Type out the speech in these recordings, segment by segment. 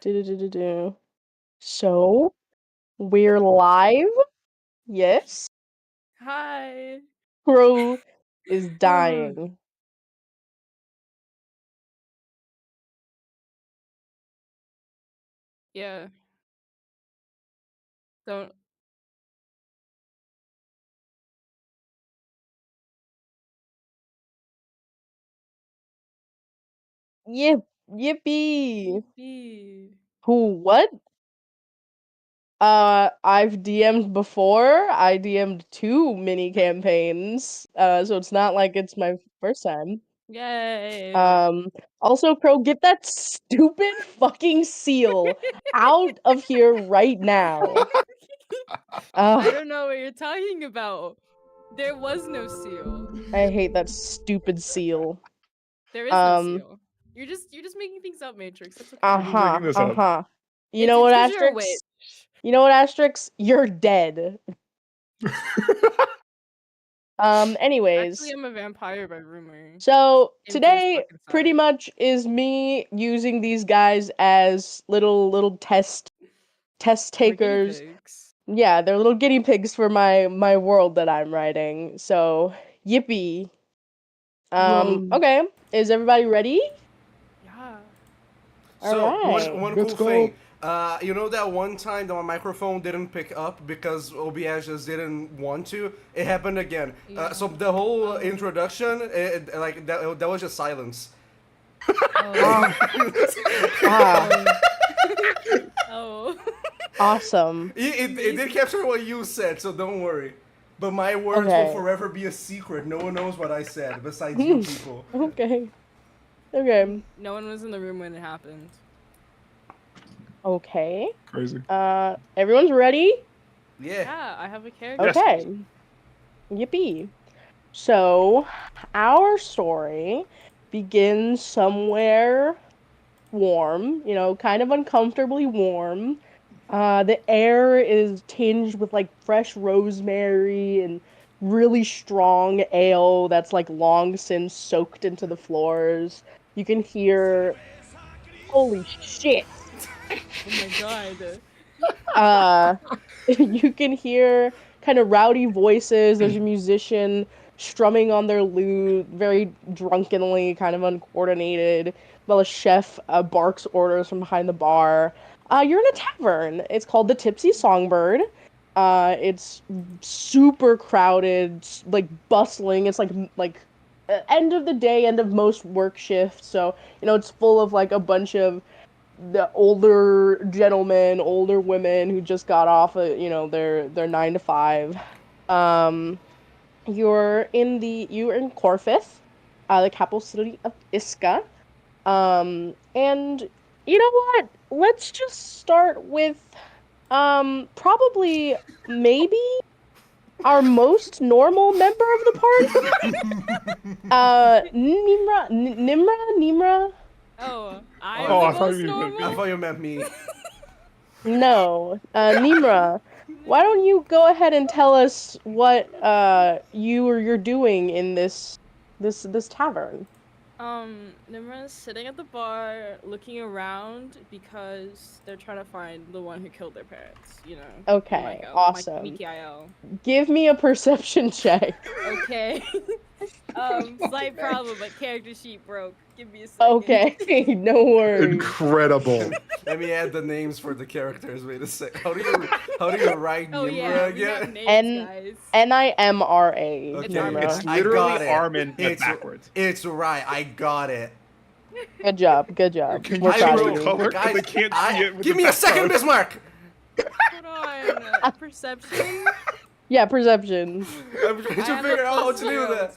Do-do-do-do-do. So, we're live? Yes? Hi. Crow is dying. Yeah. Don't. Yip, yippee! Be. Who, what? I've DM'd before. I DM'd 2 mini campaigns, so it's not like it's my first time. Yay. Also, Crow, get that stupid fucking seal out of here right now. I Ugh, don't know what you're talking about. There was no seal. I hate that stupid seal. There is no seal. You're just making things up, Matrix. That's okay. just making this up. You know what, It's 'cause you're a Asterix? witch. You know what, Asterix? You're dead. Anyways. Actually, I'm a vampire by rumor. So Into his today fucking pretty side. much is me using these guys as little test We're guinea takers. pigs. Yeah, they're little guinea pigs for my world that I'm writing. So yippee. Okay. Is everybody ready? Yeah. So Alright. one Let's cool go. thing, you know that one time that my microphone didn't pick up because OBS just didn't want to. It happened again. Yeah. So the whole introduction, like that was just silence. Oh. Awesome. It did capture what you said, so don't worry. But my words Okay. will forever be a secret. No one knows what I said besides you people. Okay. Okay. No one was in the room when it happened. Okay. Crazy. Everyone's ready? Yeah. Yeah, I have a character. Yes. Okay. Yippee. So, our story begins somewhere warm, kind of uncomfortably warm. The air is tinged with like fresh rosemary and really strong ale that's like long since soaked into the floors. You can hear, holy shit. Oh my god. You can hear kind of rowdy voices. There's a musician strumming on their lute, very drunkenly, kind of uncoordinated, while a chef barks orders from behind the bar. You're in a tavern. It's called the Tipsy Songbird. It's super crowded, like bustling. It's like end of the day, end of most work shifts. So it's full of like a bunch of the older gentlemen, older women who just got off of, their 9 to 5. You're in Corfith, the capital city of Iska. And you know what? Let's just start with probably maybe our most normal member of the party. Nimra. Oh, I I'm thought the most you meant normal? I thought you meant me. No, Nimra, why don't you go ahead and tell us what you're doing in this tavern? Nimra's sitting at the bar, looking around because they're trying to find the one who killed their parents, Okay, awesome. Mikael. Give me a perception check. Okay. Slight problem, but character sheet broke. Give me a second. Okay, no worries. Incredible. Let me add the names for the characters. Wait a sec. How do you write Oh Nimra yeah, we have again? names, guys. Nimra. Okay, Nimra. It's I literally got it. Armin, but It's backwards. It's right. I got it. Good job. Can We're you proud change of the you. color? 'Cause Guys, they can't see it. With give the me a second, background. Bismarck. Hold on. Perception? Yeah, perception. I'm trying to figure out how to do that.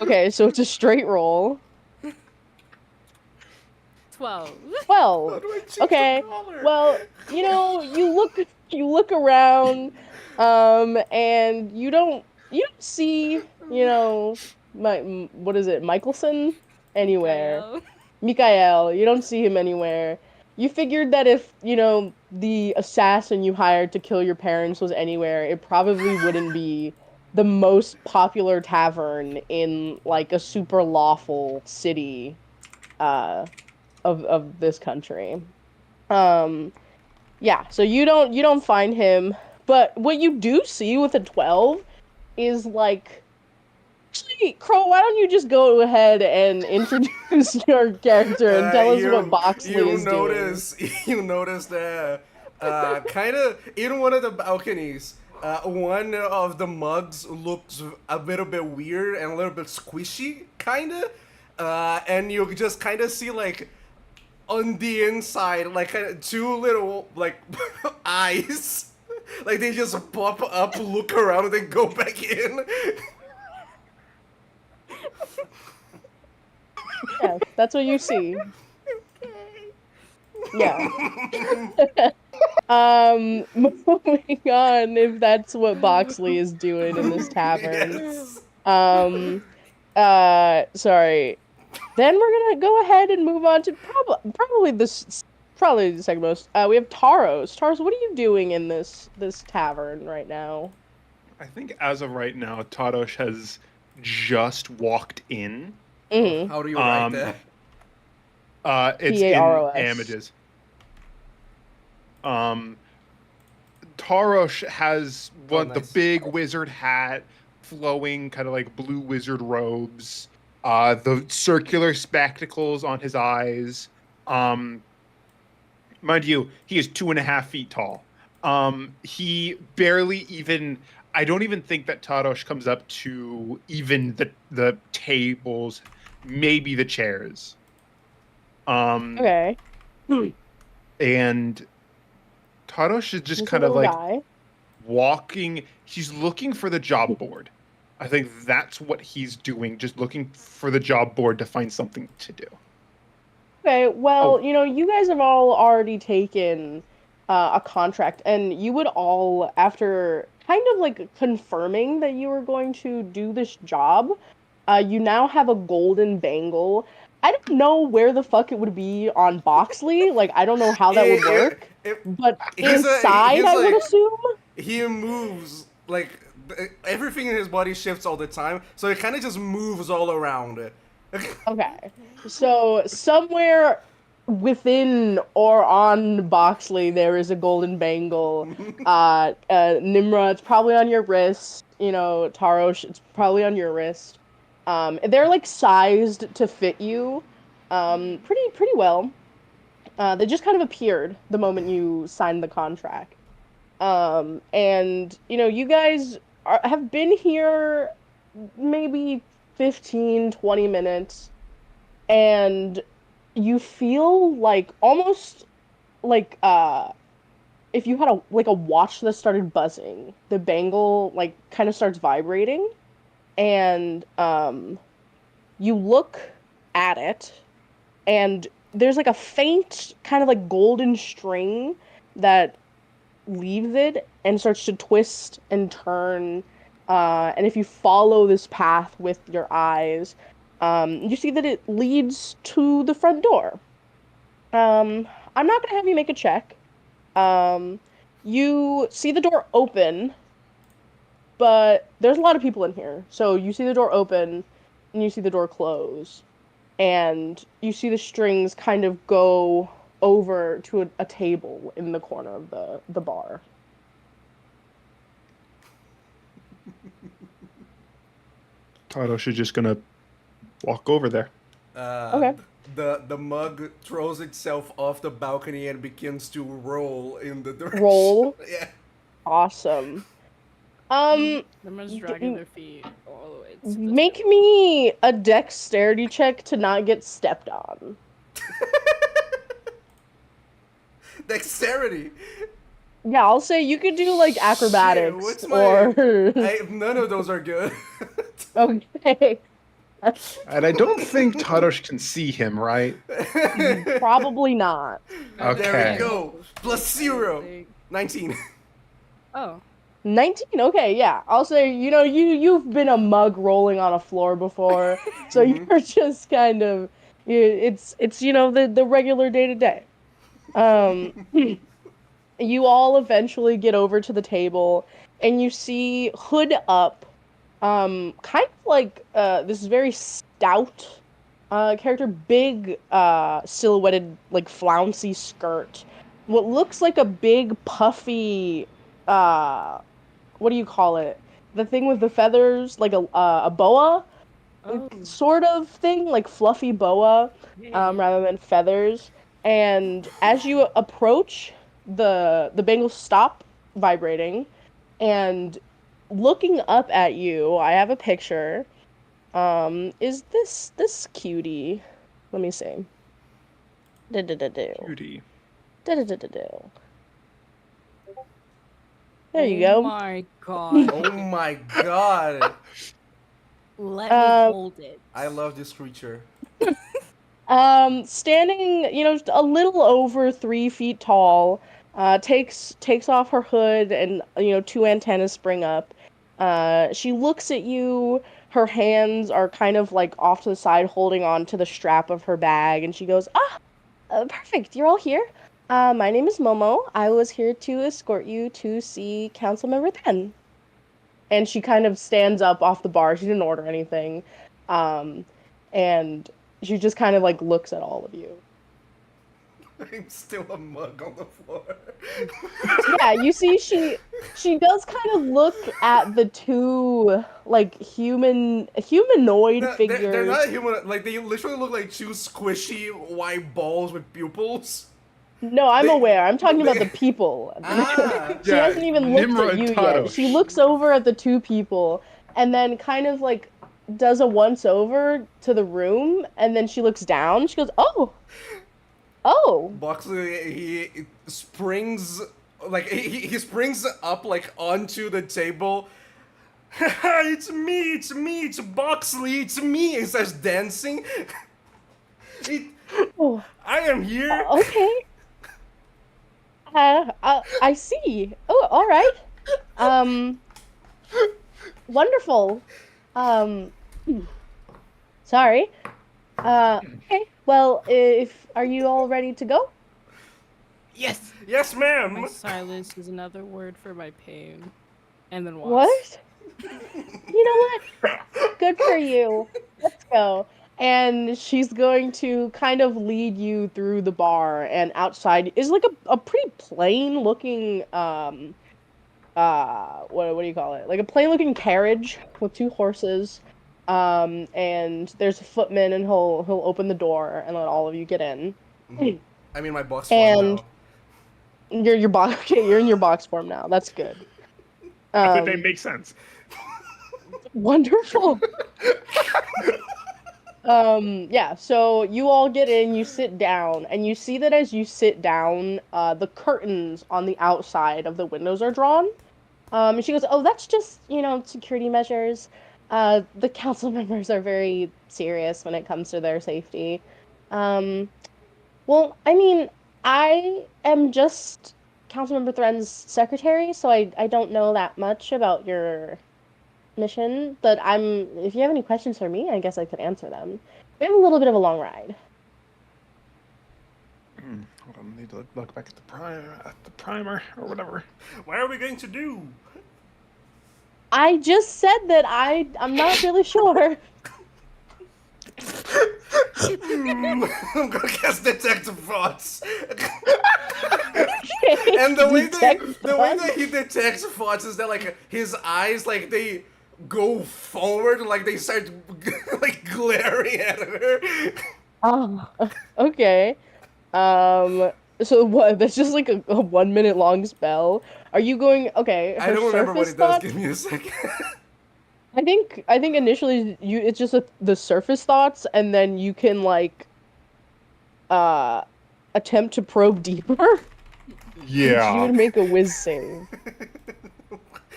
Okay, so it's a straight roll. 12. 12. How do I change Okay. the color? Well, you look around, and you don't see, what is it, Michelson? Anywhere. Mikael, you don't see him anywhere. You figured that if, the assassin you hired to kill your parents was anywhere, it probably wouldn't be the most popular tavern in, like, a super lawful city, of this country. Yeah, so you don't find him, but what you do see with a 12 is like actually, Crow, why don't you just go ahead and introduce your character and tell us what Boxley you is doing? notice you notice that kind of in one of the balconies, one of the mugs looks a little bit weird and a little bit squishy, kind of, and you just kind of see like on the inside like two little like eyes, like they just pop up, look around, and then go back in. Yeah, that's what you see. Yeah. Moving on, if that's what Boxley is doing in this tavern. Yes. Sorry. Then we're gonna go ahead and move on to probably the second most. We have Taros. Taros, what are you doing in this tavern right now? I think as of right now, Tadosh has just walked in. Mm-hmm. How do you write that? It's in Taros. Amages. Tarosh has Nice. the big wizard hat, flowing kind of like blue wizard robes, the circular spectacles on his eyes. Mind you, he is 2.5 feet tall. He barely even. I don't even think that Tarosh comes up to even the tables, maybe the chairs. Okay. And Tarosh is just Just a kind of little like guy. walking. He's looking for the job board. I think that's what he's doing, just looking for the job board to find something to do. Okay, well, Oh. you guys have all already taken a contract, and you would all, after kind of like confirming that you were going to do this job, you now have a golden bangle. I don't know where the fuck it would be on Boxley. Like, I don't know how that would work. But inside, I would assume. He moves like everything in his body shifts all the time, so it kind of just moves all around. Okay. So somewhere within or on Boxley there is a golden bangle. Nimra, it's probably on your wrist. Tarosh, it's probably on your wrist. They're like sized to fit you, pretty well. They just kind of appeared the moment you signed the contract. And you guys have been here maybe 15, 20 minutes, and you feel like almost like if you had a watch that started buzzing, the bangle like kind of starts vibrating, and you look at it, and there's like a faint kind of like golden string that leaves it and starts to twist and turn. And if you follow this path with your eyes, you see that it leads to the front door. I'm not gonna have you make a check. You see the door open, but there's a lot of people in here. So you see the door open, and you see the door close, and you see the strings kind of go over to a table in the corner of the bar. Tadosh is just gonna walk over there. Okay. The mug throws itself off the balcony and begins to roll in the direction. Roll? Yeah. Awesome. They're just dragging their feet all the way. Make me a dexterity check to not get stepped on. Dexterity. Yeah, I'll say you could do like acrobatics Shit, or. None of those are good. Okay. And I don't think Tadosh can see him, right? Probably not. Okay. There we go. Plus 0. 19. Oh. 19. Okay, yeah. I'll say you've been a mug rolling on a floor before, so you're just kind of it's the regular day to day. You all eventually get over to the table, and you see hood up, kind of like this very stout character, big silhouetted like flouncy skirt, what looks like a big puffy what do you call it? The thing with the feathers, like a boa, Oh, sort of thing, like fluffy boa, hey. rather than feathers. And as you approach, the bangles stop vibrating, and looking up at you, I have a picture. Is this cutie? Let me see. Do-do-do-do. Cutie. Do-do-do-do-do. There you Oh go. my god. Oh my god. Let me Um, hold it. I love this creature. Standing, just a little over 3 feet tall, takes off her hood and two antennas spring up. She looks at you. Her hands are kind of like off to the side, holding on to the strap of her bag, and she goes, perfect. You're all here. My name is Momo. I was here to escort you to see Councilmember Ten. And she kind of stands up off the bar. She didn't order anything. Um, and she just kind of like looks at all of you. I'm still a mug on the floor. Yeah, you see she does kind of look at the two like humanoid No, figures. they're not human. Like, they literally look like two squishy white balls with pupils. No, I'm They- aware. I'm talking about they- the people. Ah. She Yeah, hasn't even looked Nimra at and you yet. Tados. She looks over at the two people and then kind of like does a once over to the room, and then she looks down. She goes, "Oh, Boxley, he springs, like, he springs up, like, onto the table. It's me, it's Boxley, it's me. He starts dancing. oh, I am here. okay. I see. Oh, all right. Um, wonderful. Um, sorry. Okay. Well, if are you all ready to go? Yes, yes, ma'am. My silence is another word for my pain. And then walks. What? You know what? Good for you. Let's go. And she's going to kind of lead you through the bar, and outside is like a pretty plain looking what do you call it? Like a plain looking carriage with two horses. And there's a footman, and he'll open the door and let all of you get in. I'm in my box form And now. you're box okay, you're in your box form now. That's good. That they make sense. Wonderful. Yeah, so you all get in, you sit down, and you see that as you sit down, the curtains on the outside of the windows are drawn. And she goes, "Oh, that's just, security measures. The council members are very serious when it comes to their safety. Um, well, I mean, I am just Councilmember Thren's secretary, so I don't know that much about your mission, but if you have any questions for me, I guess I could answer them. We have a little bit of a long ride." Hold on, I need to look back at the primer or whatever. What are we going to do? I just said that I'm not really sure. I'm gonna cast detect thoughts. Okay, And the way detect that he detects thoughts is that, like, his eyes, like, they go forward, like they start like glaring at her. Oh, okay. So what? That's just like a 1 minute long spell. Are you going? Okay. I Her don't remember what surface it does. thoughts. Give me a second. I think initially it's just the surface thoughts, and then you can like attempt to probe deeper. You Yeah. would make a whiz save.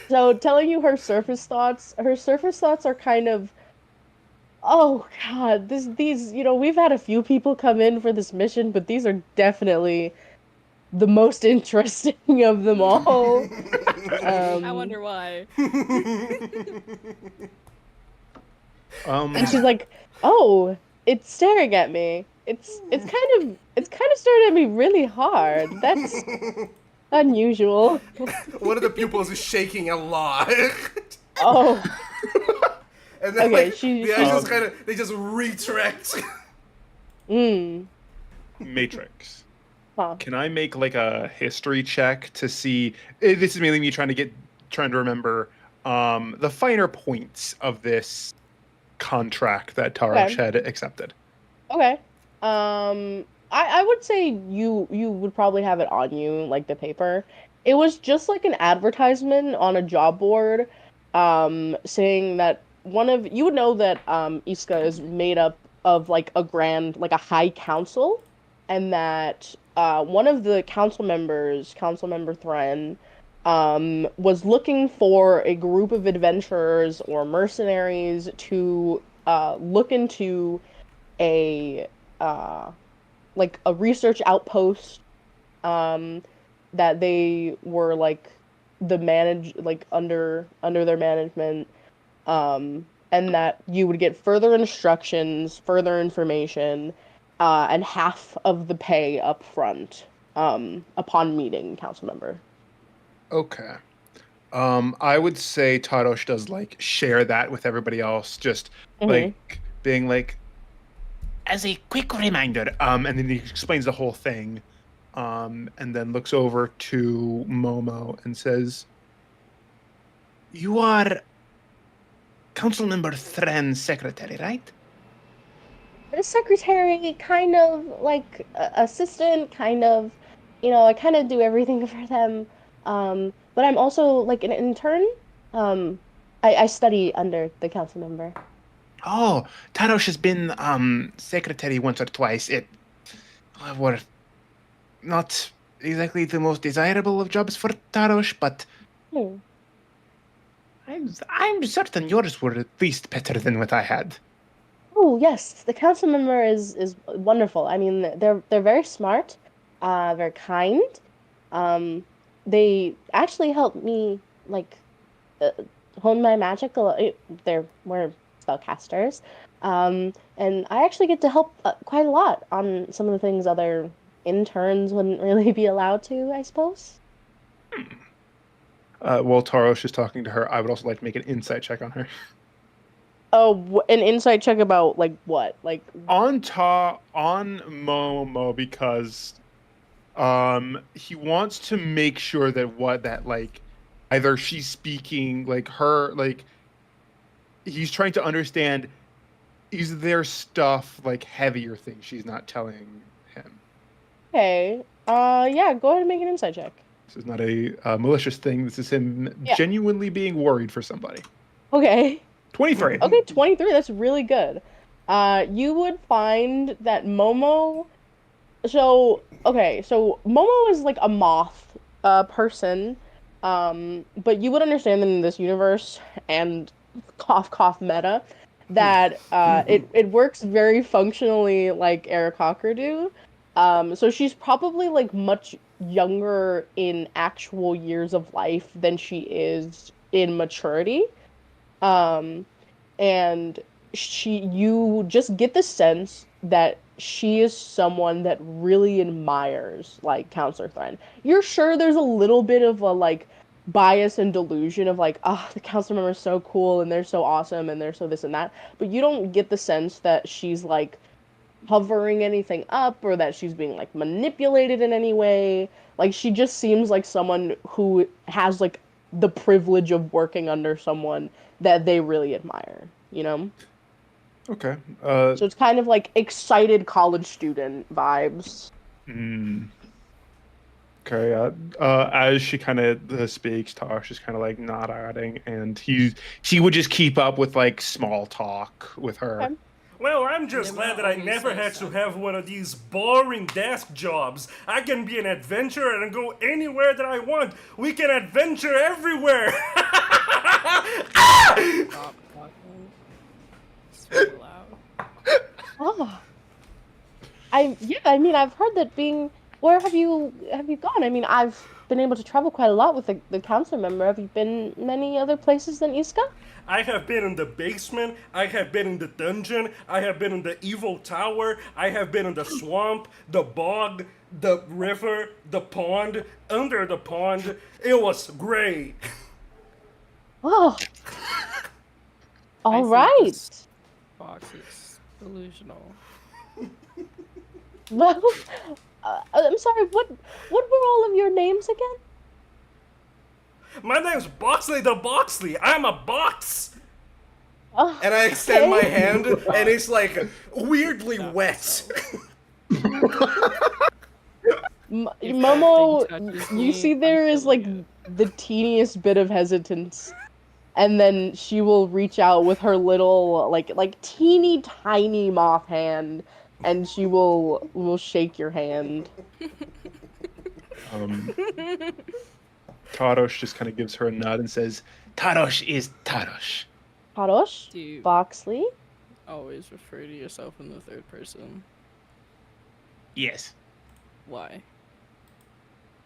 So telling you her surface thoughts are kind of, oh god, these we've had a few people come in for this mission, but these are definitely the most interesting of them all. I wonder why. And she's like, "Oh, it's staring at me. It's kind of staring at me really hard. That's unusual." One of the pupils is shaking a lot. Oh, And then, Okay, like, she- the eyes just retract. mm. Matrix. Huh. Can I make like a history check to see? This is mainly me trying to remember the finer points of this contract that Tarosh Okay. had accepted. Okay. I would say you would probably have it on you, like the paper. It was just like an advertisement on a job board, saying that you would know that Iska is made up of like like a high council, and that one of the council members, council member Thren, was looking for a group of adventurers or mercenaries to look into a uh like a research outpost, um that they were like under their management, and that you would get further instructions, further information, and half of the pay up front, upon meeting council member. Okay. I would say Tarosh does like share that with everybody else, just Mm-hmm. like being like, as a quick reminder, and then he explains the whole thing, and then looks over to Momo and says, "You are Councilmember Thren's secretary, right?" The secretary, kind of like assistant, kind of, I kind of do everything for them. But I'm also like an intern. Um, I study under the council member. Oh, Tarosh has been secretary once or twice. It were not exactly the most desirable of jobs for Tarosh, but Hmm. I'm certain yours were at least better than what I had. Oh yes, the council member is wonderful. I mean, they're very smart, very kind. Um, they actually help me like uh, hone my magic a lot. We're spellcasters, and I actually get to help quite a lot on some of the things other interns wouldn't really be allowed to, I suppose. While Tarosh is talking to her, I would also like to make an insight check on her. Oh, an insight check about like what? Like, On Momo, because he wants to make sure that like either she's speaking like her, like he's trying to understand, is there stuff like heavier things she's not telling him? okay, yeah, go ahead and make an insight check. This is not a malicious thing. This is him Yeah. genuinely being worried for somebody. Okay. 23. Okay, 23. That's really good. You would find that Momo. So Momo is like a moth person. But you would understand that in this universe and cough cough meta that it works very functionally like Eric Hawker do. So she's probably like much younger in actual years of life than she is in maturity. Um, and you just get the sense that she is someone that really admires like Counselor Thren. You're sure there's a little bit of a like bias and delusion of like, the council member is so cool and they're so awesome and they're so this and that, but you don't get the sense that she's like hovering anything up or that she's being like manipulated in any way. Like she just seems like someone who has like the privilege of working under someone that they really admire, you know? Okay. So it's kind of like excited college student vibes. Hmm. Okay. As she kind of speaks, Tosh is kind of like nodding, and he would just keep up with like small talk with her. Okay. Well, I'm just Yeah, glad but that I only never say had to so. have one of these boring desk jobs. I can be an adventurer and go anywhere that I want. We can adventure everywhere. Stop talking. So loud. Oh. I mean I've heard that being where have you gone? I mean I've been able to travel quite a lot with the council member. Have you been many other places than Iska? I have been in the basement, I have been in the dungeon, I have been in the evil tower, I have been in the swamp, the bog, the river, the pond, under the pond. It was great. Oh. All I right. think this box is delusional. Well, I'm sorry. What were all of your names again? My name's Boxley the Boxley. I'm a box. Oh, And I extend my okay. hand, and it's like weirdly wet. If Momo, that thing touches you me, see I'm there is like killing the teeniest bit of hesitance, and then she will reach out with her little like teeny tiny moth hand, and she will shake your hand. Tarosh just kind of gives her a nod and says, Tarosh is Tarosh. Harosh, Do you Boxley. always refer to yourself in the third person? Yes, Why?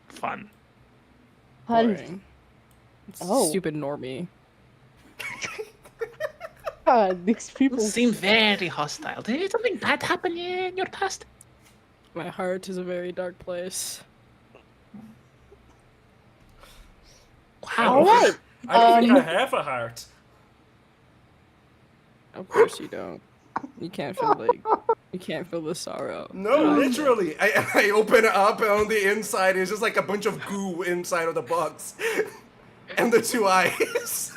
fun. Boring. It's Oh. stupid normie. God, these people Seem very hostile. Did something bad happen in your past? My heart is a very dark place. Wow. All right. I don't think I Um, have a heart. Of course you don't. You can't feel the sorrow. No, that I feel. literally. I open it up, and on the inside is just like a bunch of goo inside of the box. And the two eyes.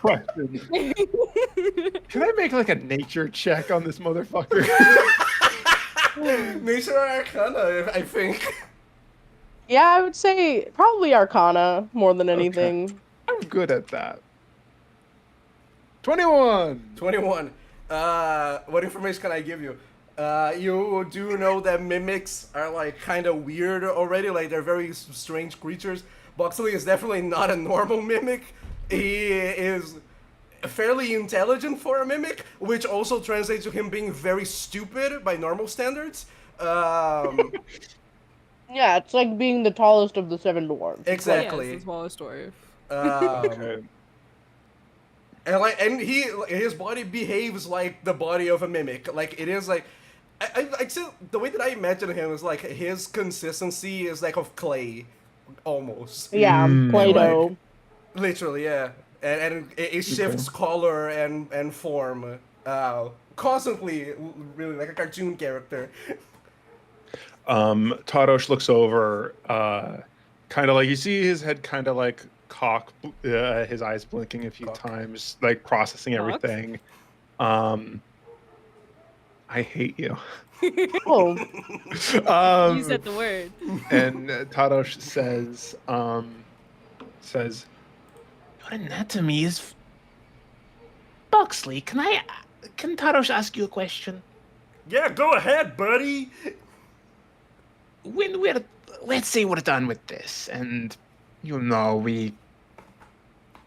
Question. Can I make like a nature check on this motherfucker? Nature Arcana, I think. yeah, I would say probably Arcana more than Okay. anything. I'm good at that. 21. 21. What information can I give you? You do know that mimics are like kind of weird already, like they're very strange creatures. Boxley is definitely not a normal mimic. He is fairly intelligent for a mimic, which also translates to him being very stupid by normal standards. Yeah, it's like being the tallest of the seven dwarves. Exactly. Yeah, it's the smallest dwarf. Okay. And his body behaves like the body of a mimic. Like it is like, I still, the way that I imagine him is like his consistency is like of clay, almost. Yeah, Play-Doh. Literally, yeah. And it shifts color and form, constantly, really like a cartoon character. Tarosh looks over, kind of like you see his head kind of like cock, his eyes blinking a few times, like processing Cock? everything. I hate you. Oh, You said the word. And Tarosh says, your anatomy is. Boxley, can Tarosh ask you a question? Yeah, go ahead, buddy. When let's say we're done with this, and we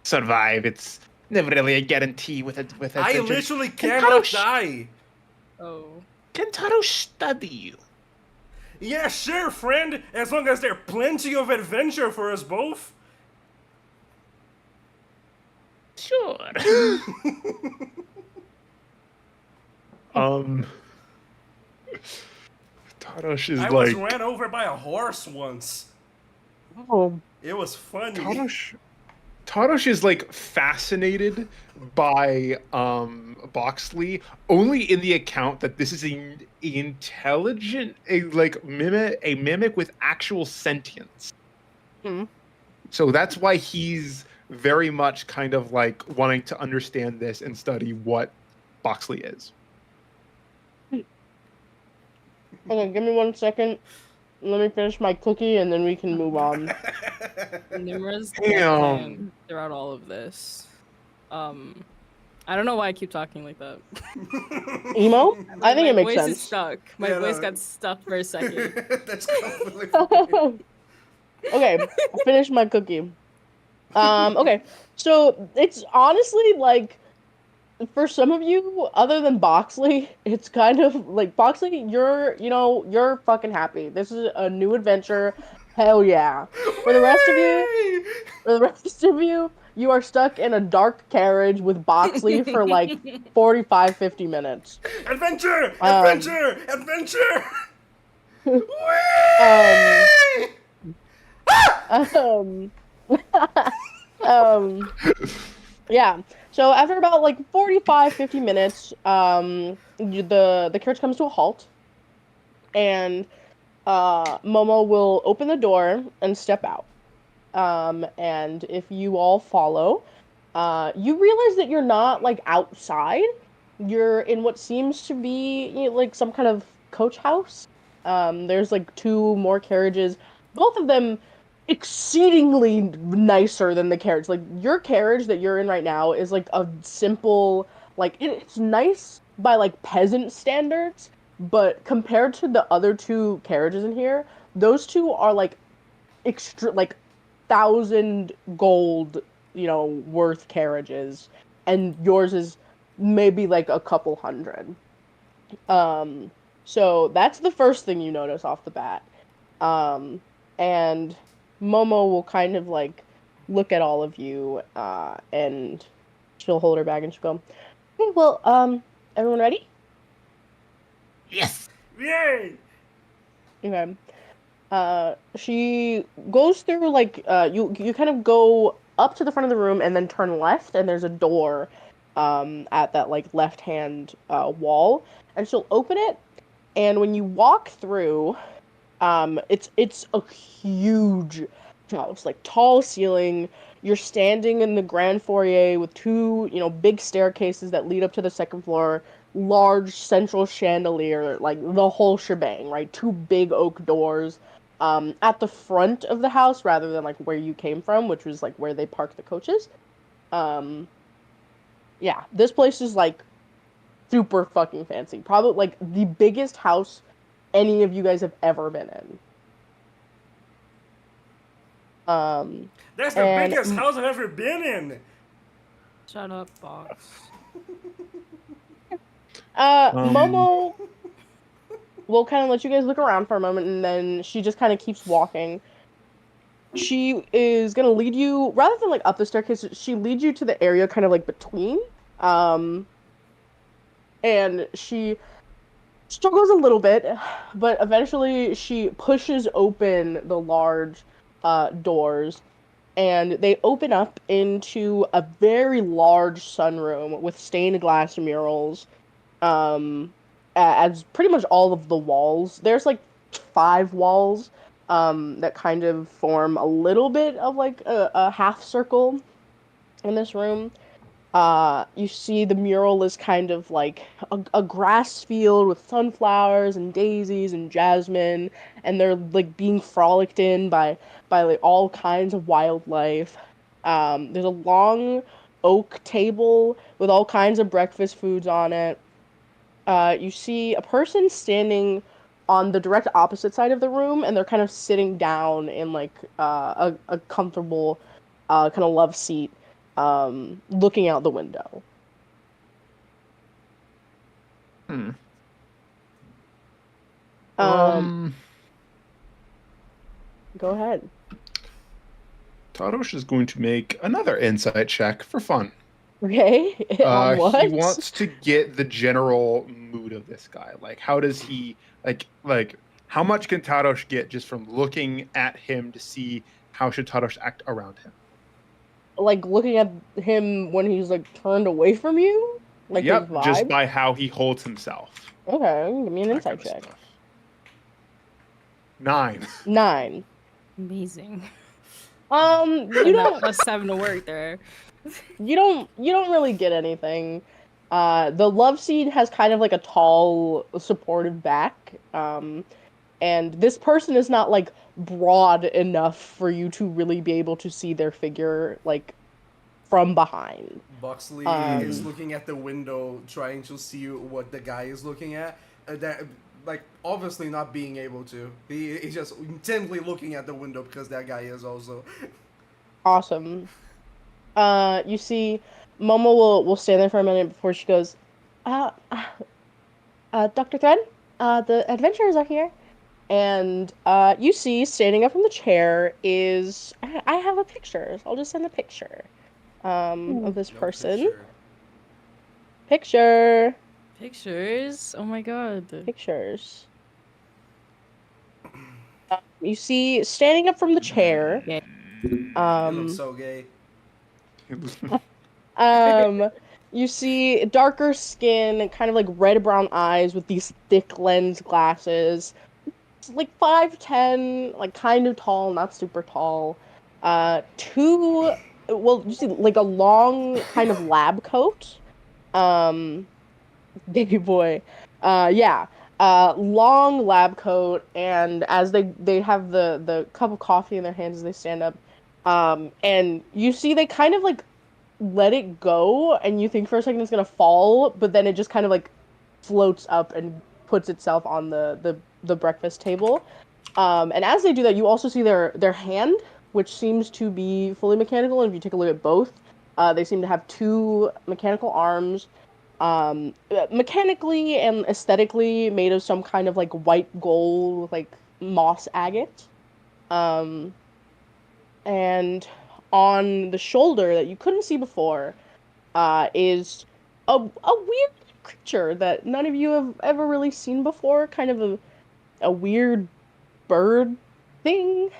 survive. It's never really a guarantee with a I surgery. literally Can cannot Tarosh- die. Oh. Can Tarosh study you? Yeah, sure, friend. As long as there's plenty of adventure for us both. Sure. Tarosh is I was ran over by a horse once. oh, It was funny. Tarosh is like fascinated by Boxley only in the account that this is a mimic with actual sentience. Hmm. So that's why he's very much kind of like wanting to understand this and study what Boxley is. okay, give me 1 second. Let me finish my cookie and then we can move on. Nimra's Damn. plan throughout all of this. I don't know why I keep talking like that. Emo? I think My it makes voice is sense. stuck. My Yeah, voice no. got stuck for a second. That's completely fine. Okay, I finished my cookie. Okay, so it's honestly like, for some of you, other than Boxley, it's kind of like Boxley. You're fucking happy. This is a new adventure. Hell yeah. For the rest of you, you are stuck in a dark carriage with Boxley for like 45, 50 minutes. Adventure! Um, Adventure! Adventure! Um, um, yeah. So after about like 45, 50 minutes, the carriage comes to a halt, and Momo will open the door and step out. And if you all follow, you realize that you're not like outside. You're in what seems to be like some kind of coach house. There's like two more carriages, both of them exceedingly nicer than the carriage. Like your carriage that you're in right now is like a simple, like it's nice by like peasant standards, but compared to the other two carriages in here, those two are like extra like 1,000 gold, worth carriages, and yours is maybe like a couple hundred. Um, so that's the first thing you notice off the bat. Um, and Momo will kind of like look at all of you, and she'll hold her bag and she'll go, "Okay, well, everyone ready?" Yes. Yay! Okay. She goes through like you kind of go up to the front of the room and then turn left, and there's a door at that like left hand wall, and she'll open it, and when you walk through, it's a huge house, like tall ceiling. You're standing in the grand foyer with two, big staircases that lead up to the second floor, large central chandelier, like the whole shebang, right? Two big oak doors at the front of the house rather than like where you came from, which was like where they park the coaches. Um, yeah, this place is like super fucking fancy. Probably like the biggest house any of you guys have ever been in. That's the And biggest house I've ever been in. Shut up, box. Momo will kind of let you guys look around for a moment, and then she just kind of keeps walking. She is gonna lead you, rather than like up the staircase, she leads you to the area kind of like between. And she struggles a little bit, but eventually she pushes open the large doors, and they open up into a very large sunroom with stained glass murals. As pretty much all of the walls. There's like 5 walls that kind of form a little bit of like a half circle in this room. You see the mural is kind of like a grass field with sunflowers and daisies and jasmine, and they're like being frolicked in by like all kinds of wildlife. There's a long oak table with all kinds of breakfast foods on it. You see a person standing on the direct opposite side of the room, and they're kind of sitting down in like a comfortable kind of love seat, looking out the window. Hmm. Go ahead. Tadosh is going to make another insight check for fun. Okay. On what? He wants to get the general mood of this guy. Like, how does he like? How much can Tadosh get just from looking at him to see how should Tadosh act around him? Like looking at him when he's like turned away from you, like his Yep, vibe. just by how he holds himself. Okay, give me an That insight kind of check. stuff. 9. 9. Amazing. You don't +7 to work there. you don't really get anything. The love seed has kind of like a tall, supportive back. And this person is not like broad enough for you to really be able to see their figure like from behind. Buxley is looking at the window, trying to see what the guy is looking at. That, like, obviously not being able to. He's just intently looking at the window because that guy is also. Awesome. You see, Momo will stand there for a minute before she goes, Dr. Thread, the adventurers are here. And you see, standing up from the chair is I have a picture. So I'll just send a picture of this person. Picture. Pictures? Oh my god. Pictures. You see, standing up from the chair. Yeah. He looks so gay. You see darker skin, kind of like red-brown eyes with these thick lens glasses. It's like 5'10", like kind of tall, not super tall. You see like a long kind of lab coat. Um, Baby boy. Yeah. Long lab coat, and as they have the cup of coffee in their hands as they stand up, and you see they kind of like let it go, and you think for a second it's gonna fall, but then it just kind of like floats up and puts itself on the breakfast table. And as they do that, you also see their hand, which seems to be fully mechanical. And if you take a look at both, they seem to have two mechanical arms, mechanically and aesthetically made of some kind of like white gold, like moss agate. Um, and on the shoulder that you couldn't see before, is a weird creature that none of you have ever really seen before. Kind of a weird bird thing.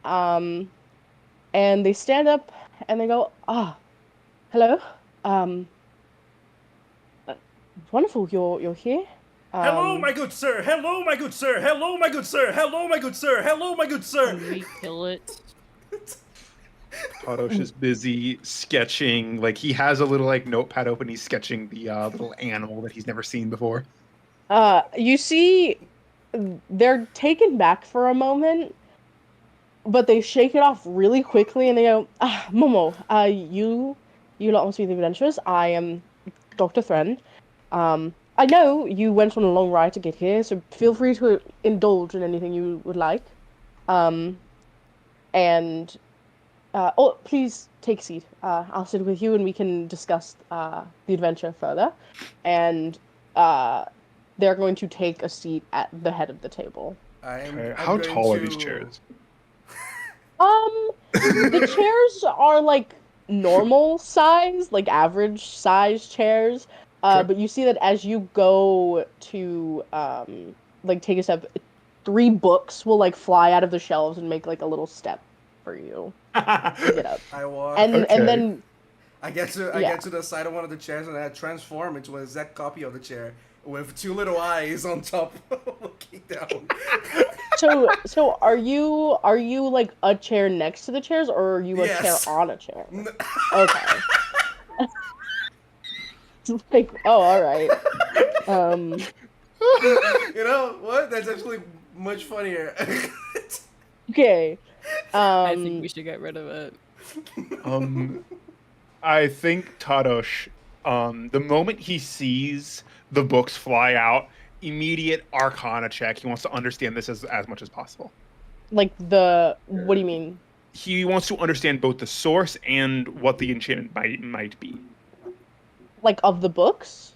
Um, and they stand up and they go, hello. Um, Wonderful, you're here. Hello, my good sir. Hello, my good sir. Hello, my good sir. Hello, my good sir. Hello, my good sir. Can we kill it? Tadosh is busy sketching. Like he has a little like notepad open. He's sketching the little animal that he's never seen before. You see, they're taken back for a moment, but they shake it off really quickly and they go, Momo, you lot must be the adventurers. I am Dr. Thren. I know you went on a long ride to get here, so feel free to indulge in anything you would like. Please take a seat. I'll sit with you and we can discuss the adventure further. And they're going to take a seat at the head of the table. Okay. How tall are these chairs? The chairs are like normal size, like average size chairs. But you see that as you go to like take a step, 3 books will like fly out of the shelves and make like a little step for you to get up. I walk. And then I get to the side of one of the chairs and I transform into an exact copy of the chair with 2 little eyes on top looking down. So are you like a chair next to the chairs, or are you a chair on a chair? Okay. Like, oh, all right. You know what? That's actually much funnier. Okay. I think we should get rid of it. I think Tadosh, the moment he sees the books fly out, immediate Arcana check. He wants to understand this as much as possible. Like what do you mean? He wants to understand both the source and what the enchantment might be. Like of the books?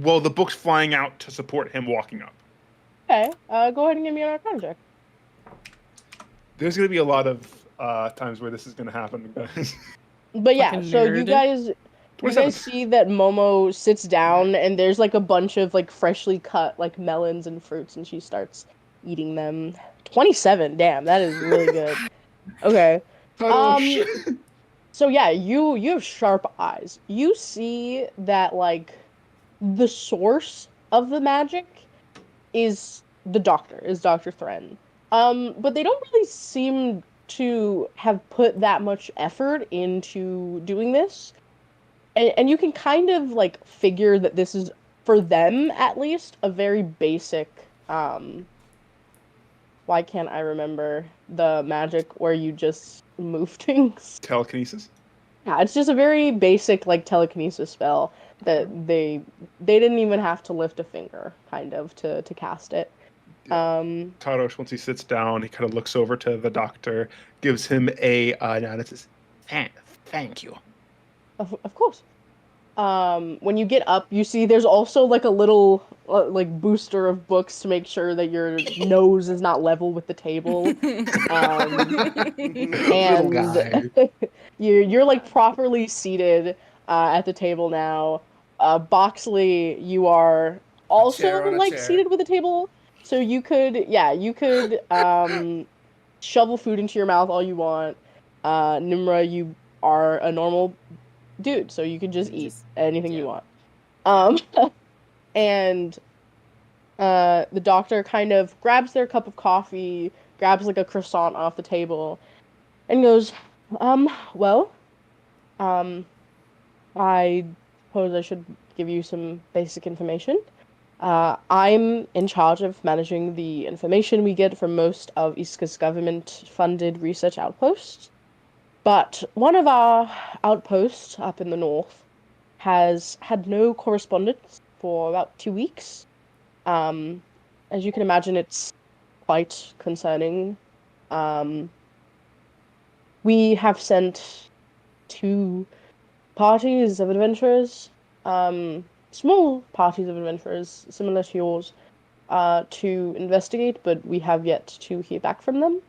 Well, the books flying out to support him walking up. Okay. Go ahead and give me an Arcana check. There's going to be a lot of times where this is going to happen, guys. But yeah, Fucking so nerd. you guys see that Momo sits down and there's like a bunch of like freshly cut like melons and fruits and she starts eating them. 27, damn, that is really good. Okay. So yeah, you have sharp eyes. You see that like the source of the magic is Dr. Thren. But they don't really seem to have put that much effort into doing this. And you can kind of like figure that this is, for them at least, a very basic why can't I remember the magic where you just move things? Telekinesis? Yeah, it's just a very basic like telekinesis spell that they didn't even have to lift a finger, kind of, to cast it. Tadosh, once he sits down, he kind of looks over to the doctor, gives him a nod and says, Thank you. Of course. When you get up, you see there's also like a little like booster of books to make sure that your nose is not level with the table. Little guy. You're like properly seated at the table now. Boxley, you are also like seated with the table, so you could shovel food into your mouth all you want. Nimra, you are a normal dude, so you can just eat Just- anything yeah. you want. Um, and the doctor kind of grabs their cup of coffee, grabs like a croissant off the table, and goes, well, um, I suppose I should give you some basic information. I'm in charge of managing the information we get from most of Iska's government-funded research outposts. But one of our outposts up in the north has had no correspondence for about 2 weeks. Um, as you can imagine, it's quite concerning. Um, we have sent two parties of adventurers, small parties of adventurers, similar to yours, to investigate, but we have yet to hear back from them.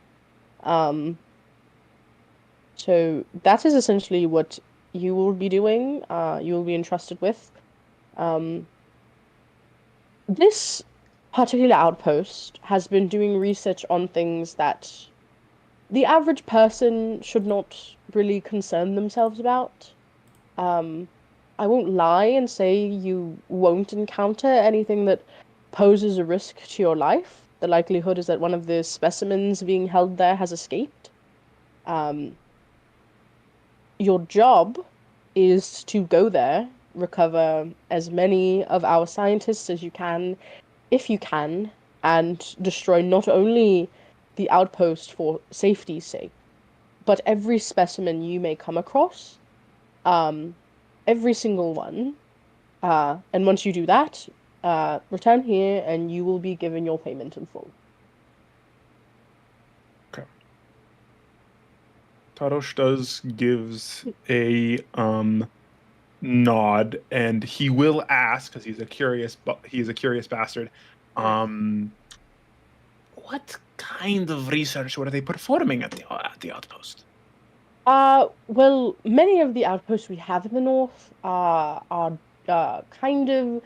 Um, so that is essentially what you will be doing, you will be entrusted with. Um, this particular outpost has been doing research on things that the average person should not really concern themselves about. Um, I won't lie and say you won't encounter anything that poses a risk to your life. The likelihood is that one of the specimens being held there has escaped. Um, your job is to go there, recover as many of our scientists as you can, if you can, and destroy not only the outpost for safety's sake, but every specimen you may come across, um, every single one. And once you do that, return here and you will be given your payment in full. Tarosh gives a nod, and he will ask because he's a curious bastard. What kind of research were they performing at the outpost? Well, many of the outposts we have in the north are kind of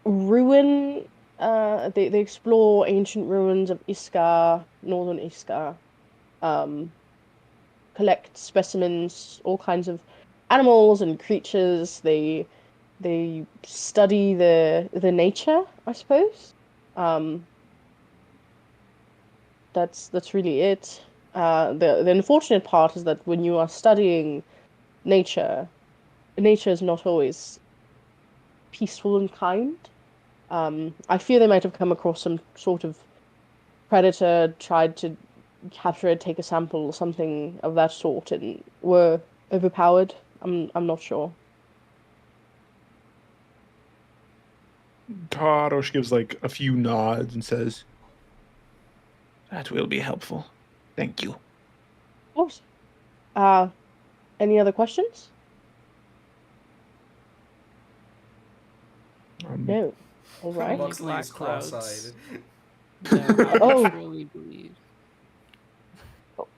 ruin. They explore ancient ruins of Iska, northern Iska. Um, collect specimens, all kinds of animals and creatures. They study the nature, I suppose. Um, that's really it. The unfortunate part is that when you are studying nature, nature is not always peaceful and kind. I fear they might have come across some sort of predator, tried to capture it, take a sample, or something of that sort, and were overpowered. I'm not sure. Tarosh gives like a few nods and says, That will be helpful. Thank you. Of course. Uh, any other questions? No. All right. Only Buxley is black clouds. cross-eyed. Oh. Truly bleed.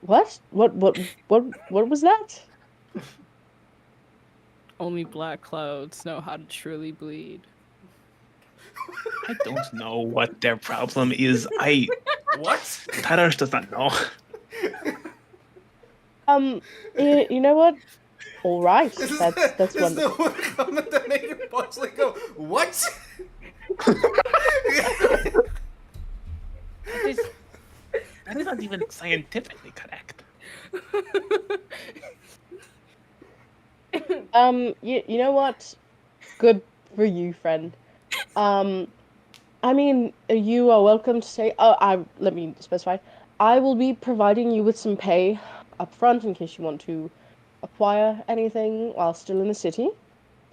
What? What was that? Only black clouds know how to truly bleed. I don't know what their problem is. What? Tarosh does not know. You know what? All right. That's This is wonderful. the one comment that made Buxley go, what? That is not even scientifically correct. You know what? Good for you, friend. I mean, you are welcome to say. Let me specify. I will be providing you with some pay up front in case you want to acquire anything while still in the city.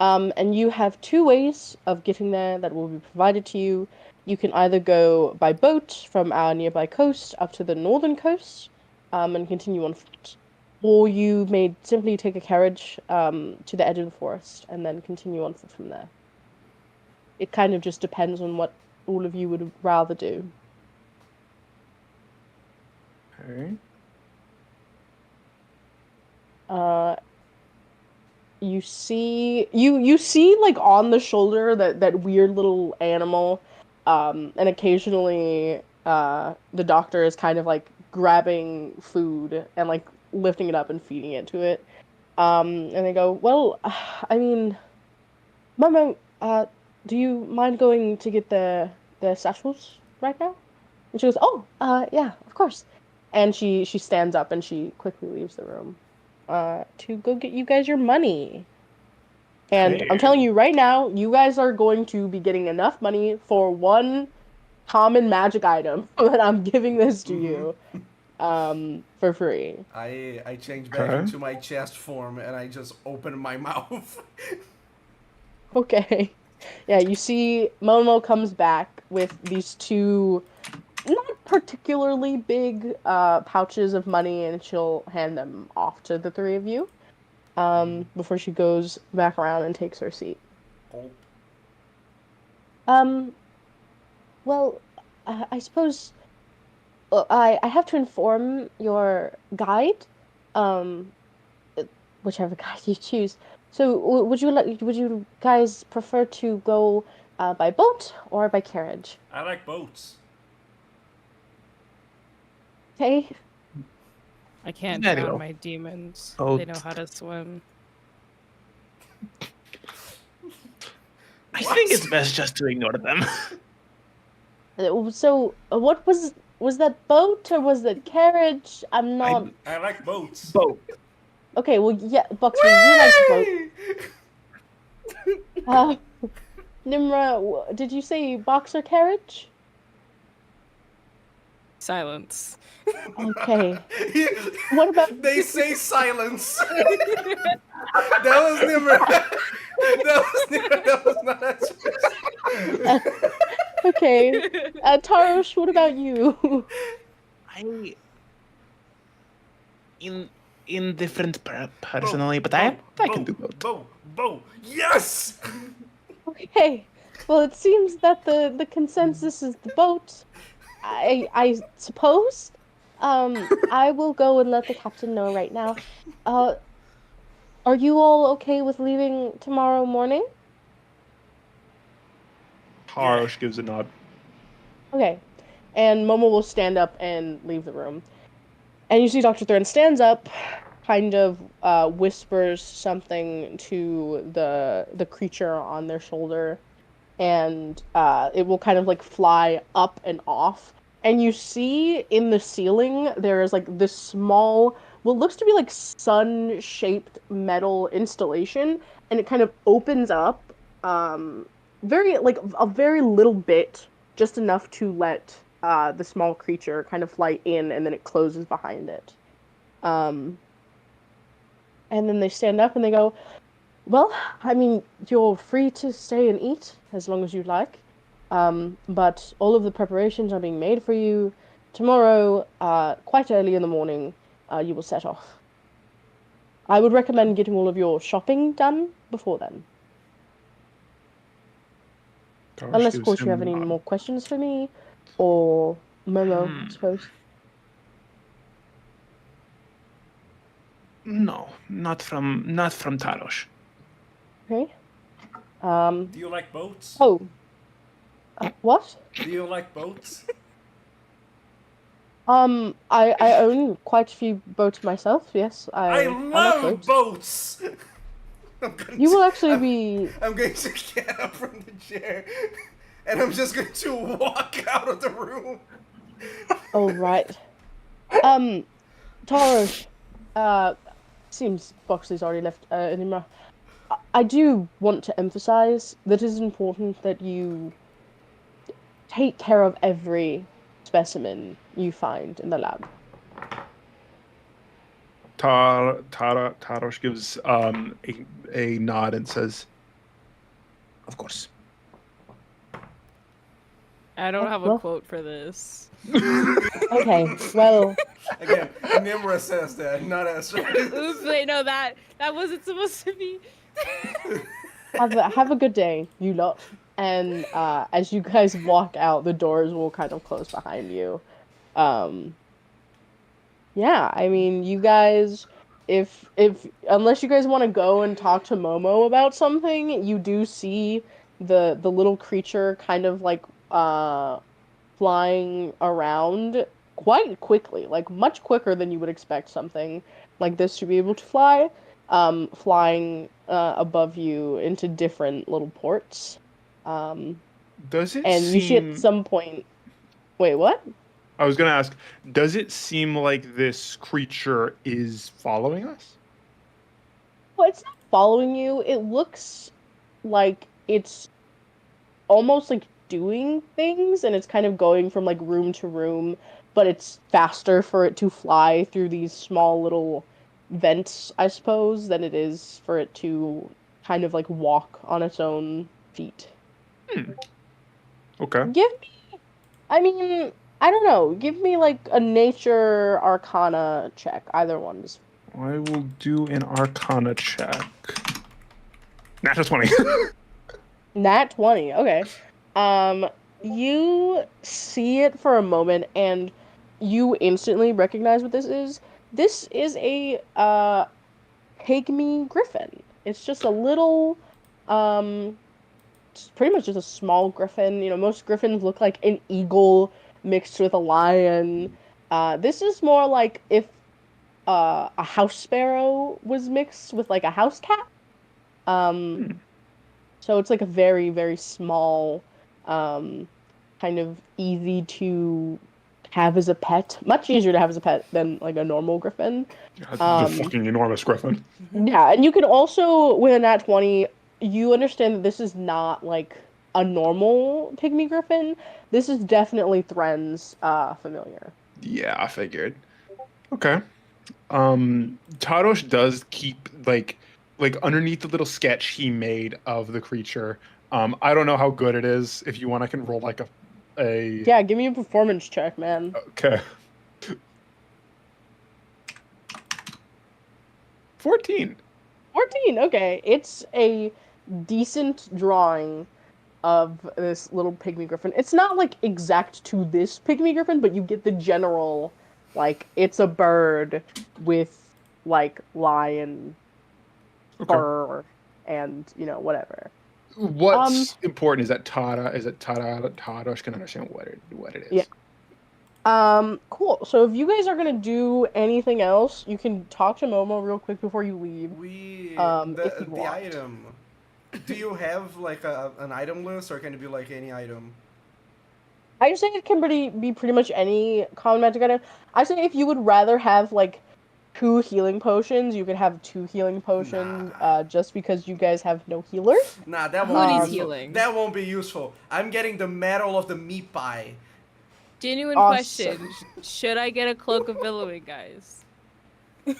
And you have two ways of getting there that will be provided to you. You can either go by boat from our nearby coast up to the northern coast, and continue on foot, or you may simply take a carriage to the edge of the forest and then continue on foot from there. It kind of just depends on what all of you would rather do. okay. You see like on the shoulder that weird little animal, and occasionally the doctor is kind of like grabbing food and like lifting it up and feeding it to it. And they go, well, I mean, Momo, do you mind going to get the satchels right now? And she goes, oh, yeah, of course. And she stands up and she quickly leaves the room, to go get you guys your money. And I'm telling you right now, you guys are going to be getting enough money for one common magic item that I'm giving this to you, for free. I change back Okay. into my chest form and I just open my mouth. Okay. Yeah, you see Momo comes back with these two not particularly big pouches of money, and she'll hand them off to the three of you before she goes back around and takes her seat. Oh, Um, well, I suppose I have to inform your guide, um, whichever guide you choose. So, would you guys prefer to go by boat or by carriage? I like boats. Okay. I can't Very drown well. my demons. Oh. They know how to swim. I think it's best just to ignore them. So, what was that boat or was that carriage? I'm not. I like boats. Both. Okay, well, yeah, Buxley, you like boat. Nimra, did you say box or carriage? Silence. Okay. What about? they say silence. That was never. That was not a choice. Okay. Tarosh, what about you? I indifferent personally, but I can do both. Boat. Yes. Okay. Well, it seems that the consensus is the boat. I suppose. I will go and let the captain know right now. Are you all okay with leaving tomorrow morning? Harosh gives a nod. Okay. And Momo will stand up and leave the room. And you see Dr. Thorne stands up, kind of whispers something to the creature on their shoulder, and it will kind of like fly up and off. And you see in the ceiling there is like this small, what looks to be like sun-shaped metal installation, and it kind of opens up, very like a very little bit, just enough to let the small creature kind of fly in, and then it closes behind it. Um, and then they stand up and they go, well, I mean, you're free to stay and eat as long as you like. But all of the preparations are being made for you. Tomorrow, quite early in the morning, you will set off. I would recommend getting all of your shopping done before then. Harosh Unless, of gives course, you him have a any nod. more questions for me, or Momo, I suppose. No, not from Tarosh. Okay. Do you like boats? Oh. What? Do you like boats? I own quite a few boats myself. Yes, I like love boats. boats. You will actually be. I'm going to get up from the chair, and I'm just going to walk out of the room. Oh right. Tarosh. Seems Boxley's already left. Anymore. I do want to emphasize that it is important that you take care of every specimen you find in the lab. Tarosh gives a nod and says, "Of course." I don't have a well- quote for this. Okay, well, Again, Nimra says that, not Esther. Oops, wait, no, that wasn't supposed to be. have a good day, you lot. And as you guys walk out, the doors will kind of close behind you. Yeah, I mean, you guys, if unless you guys want to go and talk to Momo about something, you do see the little creature kind of like flying around quite quickly, like much quicker than you would expect something like this to be able to fly. flying above you into different little ports. Does it And you see at seem? some point. Wait, what? I was gonna ask. Does it seem like this creature is following us? Well, it's not following you. It looks like it's almost like doing things, and it's kind of going from like room to room, but it's faster for it to fly through these small little vents, I suppose, than it is for it to kind of like walk on its own feet. Okay. Give me, I mean, I don't know. Give me like a nature arcana check. Either one is I will do an Arcana check. Natural 20. nat 20. Okay. You see it for a moment and you instantly recognize what this is. This is a pygmy griffin. It's just a little it's pretty much just a small griffin. You know, most griffins look like an eagle mixed with a lion. This is more like if a house sparrow was mixed with like a house cat. Um, so it's like a very, very small, kind of easy to have as a pet. Much easier to have as a pet than like a normal griffin. That's a fucking enormous griffin. Yeah, and you can also, with a nat 20, you understand that this is not like a normal pygmy griffin. This is definitely Thren's familiar. Yeah, I figured. Okay. Tadosh does keep like underneath the little sketch he made of the creature. I don't know how good it is. If you want, I can roll like a Yeah, give me a performance check, man. Okay. 14. 14, okay. It's a decent drawing of this little pygmy griffin. It's not like exact to this pygmy griffin, but you get the general, like, it's a bird with like lion Okay. fur and, you know, whatever. What's important is that Tadosh can understand what it is. Yeah. Cool. So if you guys are gonna do anything else, you can talk to Momo real quick before you leave. If you The want. item. Do you have like an item list, or can it be like any item? I just think it can be pretty much any common magic item. I say if you would rather have like 2 healing potions, you could have 2 healing potions, just because you guys have no healers. Nah, that Who won't needs be useful. healing? That won't be useful. I'm getting the medal of the meat pie. Genuine Awesome. question. Should I get a cloak of billowing, guys?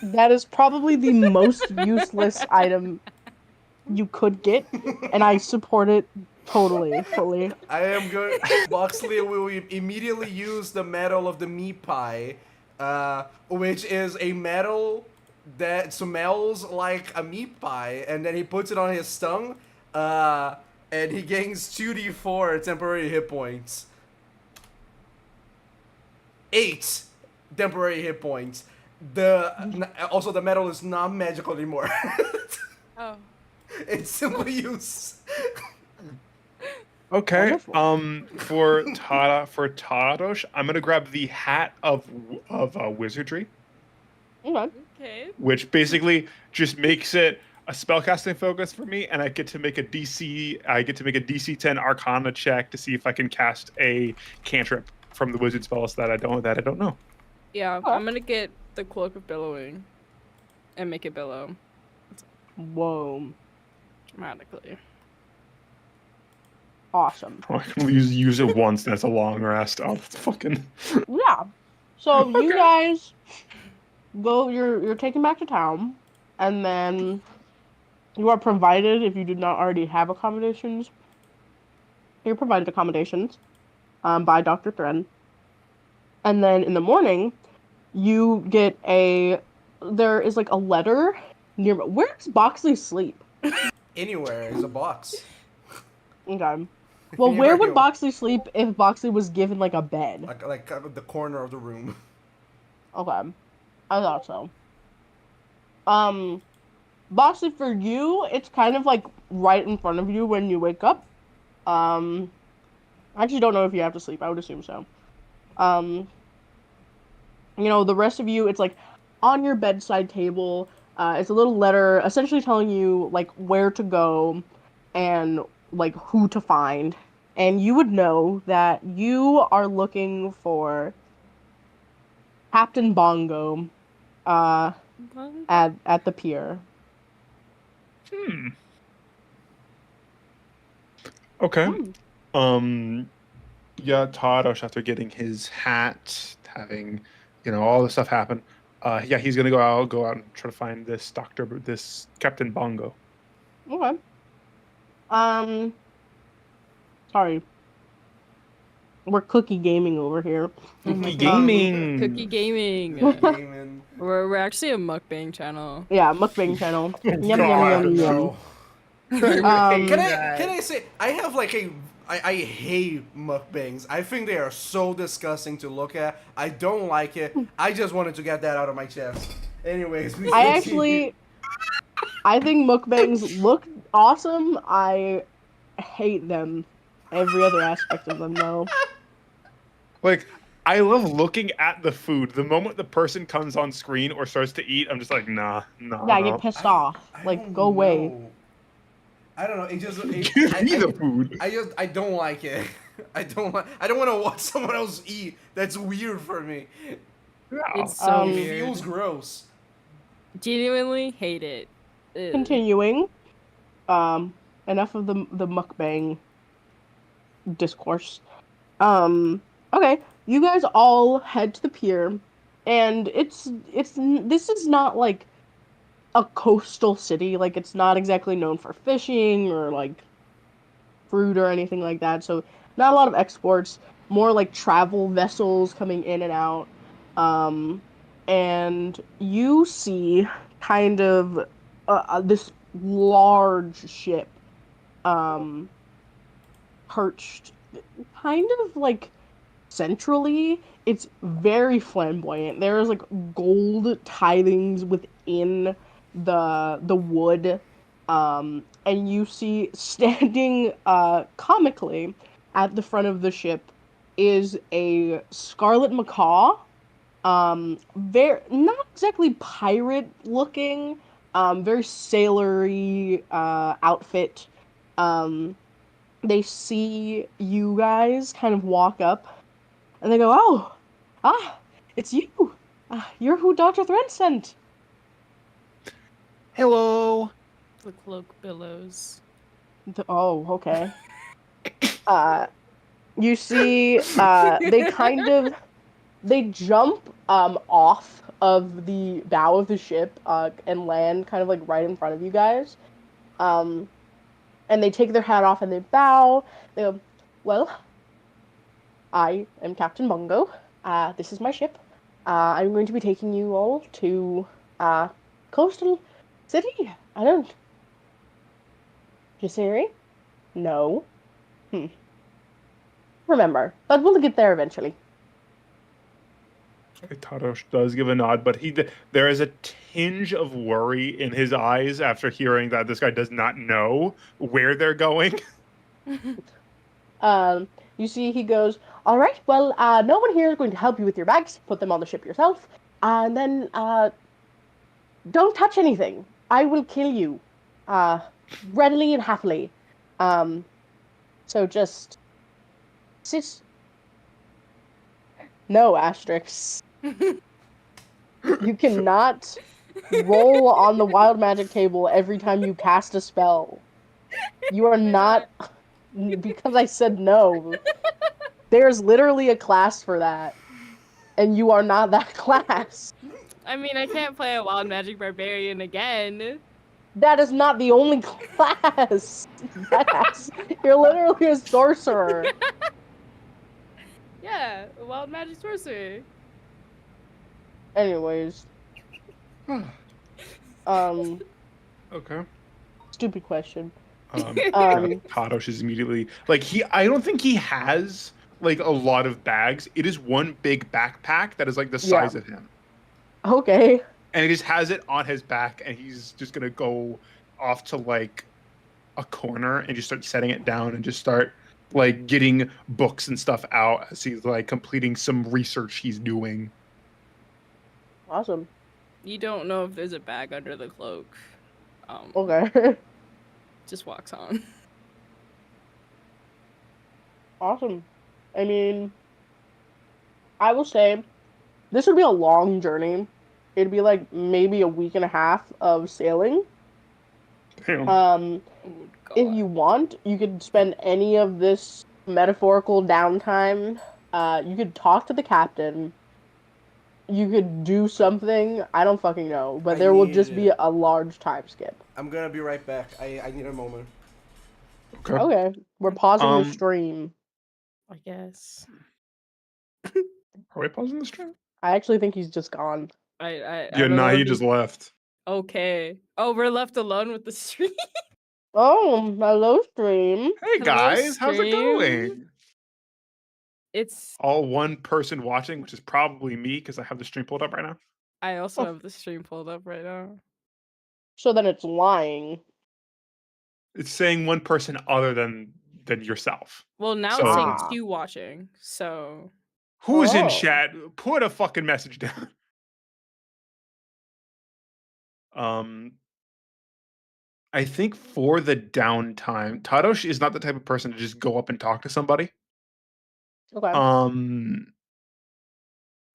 That is probably the most useless item you could get, and I support it totally, fully. I am good. Boxley will immediately use the medal of the meat pie, which is a medal that smells like a meat pie, and then he puts it on his tongue, and he gains 2d4 temporary hit points. 8 temporary hit points. Also the medal is not magical anymore. Oh. It's simply use. Okay. Wonderful. For Tadosh, I'm gonna grab the hat of wizardry, Okay. Okay. which basically just makes it a spellcasting focus for me, and I get to make a DC 10 Arcana check to see if I can cast a cantrip from the wizard spells that I don't know. Yeah, Oh. I'm gonna get the cloak of billowing and make it billow Whoa. dramatically. Awesome. I can use it once, and that's a long rest. Oh, that's fucking. Yeah. So you Okay. guys go. You're taken back to town, and then you are provided, if you do not already have accommodations, you're provided accommodations, by Dr. Thren. And then in the morning, you get there is like a letter nearby. Where does Boxley sleep? Anywhere is a box. Okay. Well, You where never would know. Boxley sleep if Boxley was given like a bed? Like the corner of the room. Okay. I thought so. Boxley, for you, it's kind of like right in front of you when you wake up. I actually don't know if you have to sleep. I would assume so. You know, the rest of you, it's like on your bedside table. It's a little letter essentially telling you like where to go and like who to find. And you would know that you are looking for Captain Bongo uh at the pier. Hmm. Okay. Hmm. Yeah, Tadosh, after getting his hat, having, all this stuff happen, yeah, he's gonna go out and try to find this Captain Bongo. Okay. Um, sorry. We're cookie gaming over here. Oh my god. Gaming. Cookie gaming. Gaming. We're actually a mukbang channel. Yeah, mukbang channel. Oh, Yum yum God, yum yum. No. Um, Can I say I have like I hate mukbangs. I think they are so disgusting to look at. I don't like it. I just wanted to get that out of my chest. Anyways, please I continue. I think mukbangs look awesome. I hate them. Every other aspect of them, though. Like, I love looking at the food. The moment the person comes on screen or starts to eat, I'm just like, nah, nah. Yeah, I nah. get pissed off. I Like, don't go away. know. I don't know. It just Give me the food. I don't like it. I don't want to watch someone else eat. That's weird for me. Yeah. It's so Um, It weird. feels gross. Genuinely hate it. Ugh. Continuing. Enough of the mukbang discourse. Okay, you guys all head to the pier, and this is not like a coastal city. Like, it's not exactly known for fishing or like fruit or anything like that. So not a lot of exports, more like travel vessels coming in and out. And you see kind of this large ship um perched kind of like centrally. It's very flamboyant. There's like gold tithings within the wood. And you see standing comically at the front of the ship is a scarlet macaw. Very not exactly pirate looking, very sailory outfit. Um, they see you guys kind of walk up, and they go, "Oh, it's you. You're who Dr. Thren sent." Hello. The cloak billows. Oh, okay. Uh, you see, they jump off of the bow of the ship and land kind of like right in front of you guys. And they take their hat off and they bow. They go, "Well, I am Captain Bungo. This is my ship. I'm going to be taking you all to coastal city. I don't. Jasiri? No. Remember, but we'll get there eventually." Tadosh does give a nod, but there is a tinge of worry in his eyes after hearing that this guy does not know where they're going. You see, he goes, "All right, well, no one here is going to help you with your bags. Put them on the ship yourself. And then, don't touch anything. I will kill you. Readily and happily. So just sit." No, asterisks. You cannot roll on the wild magic table every time you cast a spell. You are not, because I said no. There's literally a class for that, and you are not that class. I mean, I can't play a wild magic barbarian again. That is not the only class. Yes, you're literally a sorcerer. Yeah, a wild magic sorcerer. Anyways, Okay. stupid question. Tadosh is immediately like I don't think he has like a lot of bags. It is one big backpack that is like the size of him. Okay. And he just has it on his back, and he's just gonna go off to like a corner and just start setting it down and just start like getting books and stuff out as he's like completing some research he's doing. Awesome. You don't know if there's a bag under the cloak. Okay. Just walks on. Awesome. I mean, I will say this would be a long journey. It'd be like maybe a week and a half of sailing. Damn. Oh If god. you want, you could spend any of this metaphorical downtime. You could talk to the captain. You could do something. I don't fucking know, but I there will just be need. a large time skip. I'm gonna be right back. I need a moment. Okay. Okay, we're pausing the Um, stream. I guess. Are we pausing the stream? I actually think he's just gone. I Yeah, don't know nah, if he just left. Okay. Oh, we're left alone with the stream. Oh, hello, stream. Hey Hello, guys, how's it stream. going? It's All one person watching, which is probably me because I have the stream pulled up right now. I also Oh. have the stream pulled up right now. So then it's lying. It's saying one person other than yourself. Well, now So- it's saying Ah. 2 watching. So Who's in Oh. chat? Put a fucking message down. I think for the downtime, Tadosh is not the type of person to just go up and talk to somebody. Okay.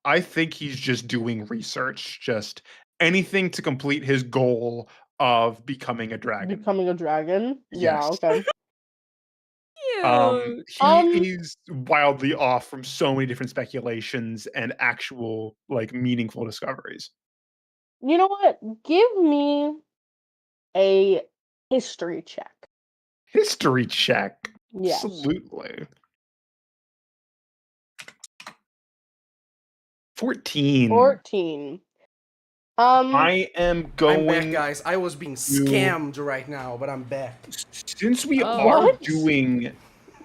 I think he's just doing research, just anything to complete his goal of becoming a dragon. Becoming a dragon? Yeah, Yes. okay. He is wildly off from so many different speculations and actual like meaningful discoveries. You know what? Give me a history check. History check. Yes. Absolutely. 14. 14. I am going. I'm back, guys. I was being scammed right now, but I'm back. Since we Oh. are What? doing,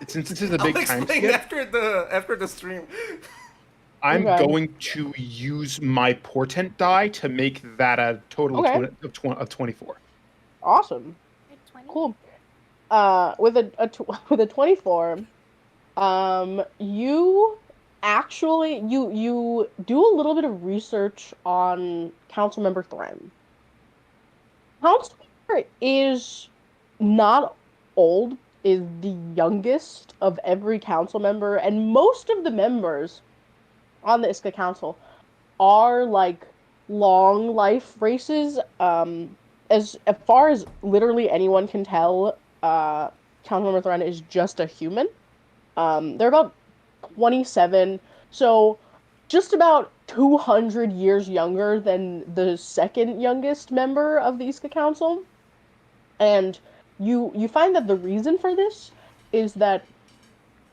since this is a I'll big time explain skip, after the stream. I'm Okay. going to use my portent die to make that a total Okay. of 24. Awesome. Cool. With a 24, you actually you do a little bit of research on Councilmember Thren. Councilmember is not old, is the youngest of every council member, and most of the members on the Iska Council are like long life races. As far as literally anyone can tell, Councilmember Thren is just a human. They're about 27, so just about 200 years younger than the second youngest member of the Iska Council. And you find that the reason for this is that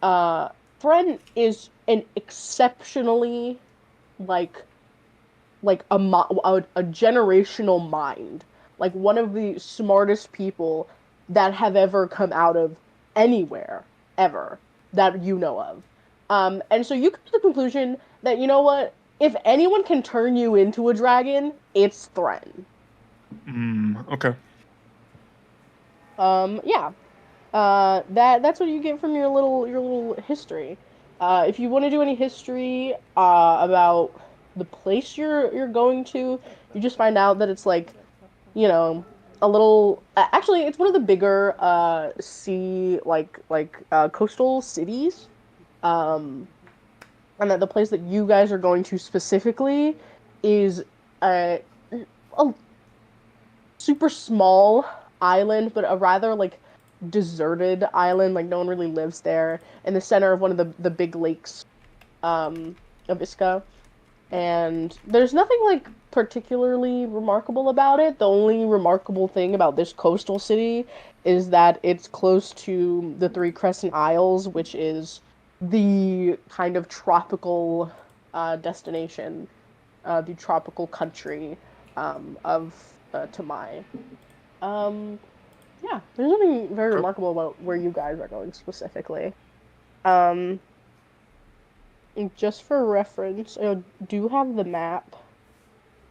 Thren is an exceptionally like a generational mind, like one of the smartest people that have ever come out of anywhere ever that you know of. And so you come to the conclusion that, you know what, if anyone can turn you into a dragon, it's Thren. Okay. Yeah. That's what you get from your little history. If you want to do any history about the place you're going to, you just find out that it's like, you know, a little. Actually, it's one of the bigger sea coastal cities. And that the place that you guys are going to specifically is a super small island, but a rather like deserted island. Like no one really lives there, in the center of one of the big lakes of Iska. And there's nothing like particularly remarkable about it. The only remarkable thing about this coastal city is that it's close to the Three Crescent Isles, which is the kind of tropical destination, the tropical country of Tamai. Yeah, there's nothing very remarkable about where you guys are going specifically. Just for reference, I do have the map,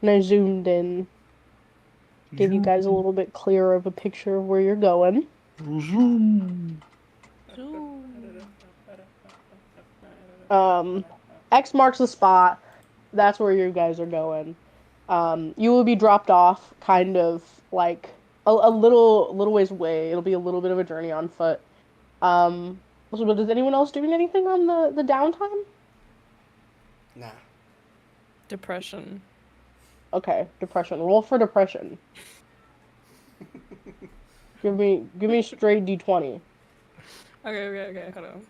and I zoomed in, give you guys a little bit clearer of a picture of where you're going. X marks the spot. That's where you guys are going. You will be dropped off kind of like a little ways away. It'll be a little bit of a journey on foot. So, is anyone else doing anything on the downtime? Nah. Depression. Okay, depression. Roll for depression. Give me straight D20. Okay, hold on.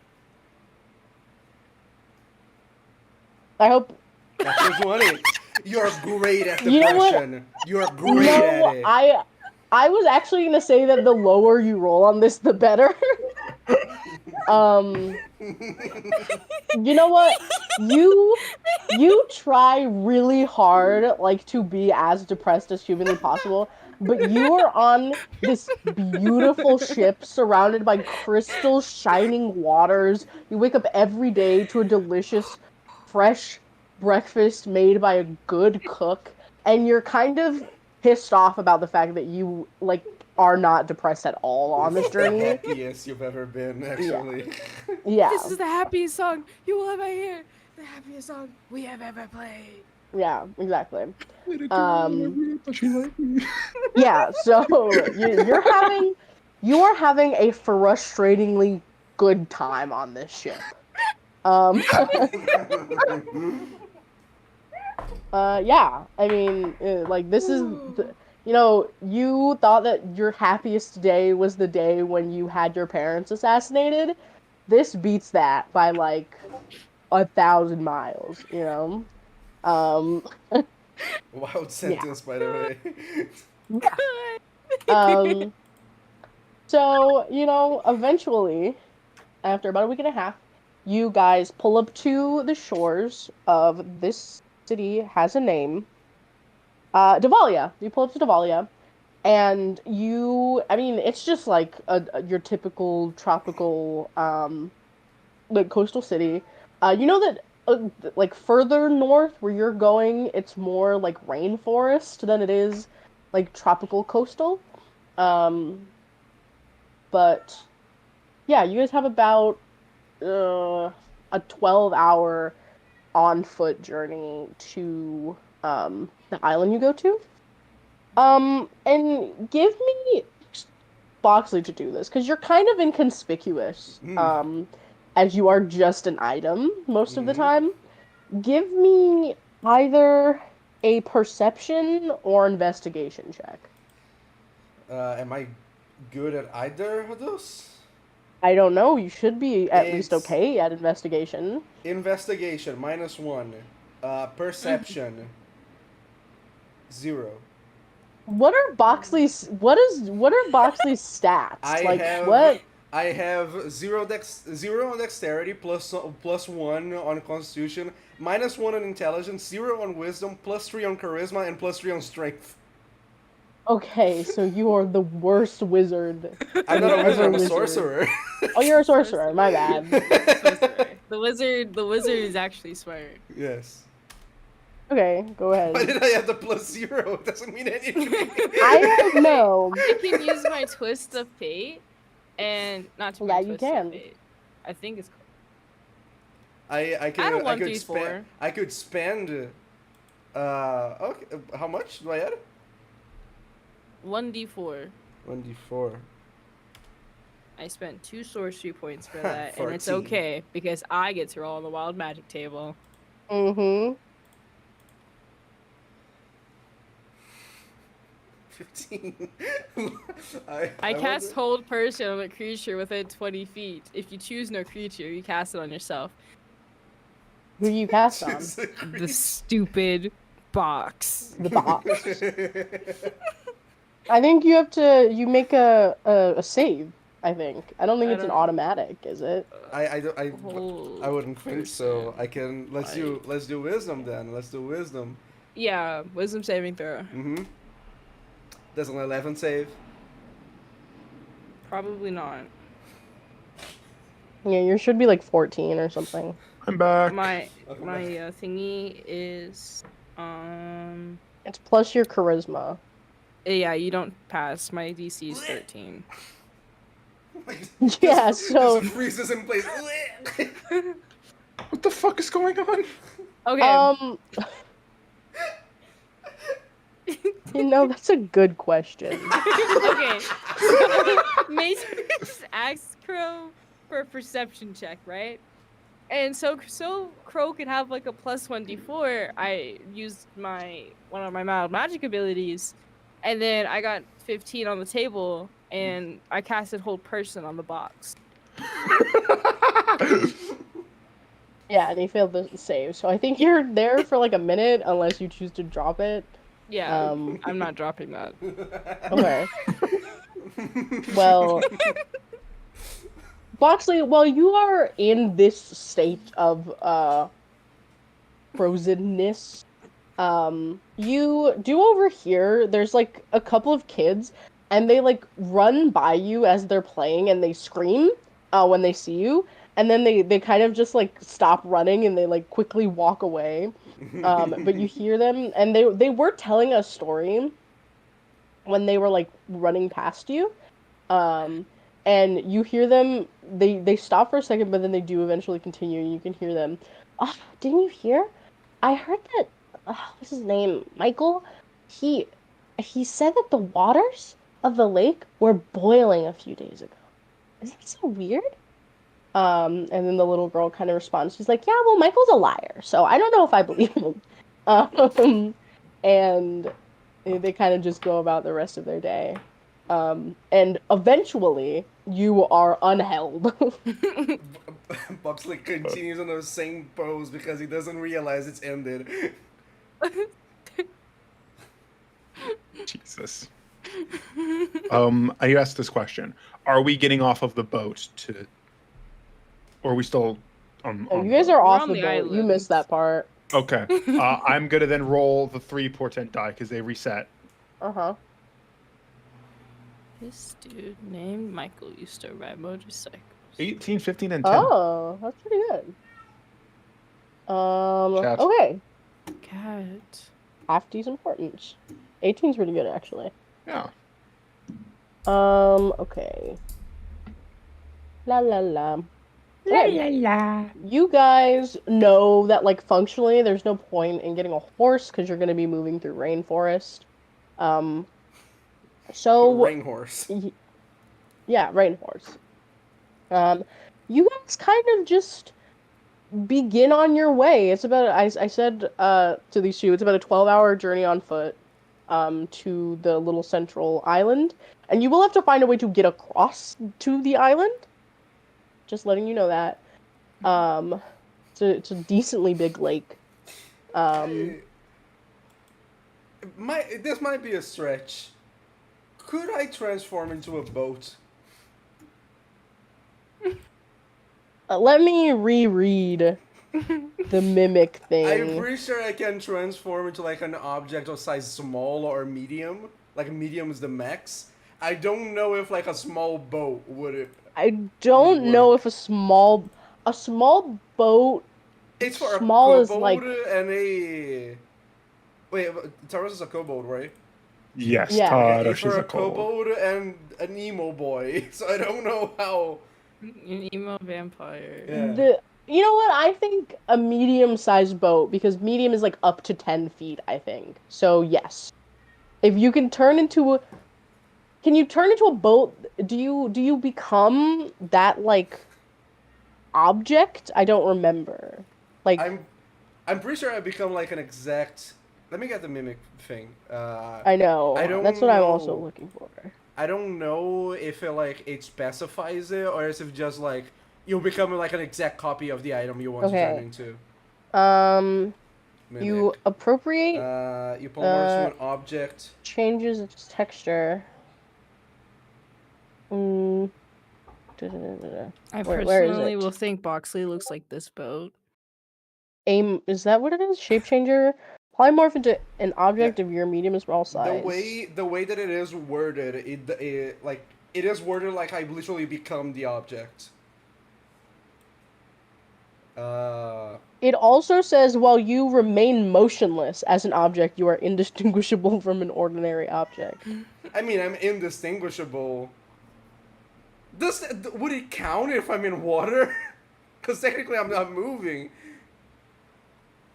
I hope. Natural 20. You're great at You know what? depression. You're great at No, it. I was actually gonna say that the lower you roll on this, the better. You know what? You try really hard, like, to be as depressed as humanly possible, but you are on this beautiful ship surrounded by crystal shining waters. You wake up every day to a delicious, fresh breakfast made by a good cook, and you're kind of pissed off about the fact that you, like, are not depressed at all on this It's the journey. happiest you've ever been, actually. Yeah. This is the happiest song you will ever hear. The happiest song we have ever played. Yeah, exactly. Let it go, but she liked me. Yeah, so you are having a frustratingly good time on this ship. Yeah, I mean, like, this is, you thought that your happiest day was the day when you had your parents assassinated. This beats that by, like, 1,000 miles, you know? Wild sentence, by the way. So, eventually, after about a week and a half, you guys pull up to the shores of this city has a name. Davalia. You pull up to Davalia, and it's just like your typical tropical, like, coastal city. You know that, like, further north where you're going, it's more like rainforest than it is like tropical coastal. But yeah, you guys have about a 12-hour on foot journey to the island you go to. And give me Boxley to do this, because you're kind of inconspicuous. As you are just an item most of the time. Give me either a perception or investigation check. Am I good at either of those? I don't know. You should be at least It's- okay at investigation. Investigation, -1. Perception, 0. What are Boxley's stats? What? I have 0 on dexterity, +1 on constitution, -1 on intelligence, 0 on wisdom, +3 on charisma, and +3 on strength. Okay, so you are the worst wizard. I'm not a Ever wizard, I'm a wizard. sorcerer. Oh, you're a sorcerer. My bad. Sorcerer. The wizard is actually smart. Yes. Okay, go Why ahead. did I have the +0? It doesn't mean anything. I don't know. I can use my twist of fate, and not to Yeah, you can. Of fate. I think it's. I Add a could 1, 3, spend 4. I could spend okay, how much do I add? 1d4. 1d4. I spent 2 sorcery points for that, and it's 14. okay because I get to roll on the wild magic table. Mm-hmm. 15. I cast hold person on a creature within 20 feet. If you choose no creature, you cast it on yourself. Who do you cast on? The stupid box. The box. I think you make a save. I think. I don't think it's an automatic, is it? I Hold wouldn't think so. person. I can let's do wisdom then. Let's do wisdom. Yeah, wisdom saving throw. Mm-hmm. Does an 11 save? Probably not. Yeah, yours should be like 14 or something. I'm back. My Welcome my back. thingy is It's plus your charisma. yeah, you don't pass. My DC is 13. Yeah, so Just freezes in place. What the fuck is going on? Okay. That's a good question. Okay, so Matrix asks Crow for a perception check, right? And so Crow could have like a +1d4. I used one of my mild magic abilities, and then I got 15 on the table, and I casted Hold Person on the box. Yeah, and he failed the save. So I think you're there for like a minute unless you choose to drop it. Yeah, I'm not dropping that. Okay. Well, Boxley, while you are in this state of frozenness, you do overhear there's like a couple of kids and they like run by you as they're playing and they scream when they see you, and then they kind of just like stop running and they like quickly walk away. But you hear them and they were telling a story when they were like running past you. Um, and you hear them. They stop for a second, but then they do eventually continue. And you can hear them. Oh, didn't you hear? I heard that. What's his name? Michael. He he said that the waters of the lake were boiling a few days ago. Isn't that so weird? And then the little girl kind of responds. She's like, "Yeah, well, Michael's a liar, so I don't know if I believe him." And they kind of just go about the rest of their day. And eventually, you are unheld. Buxley continues on the same pose because he doesn't realize it's ended. Jesus. I asked this question: are we getting off of the boat to, or are we still on? Oh, on you the guys boat? are We're off on the the boat. You island. missed that part. Okay. I'm gonna then roll the 3 portent die because they reset. Uh-huh. This dude named Michael used to ride motorcycles. 18, 15, and 10. Oh, that's pretty good. Chat. Okay. Cat. Half decent importance. 18's pretty good, actually. Yeah. Okay. La la la. Okay. You guys know that, like, functionally, there's no point in getting a horse because you're going to be moving through rainforest. So, Rain horse. yeah, rain horse. You guys kind of just begin on your way. It's about, I said to these two, it's about a 12-hour journey on foot to the little central island. And you will have to find a way to get across to the island. Just letting you know that. It's a decently big lake. This might be a stretch. Could I transform into a boat? Let me reread the mimic I'm thing. pretty sure I can transform into like an object of size small or medium. Like medium is the max. I don't know if like a small boat would. I don't Would know work. if a small boat. It's for Small a is, kobold like- and a. Wait, Taurus is a kobold, right? Yes. Yeah. Todd, It's she's for a a kobold. kobold and an emo boy, so I don't know how. An emo vampire. Yeah. You know what? I think a medium-sized boat, because medium is like up to 10 feet, I think. So yes, if you can turn into a, can you turn into a boat? Do you become that like object? I don't remember. Like I'm pretty sure I become like an exact. Let me get the mimic thing. I know. I don't That's what I'm also know. looking for. I don't know if it specifies it or is it just like you become like an exact copy of the item you want to turn Okay. into. You Mimic. appropriate You polymorph to an object. changes its texture. Da-da-da-da-da. I Where is personally it? will think Boxley looks like this boat. Aim, is that what it is? Shape changer? Polymorph into an object of your medium or small size. The way that it is worded, it is worded like I literally become the object. It also says while you remain motionless as an object, you are indistinguishable from an ordinary object. I mean, I'm indistinguishable. Would it count if I'm in water? Because technically I'm not moving.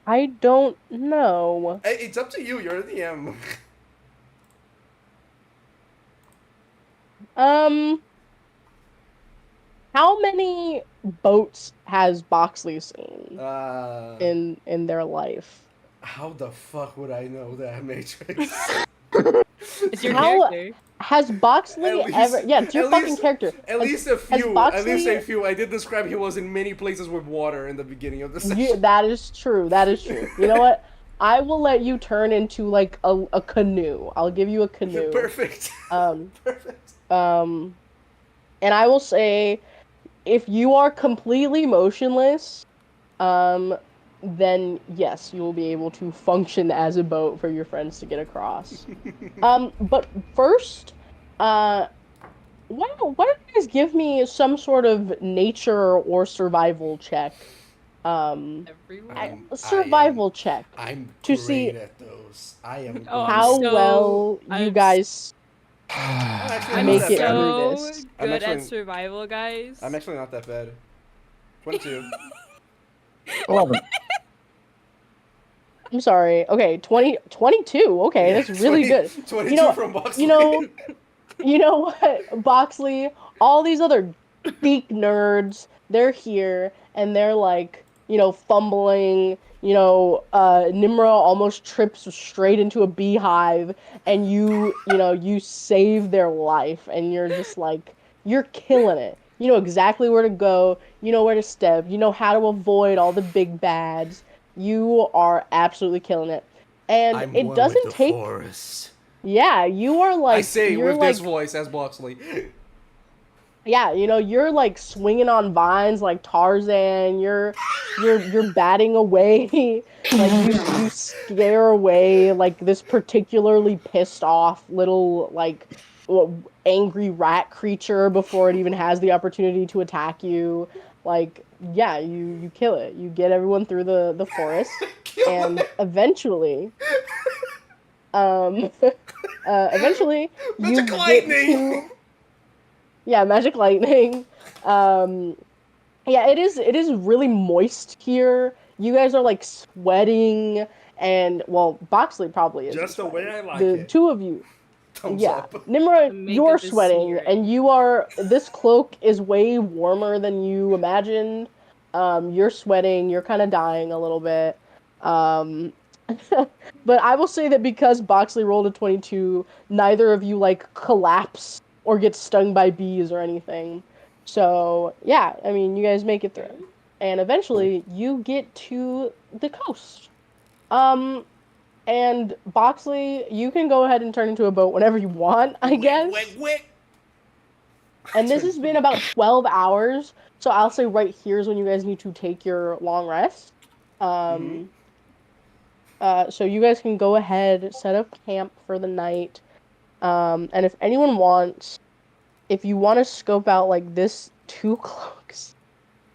I don't know. It's up to you. You're the DM. Um, how many boats has Boxley seen in their life? How the fuck would I know that, Matrix? It's your How character. has Boxley ever? Yeah, it's your fucking character. At least a Has few. At least Boxley? a few. I did describe he was in many places with water in the beginning of the session. That is true. That is true. You know what? I will let you turn into like a canoe. I'll give you a canoe. Perfect. Um, Perfect. and I will say, if you are completely motionless, then yes, you will be able to function as a boat for your friends to get across. But first, why don't you guys give me some sort of nature or survival check? Everyone. Survival check I'm to great see at those. I am. Oh, I'm how so- well you I'm guys Actually, I'm not make that it bad. through so this. I'm good at actually- survival, guys. I'm actually not that bad. 22. 11. I'm sorry. Okay, 22. Okay, Yeah, that's really 20 good. 22 You know, from Boxley. you know what, Boxley? All these other geek nerds, they're here and they're like, fumbling. Nimra almost trips straight into a beehive, and you save their life, and you're just like, you're killing it. You know exactly where to go. You know where to step. You know how to avoid all the big bads. You are absolutely killing it. And I'm it one doesn't with the take. forest. Yeah, you are like. I say you're with like, this voice as Boxley. yeah, you're like swinging on vines like Tarzan. You're batting away, like you scare away like this particularly pissed off little like angry rat creature before it even has the opportunity to attack you. Like, yeah, you kill it. You get everyone through the forest, and um, eventually you Magic get lightning! to. Yeah, magic lightning. Um, yeah, it is really moist here. You guys are like sweating, and well, Boxley probably is. Just the way I like The it. two of you. Thumbs Yeah, up. Nimra, The make you're of this sweating, smearing. and you are. This cloak is way warmer than you imagined. You're sweating. You're kind of dying a little bit. Um, but I will say that because Boxley rolled a 22, neither of you like collapse or get stung by bees or anything. So yeah, I mean, you guys make it through, and eventually you get to the coast. Um, and Boxley, you can go ahead and turn into a boat whenever you want, I guess. Wick. And this has been about 12 hours, so I'll say right here is when you guys need to take your long rest. So you guys can go ahead, set up camp for the night. And if anyone wants, if you want to scope out like this two cloaks,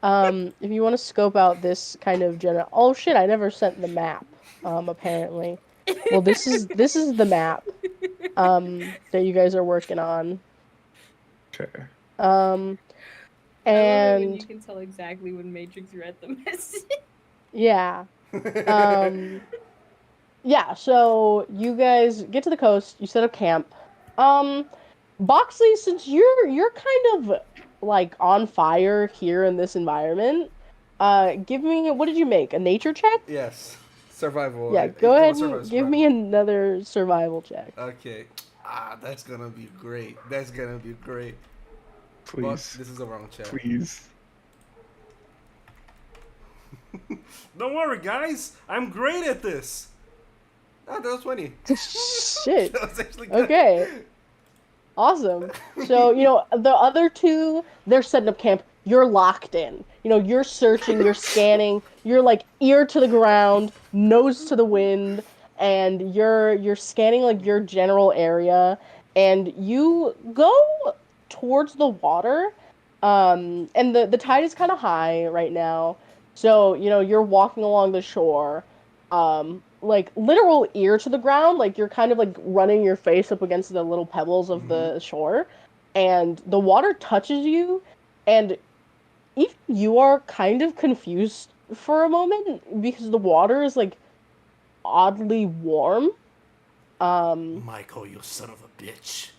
if you want to scope out this kind of general. Oh shit! I never sent the map. Apparently. Well, this is the map. That you guys are working on. Okay. I love it when And you can tell exactly when Matrix read the message. yeah. Yeah, so you guys get to the coast, you set up camp. Boxley, since you're kind of like on fire here in this environment, give me, what did you make? A nature check? Yes. Survival. Yeah, It go was ahead survival, and give me another survival check. Okay. That's gonna be great. That's gonna be great. But Please. this is the wrong check. Please. Don't worry, guys. I'm great at this. Ah, that was 20. Shit. That was actually good. Okay. Awesome. So, the other two, they're setting up camp. You're locked in. You're searching, you're scanning, you're like ear to the ground, nose to the wind, and you're scanning like your general area, and you go towards the water. And the tide is kind of high right now. So, you're walking along the shore. Like literal ear to the ground, like you're kind of like running your face up against the little pebbles of the shore, and the water touches you, and even you are kind of confused for a moment because the water is like oddly warm. Michael, you son of a bitch.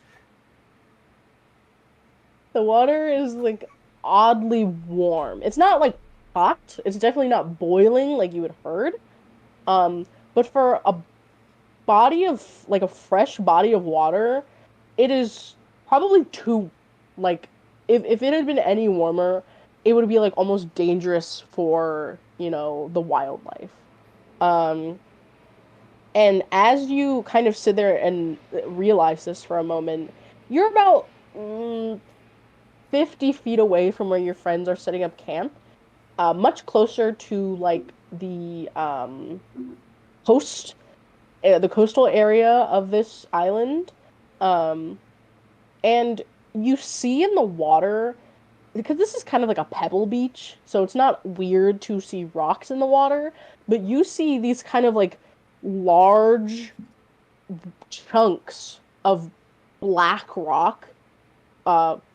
The water is like oddly warm. It's not like hot. It's definitely not boiling like you had heard. But for a body of like a fresh body of water, it is probably too like if it had been any warmer, it would be like almost dangerous for, the wildlife. Um, and as you kind of sit there and realize this for a moment, you're about 50 feet away from where your friends are setting up camp, much closer to like coast, the coastal area of this island. Um, and you see in the water, because this is kind of like a pebble beach, so it's not weird to see rocks in the water, but you see these kind of like large chunks of black rock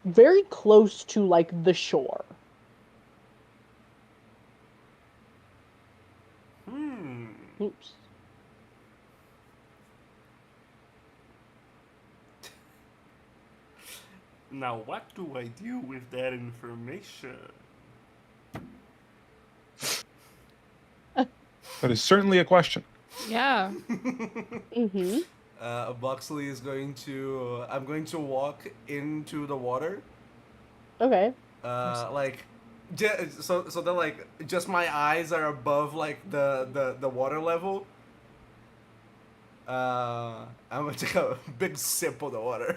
very close to like the shore. Oops. Now, what do I do with that information? That is certainly a question. Yeah. Mm-hmm. Buxley is going to. I'm going to walk into the water. Okay. Like, so that like just my eyes are above like the water level. I'm gonna take a big sip of the water.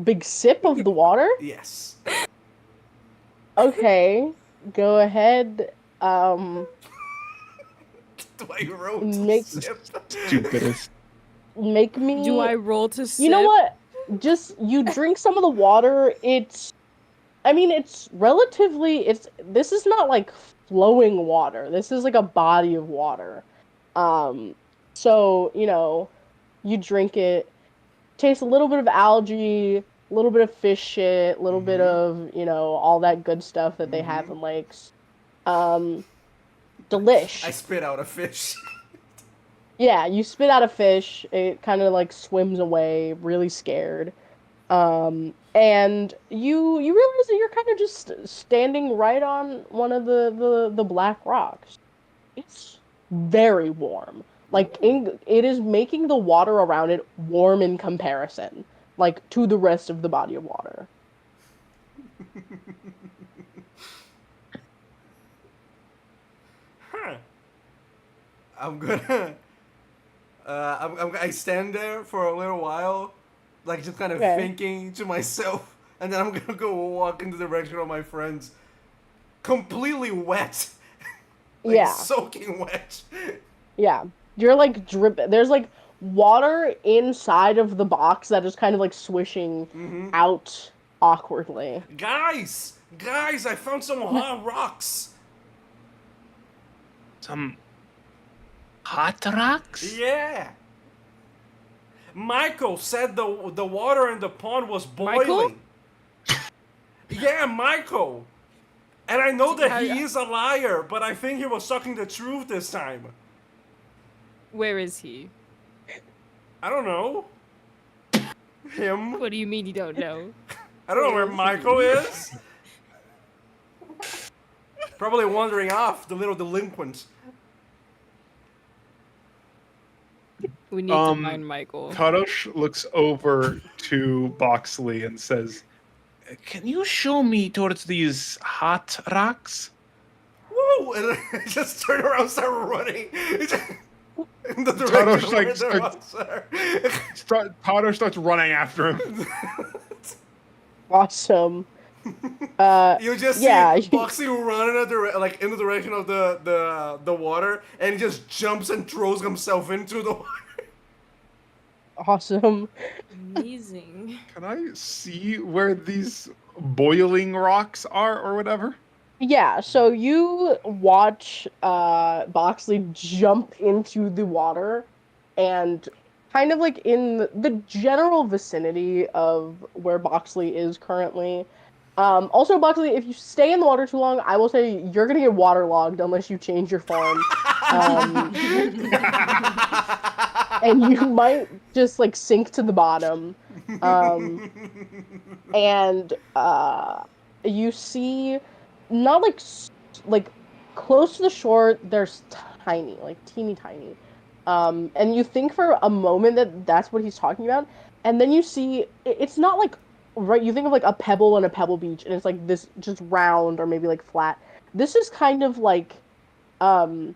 Big sip of the water? Yes. Okay. Go ahead. Do I roll to Make- sip? Stupidest. Make me. Do I roll to sip? You know what? Just you drink some of the water. It's relatively. This is not like flowing water. This is like a body of water. So you drink it. Tastes a little bit of algae, a little bit of fish shit, a little bit of all that good stuff that they have in lakes. Delish. I spit out a fish. Yeah, you spit out a fish. It kind of like swims away, really scared. And you realize that you're kind of just standing right on one of the black rocks. It's very warm. Like it is making the water around it warm in comparison, like to the rest of the body of water. Huh. I'm gonna. I stand there for a little while, like just kind of Okay. thinking to myself, and then I'm gonna go walk in the direction of my friends, completely wet, like Yeah. soaking wet. Yeah. You're like dripping. There's like water inside of the box that is kind of like swishing out awkwardly. Guys, I found some hot rocks. Some hot rocks? Yeah. Michael said the water in the pond was boiling. Michael? Yeah, Michael. And I know that he How- is a liar, but I think he was talking the truth this time. Where is he? I don't know. Him. What do you mean you don't know? I don't know where Michael is. Probably wandering off, the little delinquent. We need to find Michael. Kadosh looks over to Boxley and says, Can you show me towards these hot rocks? Woo! And then I just turn around and start running. In the Kadosh, direction like, where the rocks are. Kadosh starts running after him. Awesome. You just Yeah. see Boxy run in the direction of the water, and he just jumps and throws himself into the water. Awesome. Amazing. Can I see where these boiling rocks are or whatever? Yeah, so you watch Boxley jump into the water and kind of like in the general vicinity of where Boxley is currently. Also, Boxley, if you stay in the water too long, I will say you're gonna get waterlogged unless you change your farm. and you might just like sink to the bottom. Um, and you see not like like close to the shore. There's tiny, like teeny tiny. And you think for a moment that that's what he's talking about, and then you see it's not like right. You think of like a pebble and a pebble beach, and it's like this just round or maybe like flat. This is kind of like um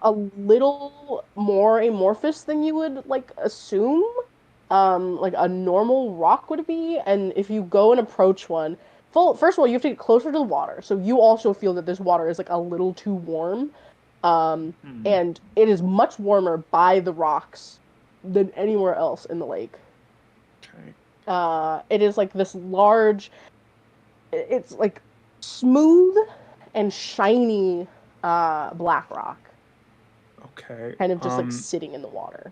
a little more amorphous than you would like assume like a normal rock would be. And if you go and approach one, first of all you have to get closer to the water, so you also feel that this water is like a little too warm. And it is much warmer by the rocks than anywhere else in the lake. Okay. It is like this large, it's like smooth and shiny black rock, Okay. kind of just like sitting in the water.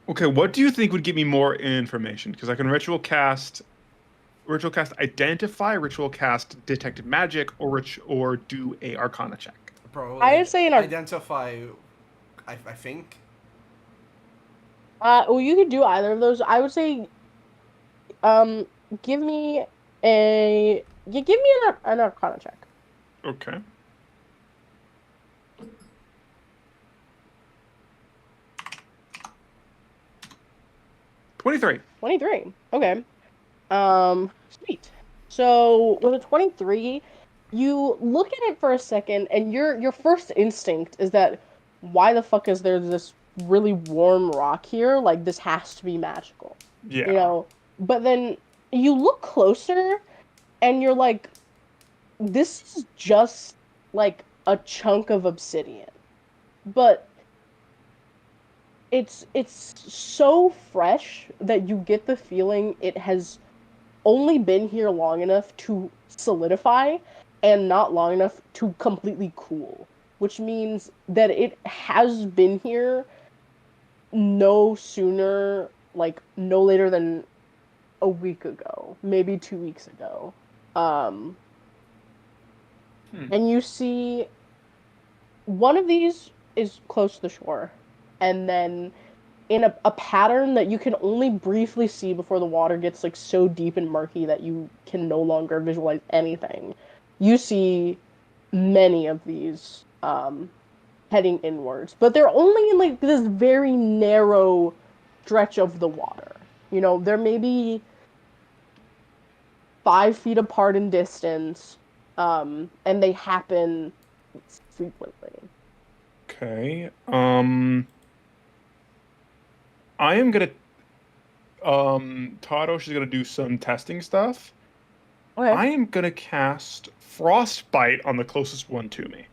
Okay, what do you think would give me more information? Because I can ritual cast identify, ritual cast detected magic, or do a arcana check. Probably I would say identify. I think. Well, you could do either of those. I would say, um, give me an arcana check. Okay. $23. 23. Okay. Sweet. So with a 23, you look at it for a second, and your first instinct is that why the fuck is there this really warm rock here? Like this has to be magical. Yeah. You know, but then you look closer and you're like, this is just like a chunk of obsidian. But it's so fresh that you get the feeling it has only been here long enough to solidify and not long enough to completely cool, which means that it has been here no sooner, like no later than a week ago, maybe 2 weeks ago. And you see one of these is close to the shore, and then in a pattern that you can only briefly see before the water gets like so deep and murky that you can no longer visualize anything, you see many of these heading inwards, but they're only in like this very narrow stretch of the water. You know, they're maybe 5 feet apart in distance, and they happen frequently. Okay. I am gonna Tadosh is gonna do some testing stuff. Okay. I am gonna cast Frostbite on the closest one to me.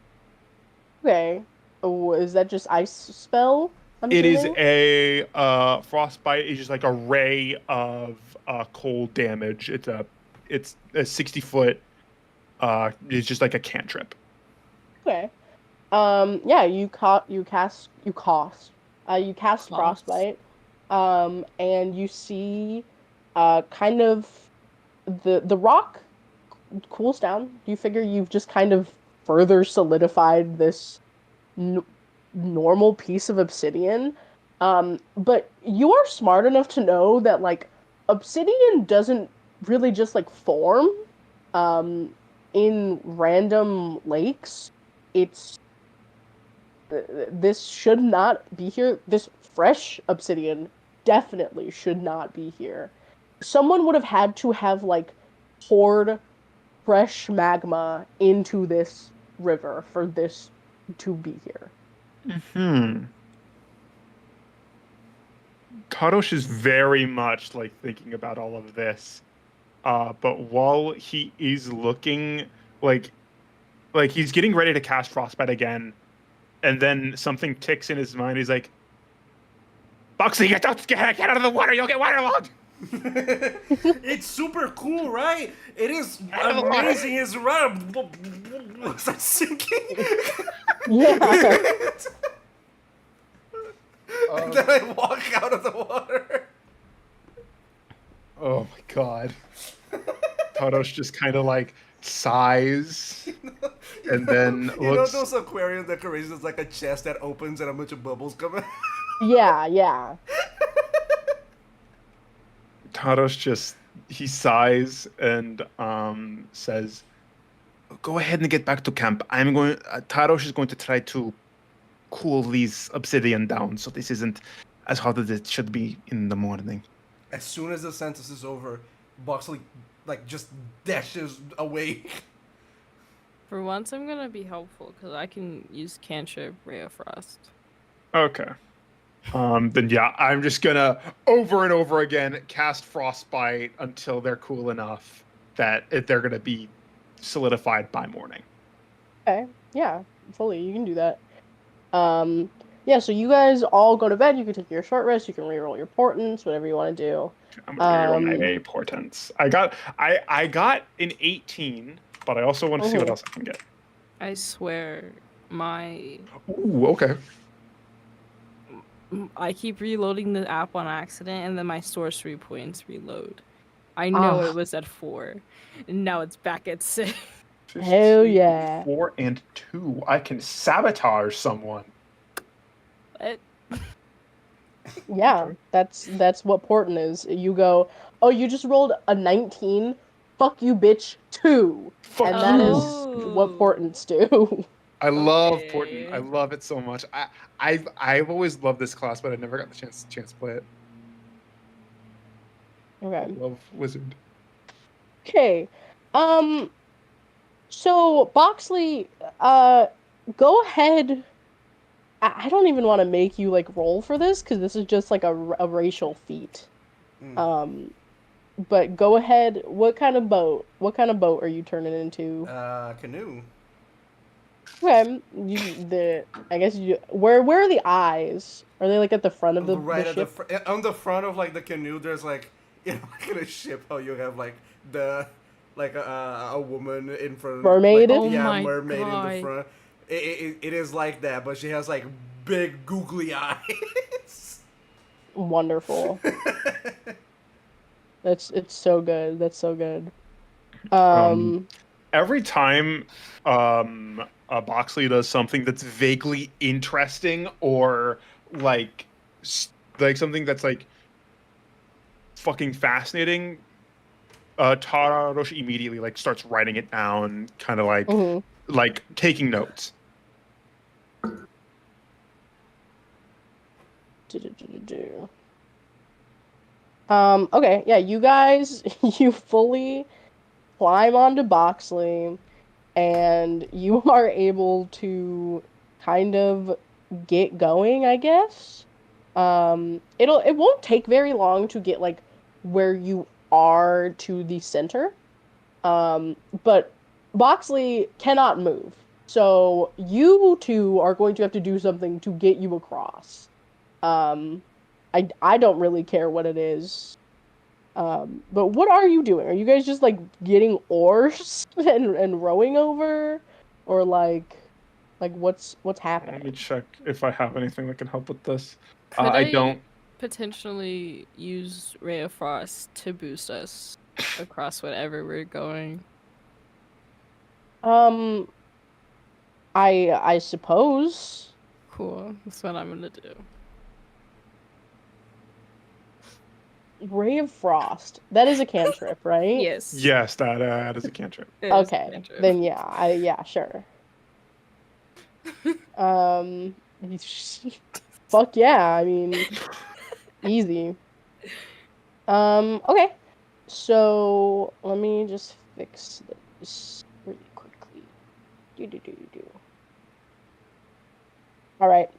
Okay. Oh, is that just ice spell? I'm It is assuming? a Frostbite is just like a ray of cold damage. It's a 60-foot. It's just like a cantrip. Okay. Yeah, you cast frostbite. And you see kind of the rock cools down. You figure you've just kind of further solidified this normal piece of obsidian. But you are smart enough to know that like obsidian doesn't really just like form in random lakes. It's this should not be here. This fresh obsidian definitely should not be here. Someone would have had to have like poured fresh magma into this river for this to be here. Kadosh is very much like thinking about all of this. But while he is looking like he's getting ready to cast Frostbite again, and then something ticks in his mind. He's like, Buxy, get out of the water, you'll get waterlogged. It's super cool, right? It is amazing. It's right. Was that sinking? Yeah. And then I walk out of the water. Oh my god. Kadosh just kind of like sighs. and then You know looks. those aquarium decorations, like a chest that opens and a bunch of bubbles come out? Yeah, yeah. Taros just he sighs and says, "Go ahead and get back to camp. I'm going. Taros is going to try to cool these obsidian down, so this isn't as hot as it should be in the morning." As soon as the sentence is over, Boxley like just dashes away. For once, I'm gonna be helpful because I can use cantrip Ray of Frost. Okay. Then yeah, I'm just gonna over and over again cast frostbite until they're cool enough that they're gonna be solidified by morning. Okay. Yeah, fully. You can do that. Yeah, so you guys all go to bed. You can take your short rest. You can reroll your portents, whatever you want to do. I'm gonna reroll my portents. I got an 18, but I also want to see what else I can get. I swear, Ooh, okay. I keep reloading the app on accident, and then my sorcery points reload. I know it was at 4, and now it's back at 6. Hell yeah. 4 and 2. I can sabotage someone. What? Yeah, that's what portent is. You go, oh, you just rolled a 19? Fuck you, bitch, 2. Fuck And that you. is what portents do. I love Okay. portent. I love it so much. I've always loved this class, but I never got the chance to play it. I Okay. love wizard. Okay. So Boxley, go ahead. I don't even want to make you like roll for this because this is just like a racial feat. But go ahead. What kind of boat? What kind of boat are you turning into? Canoe. Okay. I guess you. Where are the eyes? Are they like at the front of the Right at ship? on the front of like the canoe, there's like, you know, like in a ship, how you have like a woman in front. Mermaid? Like, Oh yeah, my mermaid in God. the front. It is like that, but she has like big googly eyes. Wonderful. It's so good. That's so good. Every time Boxley does something that's vaguely interesting or like something that's like fucking fascinating, Tararoshi immediately like starts writing it down, kind of like like taking notes. Okay, yeah, you guys, you fully climb onto Boxley, and you are able to kind of get going, I guess. It won't take very long to get like where you are to the center. But Boxley cannot move. So you two are going to have to do something to get you across. I don't really care what it is. But what are you doing? Are you guys just like getting oars and rowing over, or like what's happening? Let me check if I have anything that can help with this. Could I don't. potentially use Ray of Frost to boost us across whatever we're going? I suppose. Cool. That's what I'm gonna do. Ray of Frost. That is a cantrip, right? Yes. Yes, that is a cantrip. It is a Okay. cantrip. Then yeah, sure. Fuck yeah. I mean, easy. Okay. So let me just fix this really quickly. All right.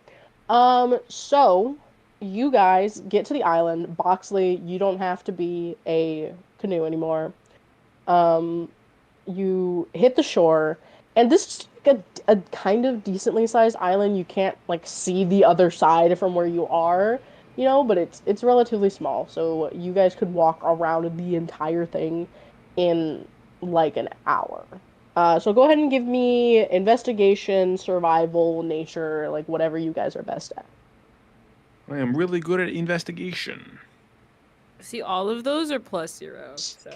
So you guys get to the island. Boxley, you don't have to be a canoe anymore. You hit the shore, and this is like a kind of decently sized island. You can't like see the other side from where you are, but it's relatively small. So you guys could walk around the entire thing in like an hour. So go ahead and give me investigation, survival, nature, like whatever you guys are best at. I am really good at investigation. See, all of those are +0, so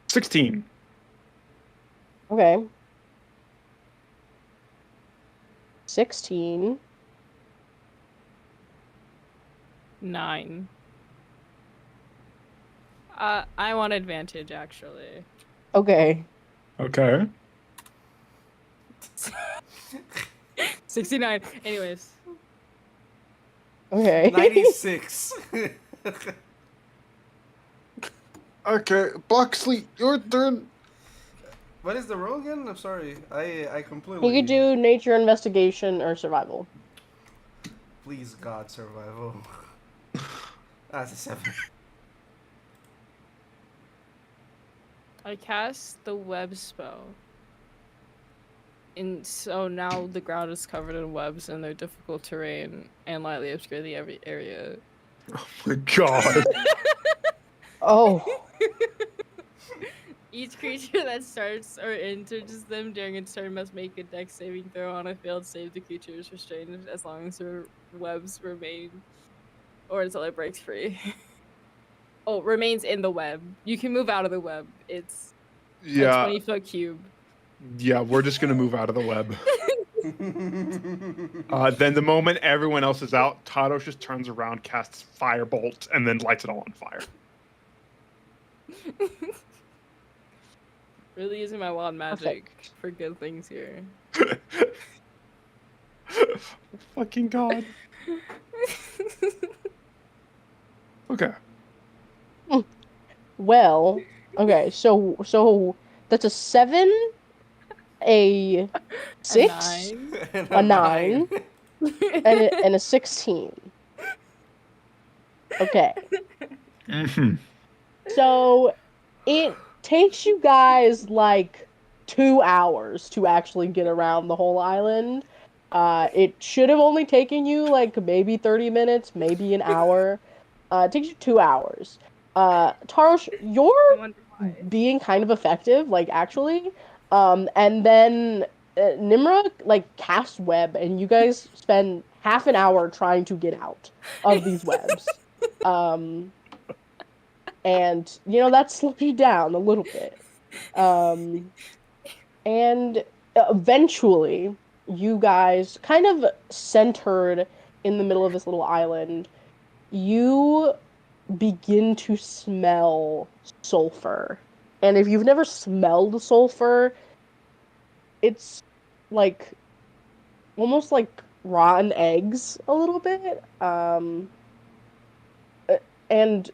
16. Okay. 16. 9. I want advantage, actually. Okay. Okay. 69. Anyways. Okay. 96. Okay, Buxley, your turn. What is the roll again? I'm sorry. I You completely. could do nature investigation or survival. Please, God, survival. That's a 7. I cast the web spell. And so now the ground is covered in webs and they're difficult terrain and lightly obscure the every area. Oh my god. Oh. Each creature that starts or enters them during its turn must make a dex saving throw. On a failed save, the creature is restrained as long as their webs remain or until it breaks free. Oh, remains in the web. You can move out of the web. It's a Yeah, 20-foot cube. yeah, we're just gonna move out of the web. Then the moment everyone else is out, Tados just turns around, casts Firebolt, and then lights it all on fire. Really using my wild magic for good things here. Fucking god. Okay. Well, okay, so that's a 7, a 6, A 9. a 9, and a 16. Okay. Mm-hmm. So it takes you guys like 2 hours to actually get around the whole island. It should have only taken you like maybe 30 minutes, maybe an hour. It takes you 2 hours. Tarosh, you're I wonder why. being kind of effective, like actually. And then Nimra like casts web, and you guys spend half an hour trying to get out of these webs. And that slows you down a little bit. And eventually, you guys kind of centered in the middle of this little island. You begin to smell sulfur. And if you've never smelled sulfur, it's like almost like rotten eggs a little bit. And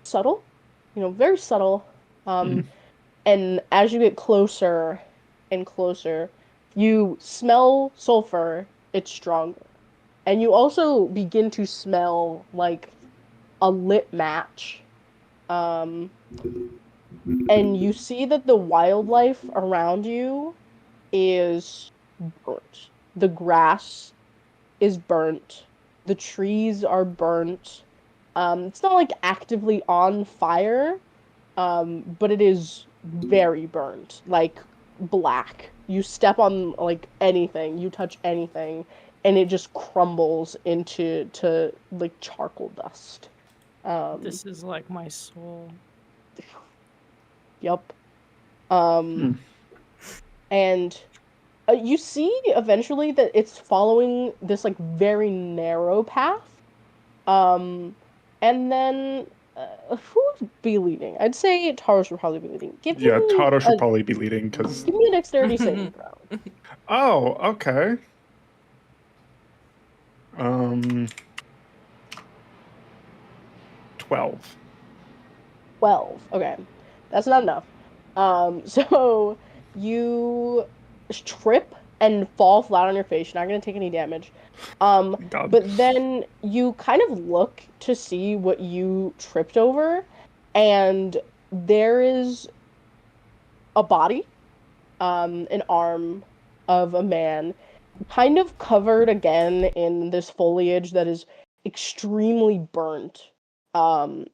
subtle, very subtle. And as you get closer and closer, you smell sulfur, it's stronger. And you also begin to smell like a lit match. And you see that the wildlife around you is burnt. The grass is burnt. The trees are burnt. It's not like actively on fire, but it is very burnt, like black. You step on like anything, you touch anything, and it just crumbles into like charcoal dust. This is like my soul. Yep. And you see eventually that it's following this like very narrow path. And then who would be leading? I'd say Taros would probably be leading. Yeah, Tados should probably be leading because. Give me a dexterity saving throw. Oh, okay. 12. 12. Okay. That's not enough. So you trip and fall flat on your face. You're not going to take any damage. God. But then you kind of look to see what you tripped over, and there is a body, an arm of a man, kind of covered again in this foliage that is extremely burnt.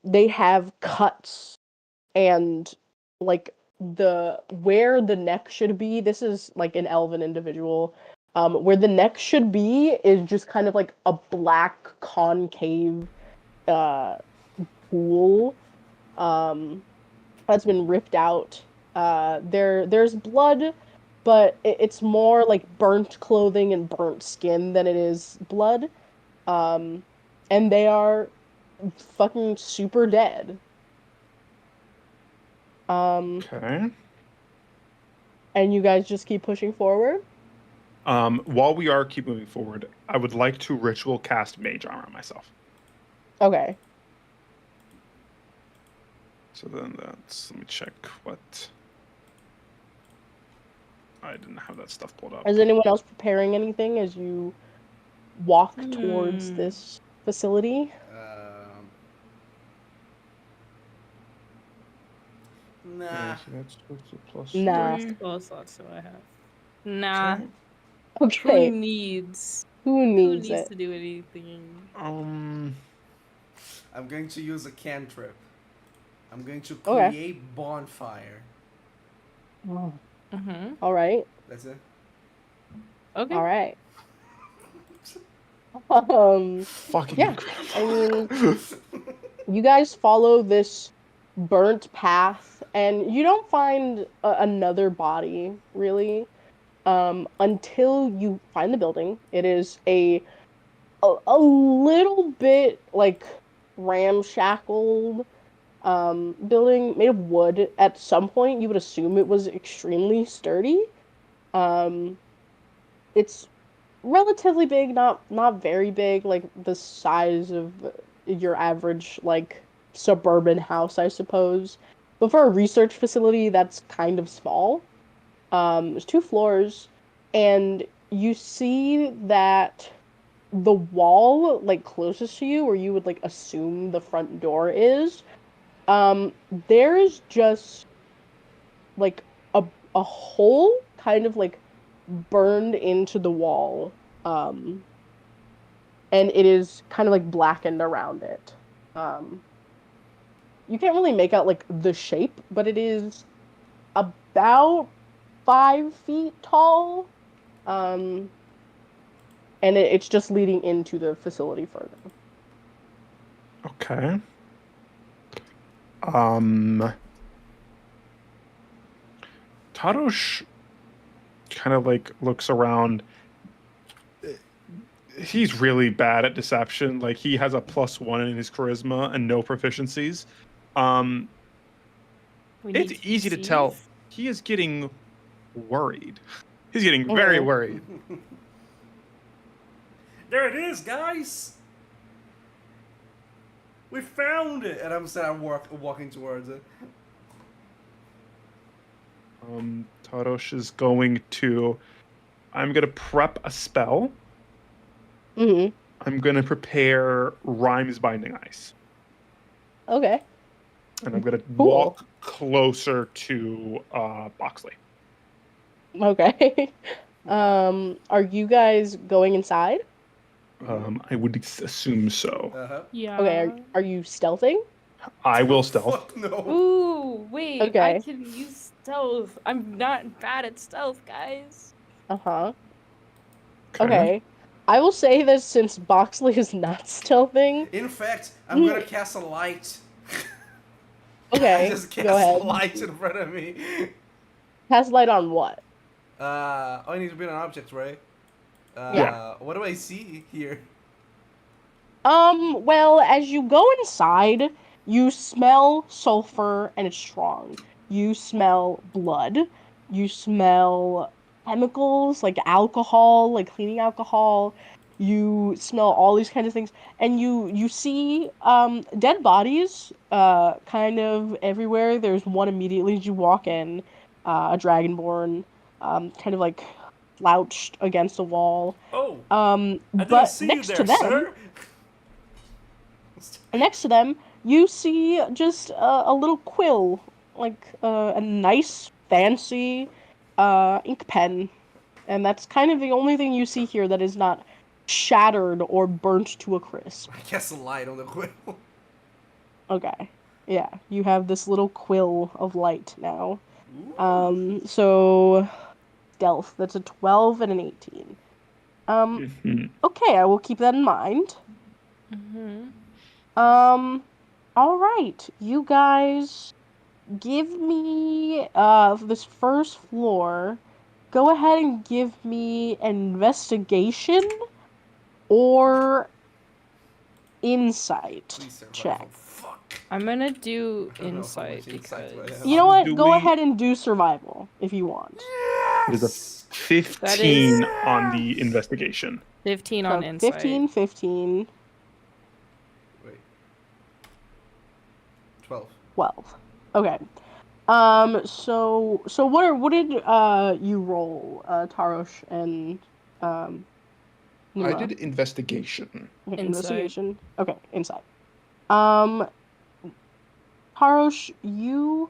They have cuts and like where the neck should be. This is like an elven individual. Where the neck should be is just kind of like a black concave pool that's been ripped out. There's blood but it's more like burnt clothing and burnt skin than it is blood. Um, and they are fucking super dead. Okay. And you guys just keep pushing forward? While we are keep moving forward, I would like to ritual cast mage armor on myself. Okay. So then let me check what. I didn't have that stuff pulled up. Is anyone else preparing anything as you walk towards this facility? Nah. Yeah, so that's a plus Nah. 3. What slots do I have? Nah. Okay. Who needs Who needs it? to do anything? Um. I'm going to use a cantrip. I'm going to Okay. create bonfire. Mm-hmm. All right. That's it. Okay. All right. Fucking Yeah. incredible. I mean, you guys follow this burnt path, and you don't find another body really until you find the building. It is a little bit like ramshackled building made of wood. At some point, you would assume it was extremely sturdy. Um, it's relatively big, not very big, like the size of your average like suburban house, I suppose. But for a research facility, that's kind of small. There's 2 floors, and you see that the wall like closest to you, where you would like assume the front door is, um, there is just like a hole kind of like burned into the wall. Um, and it is kind of like blackened around it. Um, you can't really make out like the shape, but it is about 5 feet tall. Um, and it's just leading into the facility further. Okay. Um. Tadosh kind of like looks around. He's really bad at deception. Like he has a +1 in his charisma and no proficiencies. Um, We it's need easy to deceive. tell he is getting worried. He's getting very worried. There it is, guys. We found it, and I'm walking towards it. Tadosh is going to. I'm gonna prep a spell. Mm-hmm. I'm gonna prepare Rhymes Binding Ice, Okay. and I'm gonna Cool. walk closer to Boxley. Okay. Are you guys going inside? I would assume so. Uh-huh. Yeah. Okay, are you stealthing? I will stealth. Fuck no. Ooh, wait. I Okay. can use stealth. I'm not bad at stealth, guys. Uh-huh. Okay. I will say that since Boxley is not stealthing, In fact, I'm gonna cast a light. I okay, just go cast a ahead. light in front of me. Cast light on what? I need to be an object, right? Yeah. What do I see here? Well, as you go inside, you smell sulfur and it's strong. You smell blood. You smell chemicals like alcohol, like cleaning alcohol. You smell all these kinds of things, and you see dead bodies kind of everywhere. There's one immediately as you walk in, a dragonborn, kind of like slouched against a wall. Oh, I didn't But see you next there, to them, sir. next to them, you see just a little quill, like a nice, fancy ink pen. And that's kind of the only thing you see here that is not shattered or burnt to a crisp. I cast a light on the quill. Okay. Yeah, you have this little quill of light now. So stealth, that's a 12 and an 18. Okay, I will keep that in mind. Mm-hmm. All right, you guys give me this first floor go ahead and give me investigation or insight Please survival. check. Fuck. I'm gonna do I don't know how insight much insight do I because have. You know what? Do Go we- ahead and do survival if you want. There's a Yes! 15 on the investigation. 15 So on insight. 15, Wait. 12. 12. Okay. So what did you roll, Tarosh and I Nima? did investigation. Okay, Insight. investigation. Okay, insight. Tarosh, you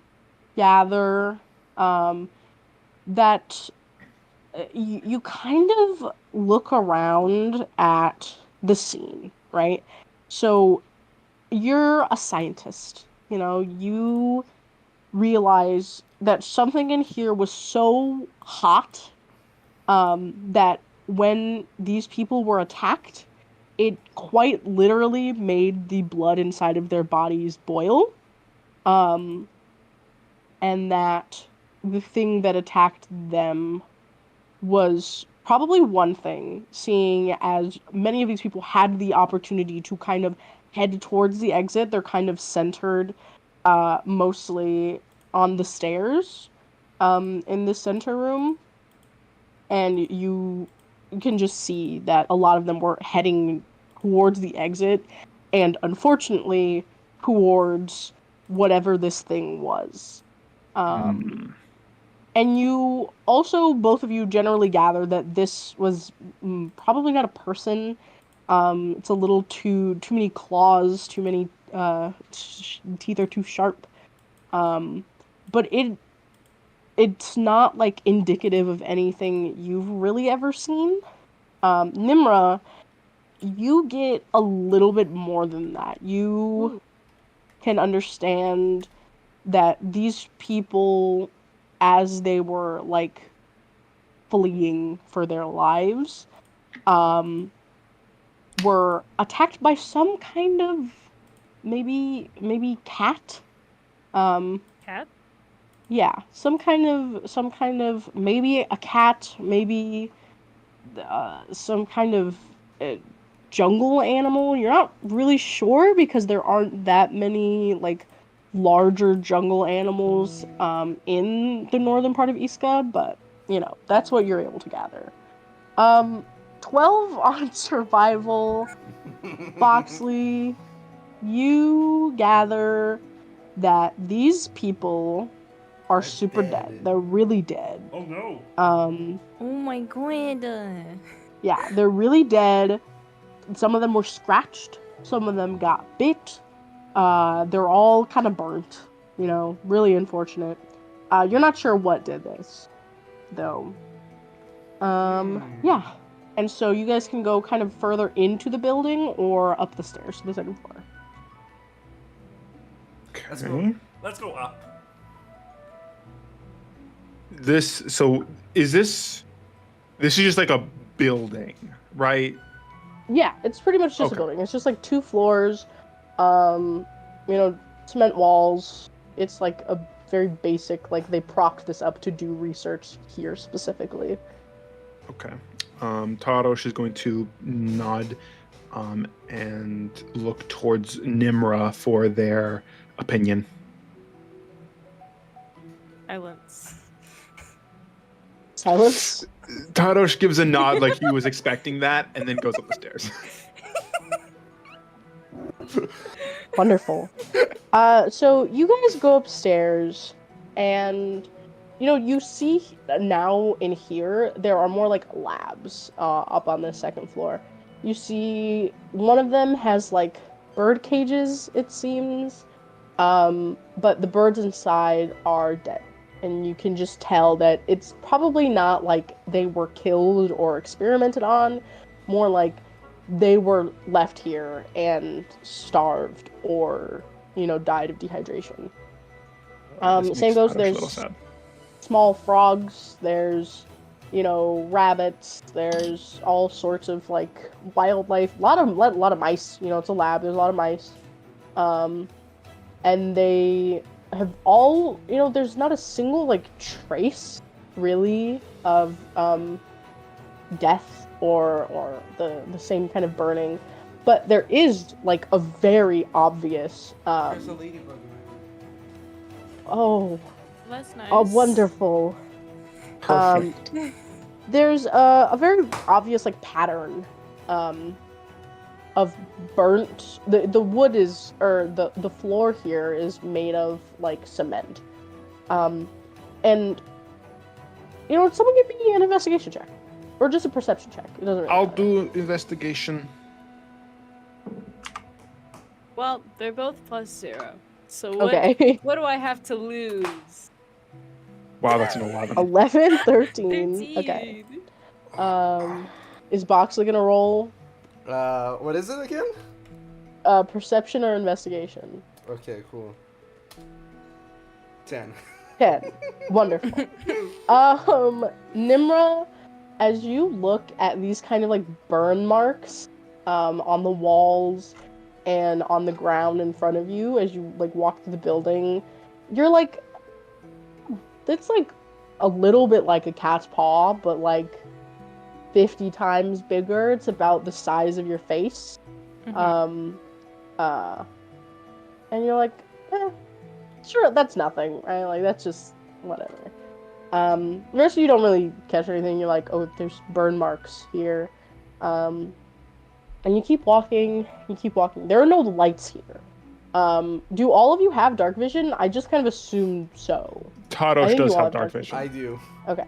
gather that you kind of look around at the scene, right? So you're a scientist, you realize that something in here was so hot that when these people were attacked, it quite literally made the blood inside of their bodies boil. And that the thing that attacked them was probably one thing, seeing as many of these people had the opportunity to kind of head towards the exit. They're kind of centered mostly on the stairs in the center room. And you can just see that a lot of them were heading towards the exit and unfortunately towards whatever this thing was. And you also, both of you generally gather that this was probably not a person. It's a little too many claws, too many teeth are too sharp. But it's not like indicative of anything you've really ever seen. Nimra, you get a little bit more than that. You can understand that these people, as they were like fleeing for their lives, were attacked by some kind of maybe cat. Cat? Yeah, some kind of maybe a cat, maybe some kind of jungle animal. You're not really sure because there aren't that many like larger jungle animals in the northern part of Iska, but that's what you're able to gather. 12 on survival. Boxley, you gather that these people are super dead. They're really dead. Oh no. Um, Oh my god. yeah, they're really dead. Some of them were scratched. Some of them got bit. They're all kind of burnt. Really unfortunate. You're not sure what did this, though. Yeah. And so you guys can go kind of further into the building or up the stairs to the second floor. Let's go. Let's go up. This is just like a building, right? Yeah, it's pretty much just a Okay. building. It's just like 2 floors, cement walls. It's like a very basic, like they propped this up to do research here specifically. Okay. Tarosh is going to nod and look towards Nimra for their opinion. Silence. Silence. Tarosh gives a nod like he was expecting that and then goes up the stairs. Wonderful. So you guys go upstairs, and you see now in here there are more like labs up on the second floor. You see one of them has like bird cages, it seems, but the birds inside are dead, and you can just tell that it's probably not like they were killed or experimented on, more like they were left here and starved or died of dehydration. This Same makes goes, Tarosh a there's little sad. small frogs, there's rabbits, there's all sorts of like wildlife, a lot of mice. It's a lab, there's a lot of mice, and they have all there's not a single like trace really of death or the same kind of burning, but there is like a very obvious There's a ladybug. oh, That's nice. a wonderful Perfect. there's a very obvious like pattern of burnt the wood is or the floor here is made of like cement. And someone give me an investigation check. Or just a perception check. It doesn't really I'll matter. do investigation. Well, they're both +0. So what? Okay. What do I have to lose? Wow, that's an 11. 11, 13. Okay. 13. Is Boxley gonna roll What is it again? perception or investigation? Okay, cool. 10. 10. Wonderful. Nimra, as you look at these kind of like burn marks on the walls and on the ground in front of you as you like walk through the building, you're like, it's like a little bit like a cat's paw, but like 50 times bigger. It's about the size of your face. Mhm. And you're like, sure, that's nothing, right? Like, that's just whatever. The rest of you don't really catch anything. You're like, oh, there's burn marks here. And you keep walking, There are no lights here. Do all of you have dark vision? I just kind of assumed so. I Tadosh think does you all have dark vision. I do. Okay.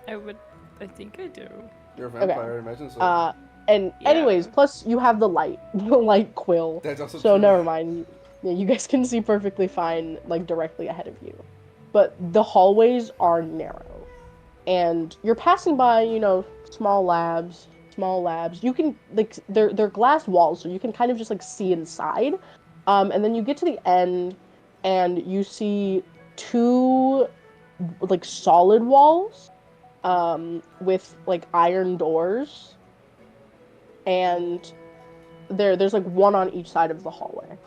I think I do. You're a vampire, I imagine so. And Yeah. anyways, plus you have the light quill. That's also So true. never mind. Yeah, you guys can see perfectly fine, like directly ahead of you. But the hallways are narrow, and you're passing by, small labs. You can like they're glass walls, so you can kind of just like see inside. And then you get to the end, and you see two like solid walls, with like iron doors, and there's like one on each side of the hallway.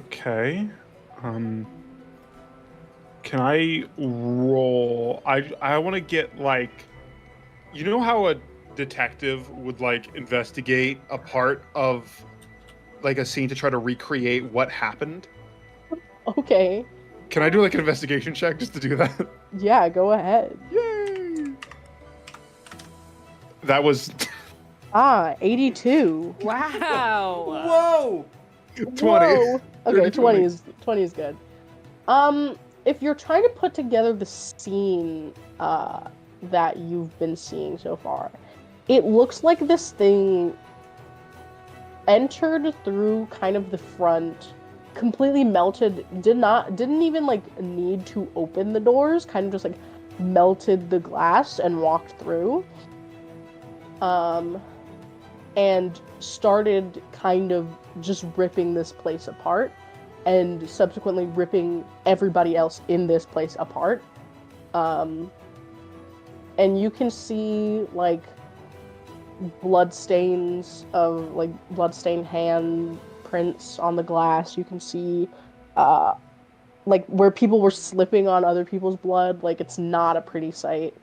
Okay. Can I roll? I want to get like, how a detective would like investigate a part of like a scene to try to recreate what happened? Okay. Can I do like an investigation check just to do that? Yeah, go ahead. Yay! That was 82. Wow. Whoa! 20. Whoa. Okay, 30, 20 is good. If you're trying to put together the scene that you've been seeing so far, it looks like this thing entered through kind of the front, completely melted, didn't even like need to open the doors, kind of just like melted the glass and walked through. And started kind of just ripping this place apart, and subsequently ripping everybody else in this place apart. And you can see like bloodstained hand prints on the glass. You can see like where people were slipping on other people's blood. Like, it's not a pretty sight.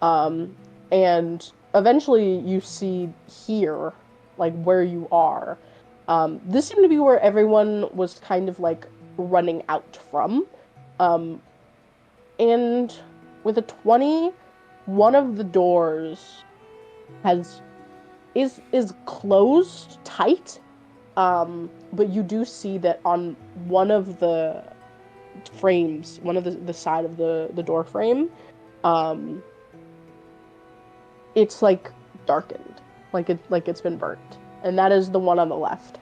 And eventually you see here, like where you are, this seemed to be where everyone was kind of like running out from. And with a 20, one of the doors is closed tight. But you do see that on one of the frames, one of the side of the door frame, it's like darkened, like it's been burnt, and that is the one on the left.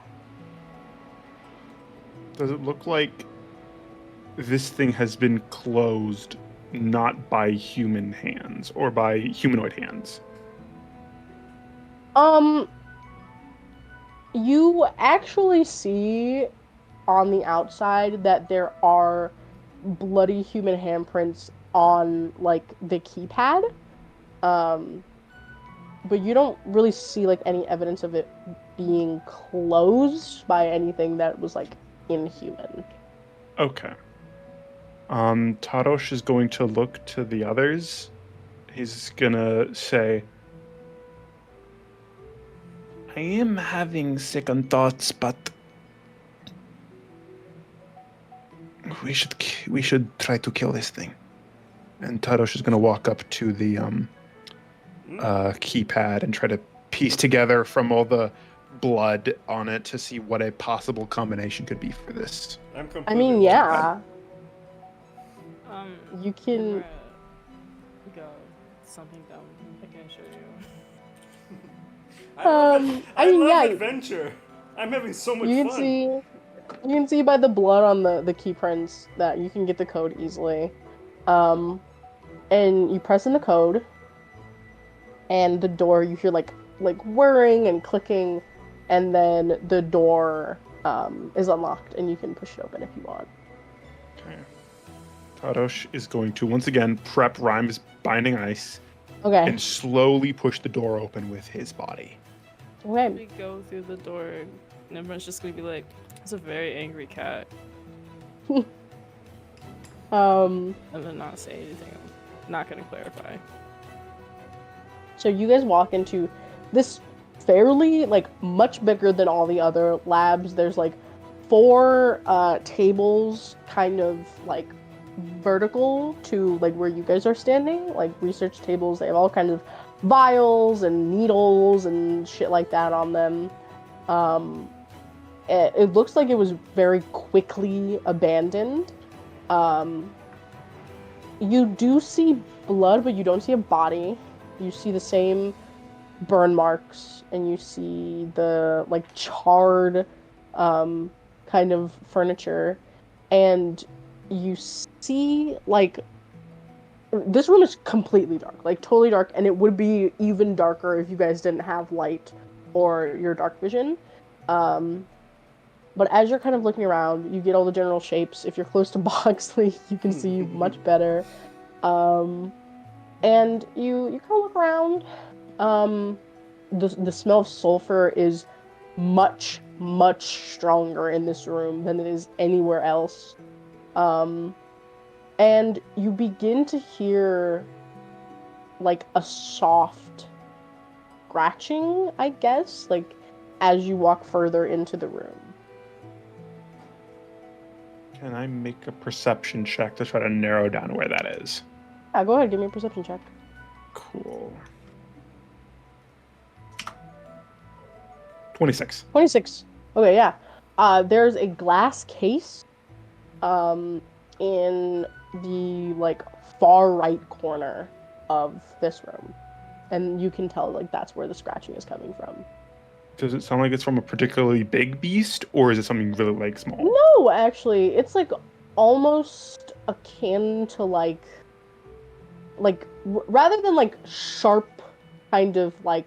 Does it look like this thing has been closed not by human hands or by humanoid hands? You actually see on the outside that there are bloody human handprints on like the keypad. But you don't really see like any evidence of it being closed by anything that was like inhuman. Okay. Tarosh is going to look to the others. He's gonna say, I am having second thoughts, but we should try to kill this thing. And Tarosh is gonna walk up to the keypad and try to piece together from all the blood on it to see what a possible combination could be for this. I mean, yeah, you can. Go something dumb. I can show you. I mean, love yeah. adventure. I'm having so much You can fun. see, you can see by the blood on the key prints that you can get the code easily. And you press in the code, and the door you hear like whirring and clicking, and then the door is unlocked, and you can push it open if you want. Okay. Tarosh is going to once again prep Rhyme's binding ice Okay. and slowly push the door open with his body. Okay. We go through the door, and everyone's just gonna be like, "It's a very angry cat," and then not say anything. I'm not gonna clarify. So you guys walk into this fairly, like, much bigger than all the other labs. There's, like, 4 tables kind of, like, vertical to, like, where you guys are standing. Like, research tables. They have all kind of vials and needles and shit like that on them. It looks like it was very quickly abandoned. You do see blood, but you don't see a body. You see the same burn marks, and you see the, like, charred kind of furniture, and you see, like, this room is completely dark, like, totally dark, and it would be even darker if you guys didn't have light or your dark vision. But as you're kind of looking around, you get all the general shapes. If you're close to Boxley, you can see much better. And you kind of look around. The smell of sulfur is much, much stronger in this room than it is anywhere else. And you begin to hear, like, a soft scratching, I guess, like, as you walk further into the room. Can I make a perception check to try to narrow down where that is? Yeah, go ahead, give me a perception check. Cool. 26. 26. Okay, yeah. There's a glass case in the, like, far right corner of this room. And you can tell, like, that's where the scratching is coming from. Does it sound like it's from a particularly big beast, or is it something really, like, small? No, actually, it's, like, almost akin to, like rather than, like, sharp kind of, like,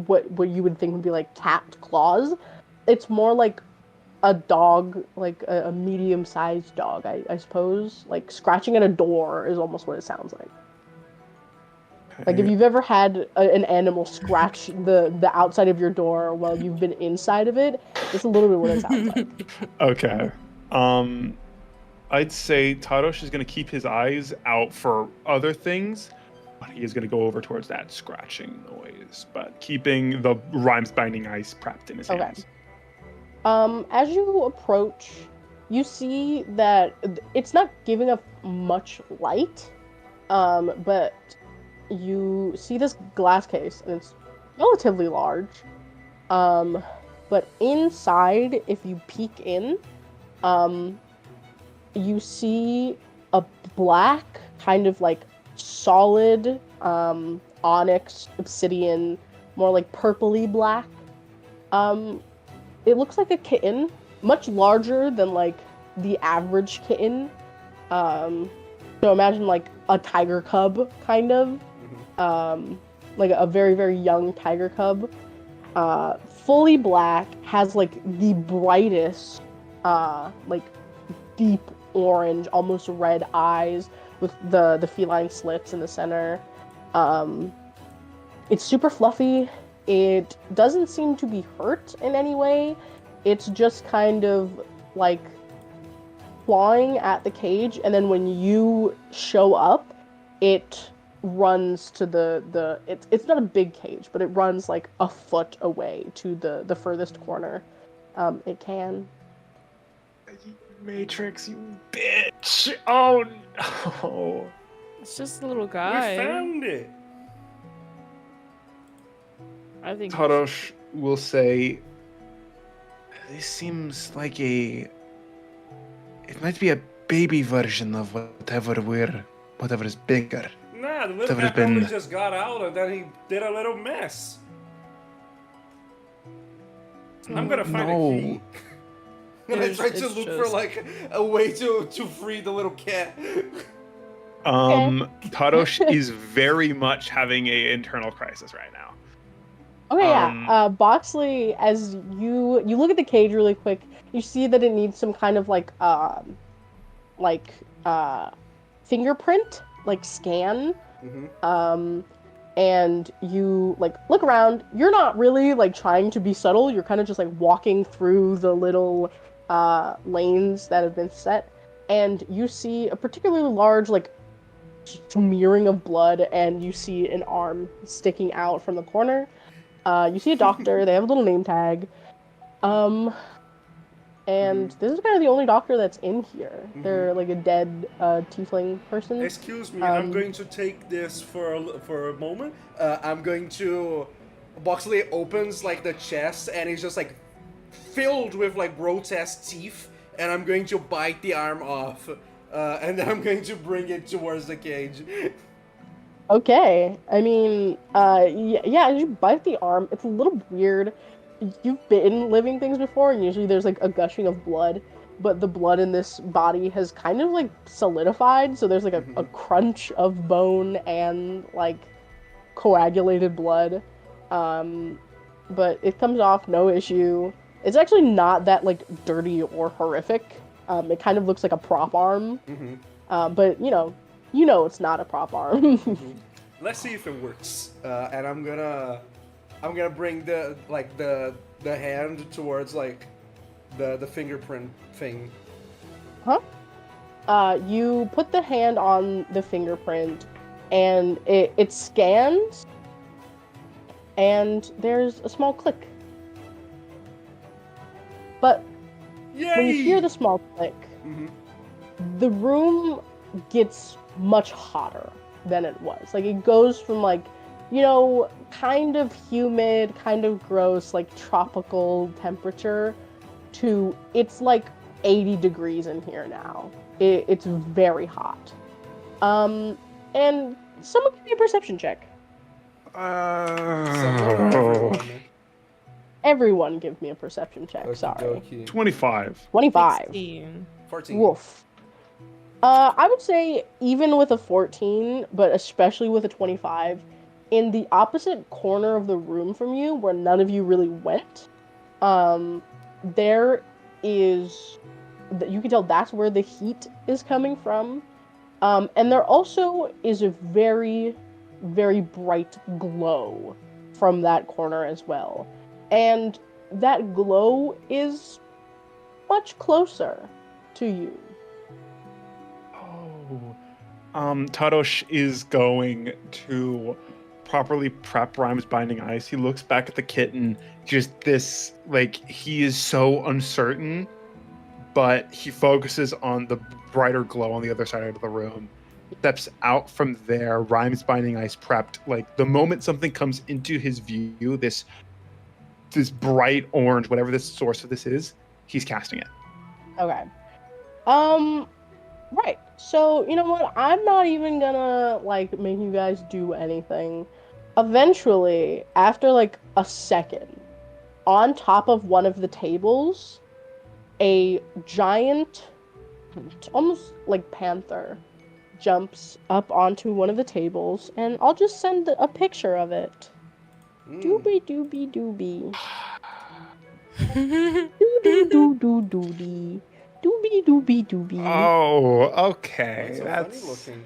what you would think would be, like, capped claws, it's more like a dog, like a medium-sized dog, I suppose. Like, scratching at a door is almost what it sounds like. Like, if you've ever had an animal scratch the outside of your door while you've been inside of it, it's a little bit what it sounds like. Okay. I'd say Tarosh is going to keep his eyes out for other things, but he is going to go over towards that scratching noise, but keeping the Rhyme's binding ice prepped in his hands. As you approach, you see that it's not giving up much light, but you see this glass case, and it's relatively large. But inside, if you peek in, you see a black, kind of like solid, onyx, obsidian, more like purpley black. It looks like a kitten, much larger than, like, the average kitten. So imagine, like, a tiger cub, kind of. Like a very, very young tiger cub. Fully black, has, like, the brightest, like, deep orange, almost red eyes with the feline slits in the center. It's super fluffy. it doesn't seem to be hurt in any way. It's just kind of like clawing at the cage, and then when you show up, it runs to it's not a big cage, but it runs like a foot away to the furthest corner it can. Matrix, you bitch! Oh no! It's just a little We guy. found it. I think. Tarosh will say, "This seems like it might be a baby version of whatever is bigger." Nah, the little That guy would've been- probably just got out and then he did a little mess. I'm gonna find No. a key. And I It's- tried to it's look for just- like a way to free the little cat. Tarosh is very much having a internal crisis right now. Okay, yeah. Boxley, as you look at the cage really quick, you see that it needs some kind of like fingerprint, like scan. Mm-hmm. And you like look around. You're not really like trying to be subtle. You're kind of just like walking through the little lanes that have been set, and you see a particularly large like smearing of blood, and you see an arm sticking out from the corner. You see a doctor. They have a little name tag. And this is kind of the only doctor that's in here. They're like a dead tiefling person. Excuse me, I'm going to take this for a moment. I'm going to. Boxley opens like the chest, and it's just like filled with like grotesque teeth. And I'm going to bite the arm off, and then I'm going to bring it towards the cage. Okay. I mean, yeah, you bite the arm. It's a little weird. You've bitten living things before, and usually there's like a gushing of blood, but the blood in this body has kind of like solidified, so there's like a crunch of bone and like coagulated blood. But it comes off no issue. It's actually not that like dirty or horrific. It kind of looks like a prop arm. But you know it's not a prop arm. Let's see if it works. And I'm gonna bring the hand towards like the fingerprint thing. You put the hand on the fingerprint, and it scans, and there's a small click. But when you hear the small click, the room gets much hotter than it was. Like, it goes from like, kind of humid, kind of gross, like tropical temperature to it's like 80 degrees in here now. It's very hot. And someone give me a perception check. Everyone give me a perception check, sorry. 25. 25. 16. 14. Woof. I would say even with a 14, but especially with a 25, in the opposite corner of the room from you, where none of you really went, there is, you can tell that's where the heat is coming from. And there also is a very, very bright glow from that corner as well. And that glow is much closer to you. Tarosh is going to properly prep Rhymes Binding Ice. He looks back at the kitten, just this, like, he is so uncertain, but he focuses on the brighter glow on the other side of the room. Steps out from there, Rhymes Binding Ice prepped. Like, the moment something comes into his view, this bright orange, whatever the source of this is, he's casting it. Okay. Right. So, you know what? I'm not even gonna, like, make you guys do anything. Eventually, after, like, a second, on top of one of the tables, a giant, almost like panther, jumps up onto one of the tables, and I'll just send a picture of it. Doobie doobie doobie. Doo-doo-doo-doo-doo-dee. Doobie doobie doobie. Oh, okay. That's so funny looking.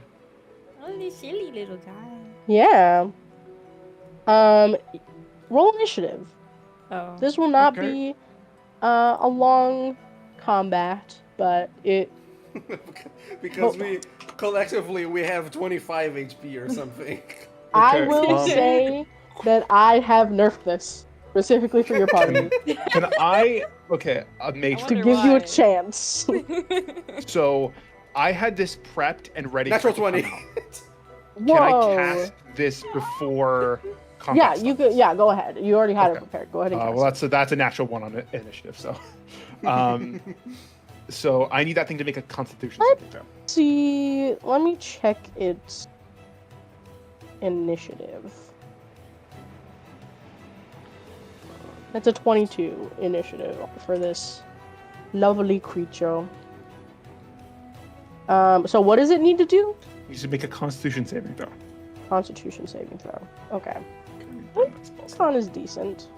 Oh, this silly little guy. Yeah. roll initiative. Oh. This will not Okay. be a long combat, but it Because Oh. we collectively we have 25 HP or something. I Okay, will say that I have nerfed this specifically for your party Can I? Okay, a mage. to wonder give you a why. chance. So I had this prepped and ready. Natural for it to 20. come out. Whoa. Can I cast this before combat? Yeah, you could. starts? Yeah, go ahead. You already had it Okay. prepared. Go ahead and cast Well, it. that's a natural one on initiative. So, so I need that thing to make a Constitution saving throw. See, let me check its initiative. That's a 22 initiative for this lovely creature. So what does it need to do? You should make a Constitution saving throw. Constitution saving throw. Okay. That's awesome. Con is decent.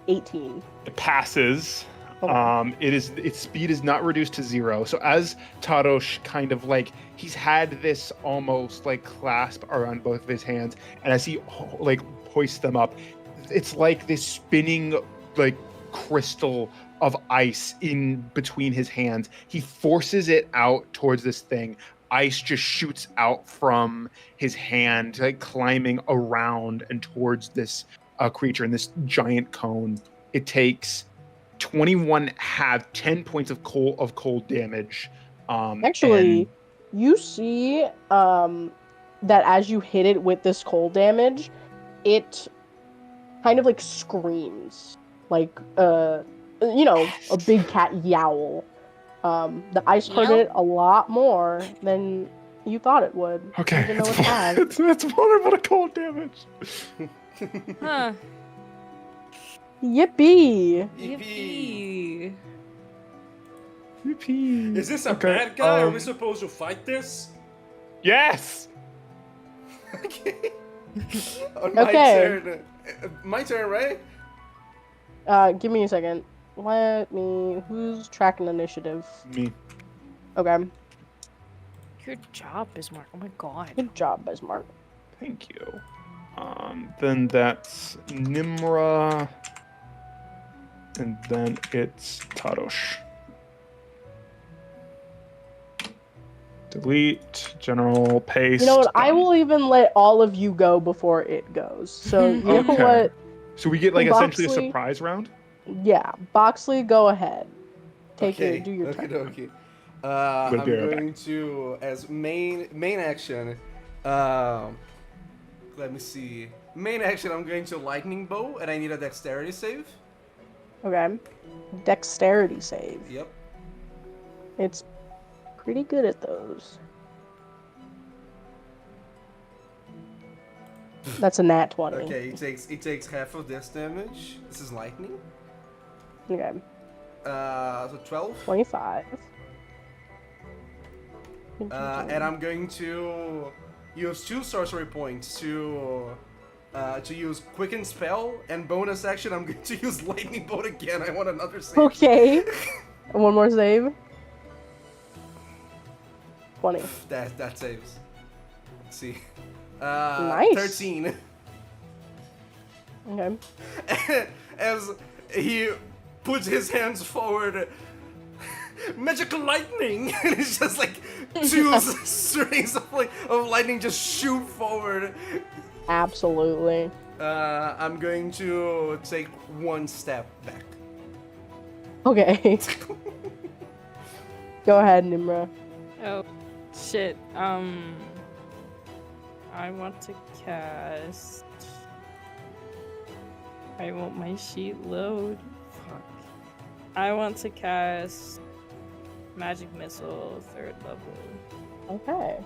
18. It passes. Okay. Its speed is not reduced to 0. So as Tarosh kind of like he's had this almost like clasp around both of his hands, and as he like hoists them up, it's like this spinning like crystal of ice in between his hands. He forces it out towards this thing. Ice just shoots out from his hand, like climbing around and towards this creature in this giant cone. It takes 21 have 10 points of cold damage. Actually, you see that as you hit it with this cold damage, it kind of like screams like a big cat yowl. The ice hurt Yow? it a lot more than you thought it would. Okay, Even though it's, it had. it's vulnerable to cold damage. Huh. Yippee! Yippee. Yippee. Is this a Okay, bad guy? Are we supposed to fight this? Yes. Okay. On my Okay. turn. My turn, right? Give me a second. Who's tracking initiative? Me. Okay. Good job, Bismarck. Oh my god. Good job, Bismarck. Thank you. Then that's Nimra. And then it's Tarosh. Delete, general, paste. You know what? I done. will even let all of you go before it goes. So you know Okay. what? So we get like essentially a Boxley- surprise round? Yeah, Boxley, go ahead. Okay. Do your turn. Okay. gonna I'm be right going to as main action. Let me see. Main action. I'm going to lightning bow, and I need a dexterity save. Okay. Dexterity save. Yep. It's pretty good at those. That's a nat 20. Okay. It takes half of this damage. This is lightning. Okay. So 12. 25. And I'm going to use 2 sorcery points to use quicken spell, and bonus action I'm going to use lightning bolt again. I want another save. Okay. And one more save. 20. That saves. Let's see. Nice. 13. Okay. As he puts his hands forward, magical lightning, and it's just like 2 strings of lightning just shoot forward. Absolutely. I'm going to take 1 step back. Okay. Go ahead, Nimra. Oh, shit. I want to cast. I want my sheet load. Fuck. I want to cast Magic Missile, 3rd level. Okay.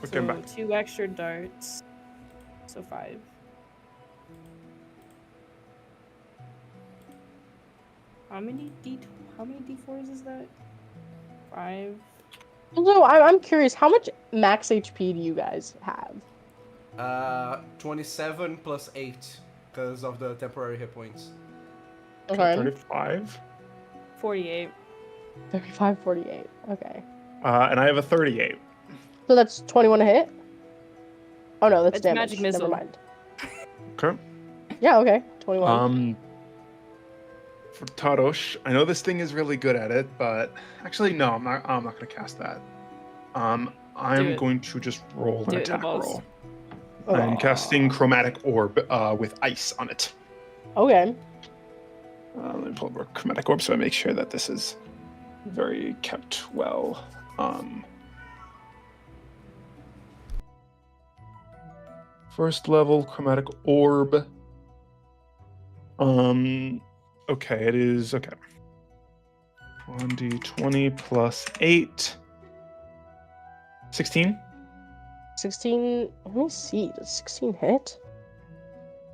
Okay, I'm So back. 2 extra darts. So 5. How many D4s is that? 5. So I'm curious, how much max HP do you guys have? 27 plus 8 because of the temporary hit points. Okay. 35. 48. 35, 48. Okay. And I have a 38. So that's 21 a hit? Oh no, that's It's damage. magic missile. Never mind. Okay. Yeah, okay. 21. For Tarosh, I know this thing is really good at it, but actually no, I'm not gonna cast that. I'm it. going to just roll an Do it in the attack balls. roll. I'm Aw. casting Chromatic Orb with ice on it. Okay. Let me pull up a Chromatic Orb so I make sure that this is very kept well. First level Chromatic Orb. Okay, it is okay. 1d20 plus 8. 16? 16. Let me see. Does 16 hit?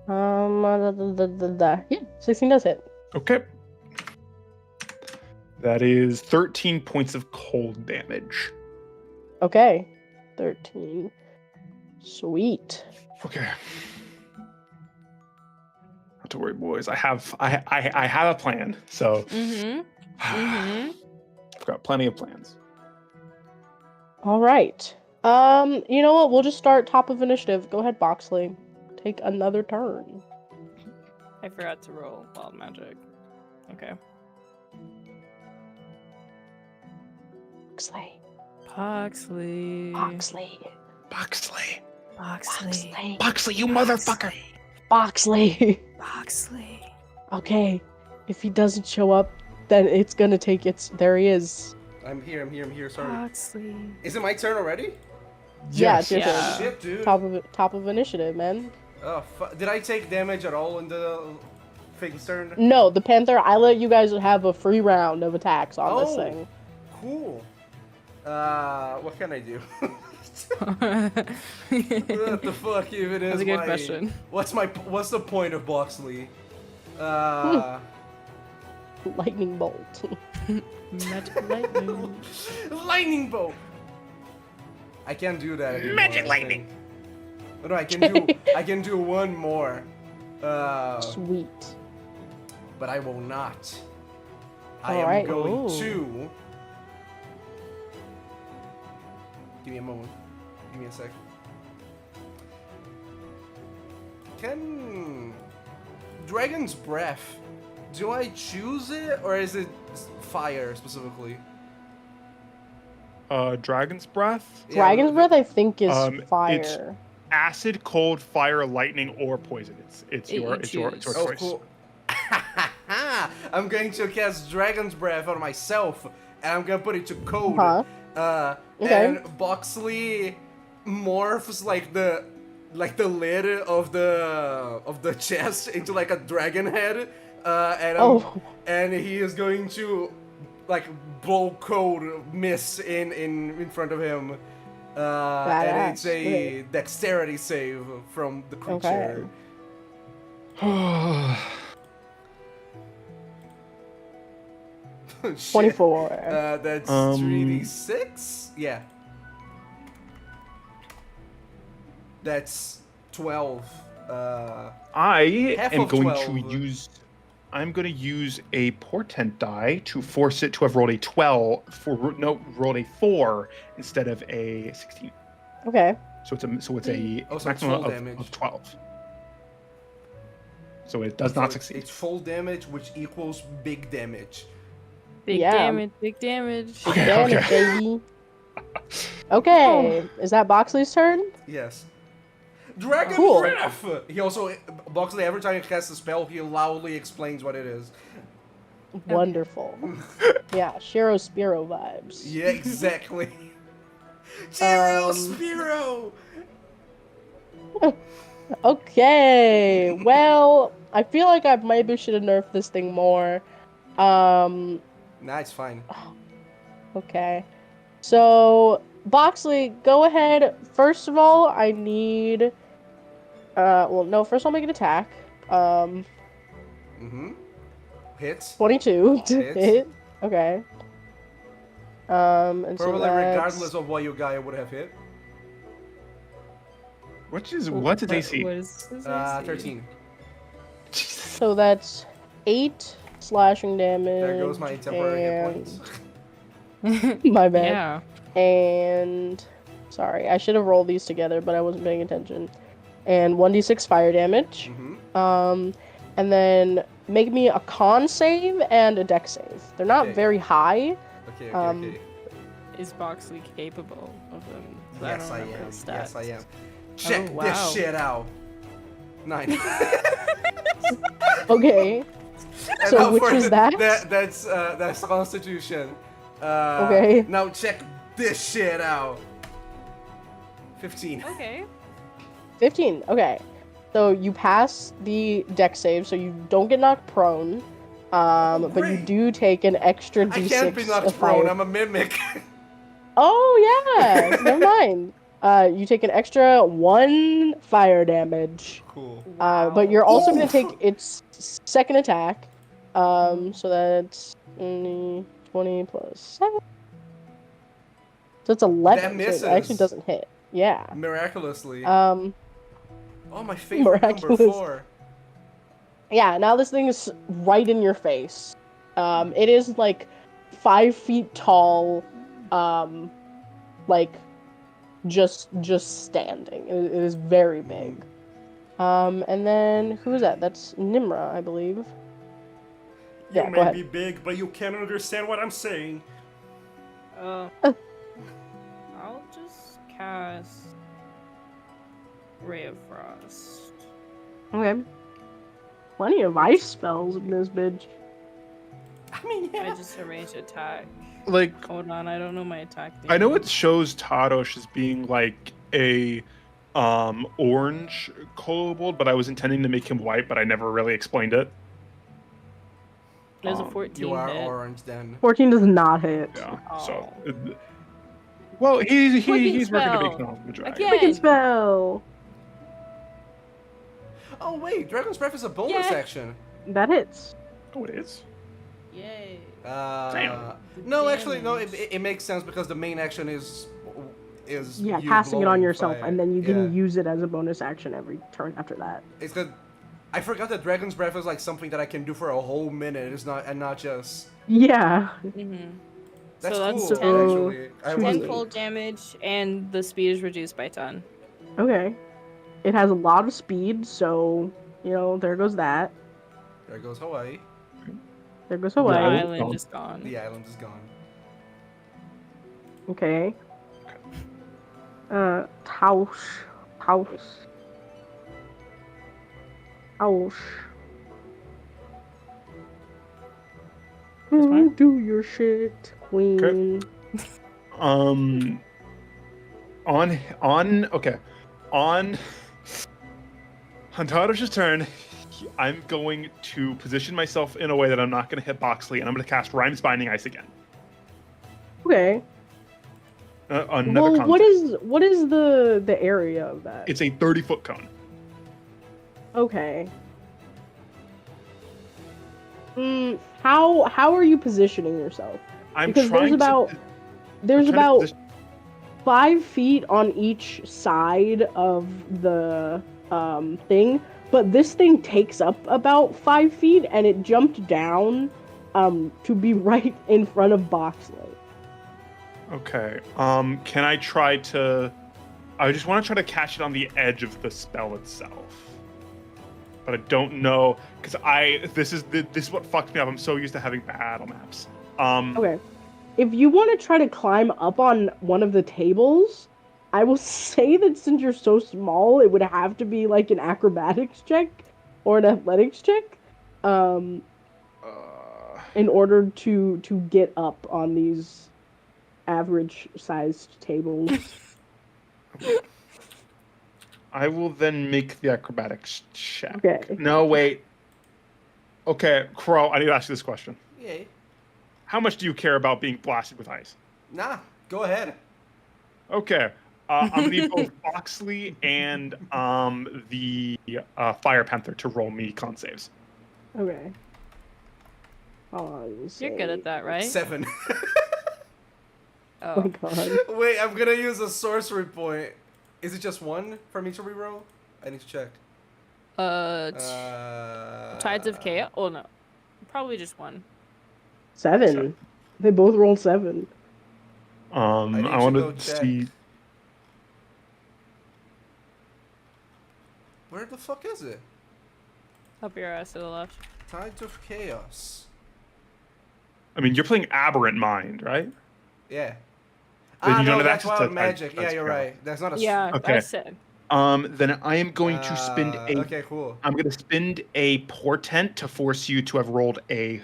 Yeah, 16 does hit. Okay. That is 13 points of cold damage. Okay. 13. Sweet. Okay. Not to worry, boys. I have a plan. So I've got plenty of plans. All right. You know what? We'll just start top of initiative. Go ahead, Boxley. Take another turn. I forgot to roll wild magic. Okay. Boxley. Boxley. Boxley. Boxley. Boxley. Boxley, you motherfucker. Boxley. Boxley. Okay. If he doesn't show up, then it's gonna take its. There he is. I'm here, sorry. Boxley. Is it my turn already? Yeah, it's your Yeah. turn. Shit, dude. Top of initiative, man. Oh, did I take damage at all in the thing's turn? No, the Panther. I let you guys have a free round of attacks on this Oh. thing. Cool. What can I do? What the fuck if it is That's a good my... question. What's the point of Boxley? Lightning bolt. Magic lightning. Lightning bolt. I can't do that anymore. Magic I lightning. think. No, I can do one more. Sweet. But I will not. I Alright. am going Ooh. to. Give me a moment. Give me a sec. Can Dragon's Breath? Do I choose it or is it fire specifically? Dragon's Breath, Dragon's breath, I think, is it's- fire. acid, cold, fire, lightning, or poison. It's your choose. Oh, choice. cool. I'm going to cast Dragon's Breath on myself, and I'm gonna put it to code. Uh-huh. Okay. And Boxley morphs like the lid of the chest into like a dragon head, and he is going to like blow cold mist in front of him. And it's a dexterity save from the creature. Shit. 24. That's 3d6? Yeah. That's 12. I Half am of going 12. to use. I'm going to use a portent die to force it to have rolled a 12 rolled a 4 instead of a 16. Okay. So it's a Oh, so it's maximum full damage. of 12. So it does not succeed. It's full damage, which equals big damage. Big Yeah. damage, big damage. Okay, Damn it, okay. baby. Okay. Is that Boxley's turn? Yes. Dragon Cool. Breath! He also, Boxley, every time he casts a spell, he loudly explains what it is. Wonderful. Yeah, Shiro Spiro vibes. Yeah, exactly. Cheerio, Um, Spiro! Okay. Well, I feel like I maybe should have nerfed this thing more. Nah, it's fine. Okay. So, Boxley, go ahead. First of all, I need... well, no, first I'll make an attack. Mm-hmm. Hits. 22 to Hits. hit. Okay. And so Probably that's... regardless of what your guy would have hit. What's its AC? What is his AC? 13. So that's 8 slashing damage. There goes my temporary hit and- points. My bad. Yeah. And Sorry, I should have rolled these together, but I wasn't paying attention. And 1d6 fire damage. And then make me a con save and a dex save. They're not Okay. very high. Okay. Is Boxley capable of them? Yes, I don't remember am. his Yes, I stats. am. Check wow. this shit out. 9. Okay. And So now which for was the- that? That's Constitution. Okay. Now check this shit out. 15. Okay. 15. Okay. So you pass the dex save, so you don't get knocked prone. But you great. do take an extra I d6 can't be knocked of fire. prone. I'm a mimic. Oh yeah. Never mind. You take an extra 1 fire damage. Cool. But you're also going Oof. to take its second attack. So that's only 20 plus 7. So it's 11. That So misses. it actually doesn't hit. Yeah. Miraculously. Um. Oh, my favorite miraculous. number 4. Yeah. Now this thing is right in your face. It is like 5 feet tall. Like just standing. It is very big. And then who's that? That's Nimra, I believe. You Yeah, go may ahead. be big, but you can't understand what I'm saying. I'll just cast Ray of Frost. Okay. Plenty of ice spells in this bitch. I mean, I yeah. just arranged attack. Like, Hold on, I don't know my attack. I know name. it shows Tadosh as being like a orange kobold, but I was intending to make him white, but I never really explained it. There's a 14 You are hit. orange then. 14 does not hit. Yeah. Oh. So, well, he's Quicken working to spell. become the dragon. Again. Quicken spell. Oh wait, Dragon's Breath is a bonus Yeah. action. That hits. Oh, it is. Yay. Damn. No, actually, no. It makes sense because the main action is Yeah, you casting it on blowing yourself, fire. and then you Yeah. can use it as a bonus action every turn after that. It's good. I forgot that Dragon's Breath is like something that I can do for a whole minute. It's not and not just. Yeah. Mm-hmm. That's So that's cool. so- Actually, I was- 10 cold damage, and the speed is reduced by 10. Okay. It has a lot of speed, so, there goes that. There goes Hawaii. There goes The Hawaii. Right. island gone. is gone. The island is gone. Okay. Tausch. fine. Do your shit, queen. On Tadosh's turn, I'm going to position myself in a way that I'm not going to hit Boxley, and I'm going to cast Rhymes Binding Ice again. Okay. Another Well, concept. what is the area of that? It's a 30-foot cone. Okay. How are you positioning yourself? I'm Because trying there's about to. there's I'm trying to about position- 5 feet on each side of the thing, but this thing takes up about 5 feet, and it jumped down to be right in front of Boxley. Okay. Can I try to? I just want to try to catch it on the edge of the spell itself, but I don't know because this is what fucked me up. I'm so used to having battle maps. Okay. If you want to try to climb up on one of the tables, I will say that since you're so small, it would have to be like an acrobatics check or an athletics check, in order to get up on these average-sized tables. I will then make the acrobatics check. Okay. No, wait. Okay, Crow, I need to ask you this question. Yay. How much do you care about being blasted with ice? Nah, go ahead. Okay. I'm going to need both Boxley and the Fire Panther to roll me con saves. Okay. You're good at that, right? 7. Oh my Oh. god. Wait, I'm gonna use a sorcery point. Is it just one for me to reroll? I need to check. Tides of Chaos? Oh, no. Probably just one. 7. They both rolled 7. need I to want go to check. see. Where the fuck is it? Up your ass to the left. Tides of Chaos. I mean, you're playing Aberrant Mind, right? Yeah. Then you don't No, have that's access Wild to Magic. Tides Yeah, of you're Chaos. right. That's not a... Yeah, Okay. I said. Then I am going to spend a. Okay, cool. I'm going to spend a portent to force you to have rolled a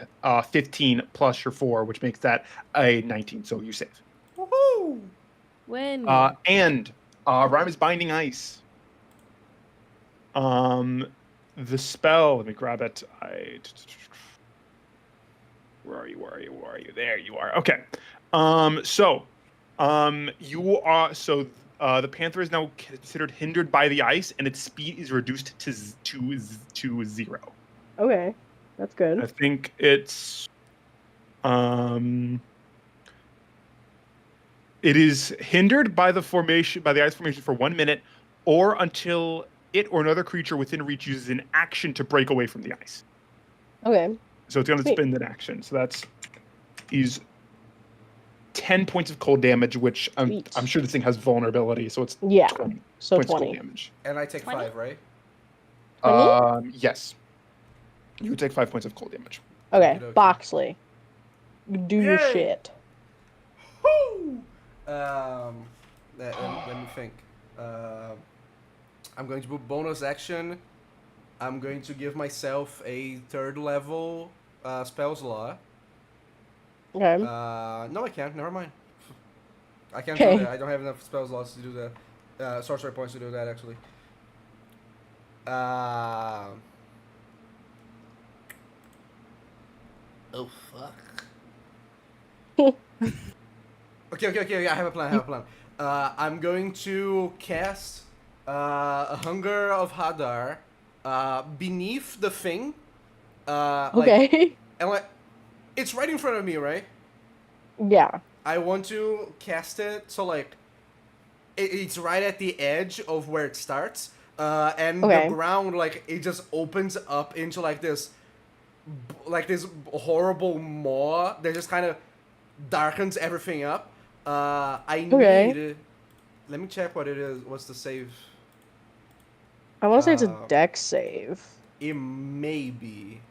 15 plus your 4, which makes that a 19. So you save. Woohoo! When? And Rhyme is Binding Ice. The spell. Let me grab it. Where are you? Where are you? Where are you? There you are. Okay. You are the panther is now considered hindered by the ice, and its speed is reduced to 0. Okay, that's good. I think it's it is hindered by the ice formation for 1 minute, or until it or another creature within reach uses an action to break away from the ice. Okay. So it's going to Sweet. spend an action. So he's 10 points of cold damage, which I'm sure this thing has vulnerability, so it's 20 So points of 20. cold damage. And I take 20? 5, right? 20? Yes. You would take 5 points of cold damage. Okay, Okey-dokey. Boxley. Do your Yay! shit. Woo! Let me think. I'm going to put bonus action. I'm going to give myself a 3rd level spell slot. Okay. No, I can't. Never mind. I can't Okay. do that. I don't have enough spell slots to do that. Sorcery points to do that, actually. Oh, fuck. Okay. I have a plan. I'm going to cast a Hunger of Hadar beneath the thing. Okay. It's right in front of me, right? Yeah. I want to cast it so like it's right at the edge of where it starts, and Okay. the ground like it just opens up into like this horrible maw that just kind of darkens everything up. I Okay. need. Let me check what it is. What's the save? I want to say it's a Uh, dex save. It may be.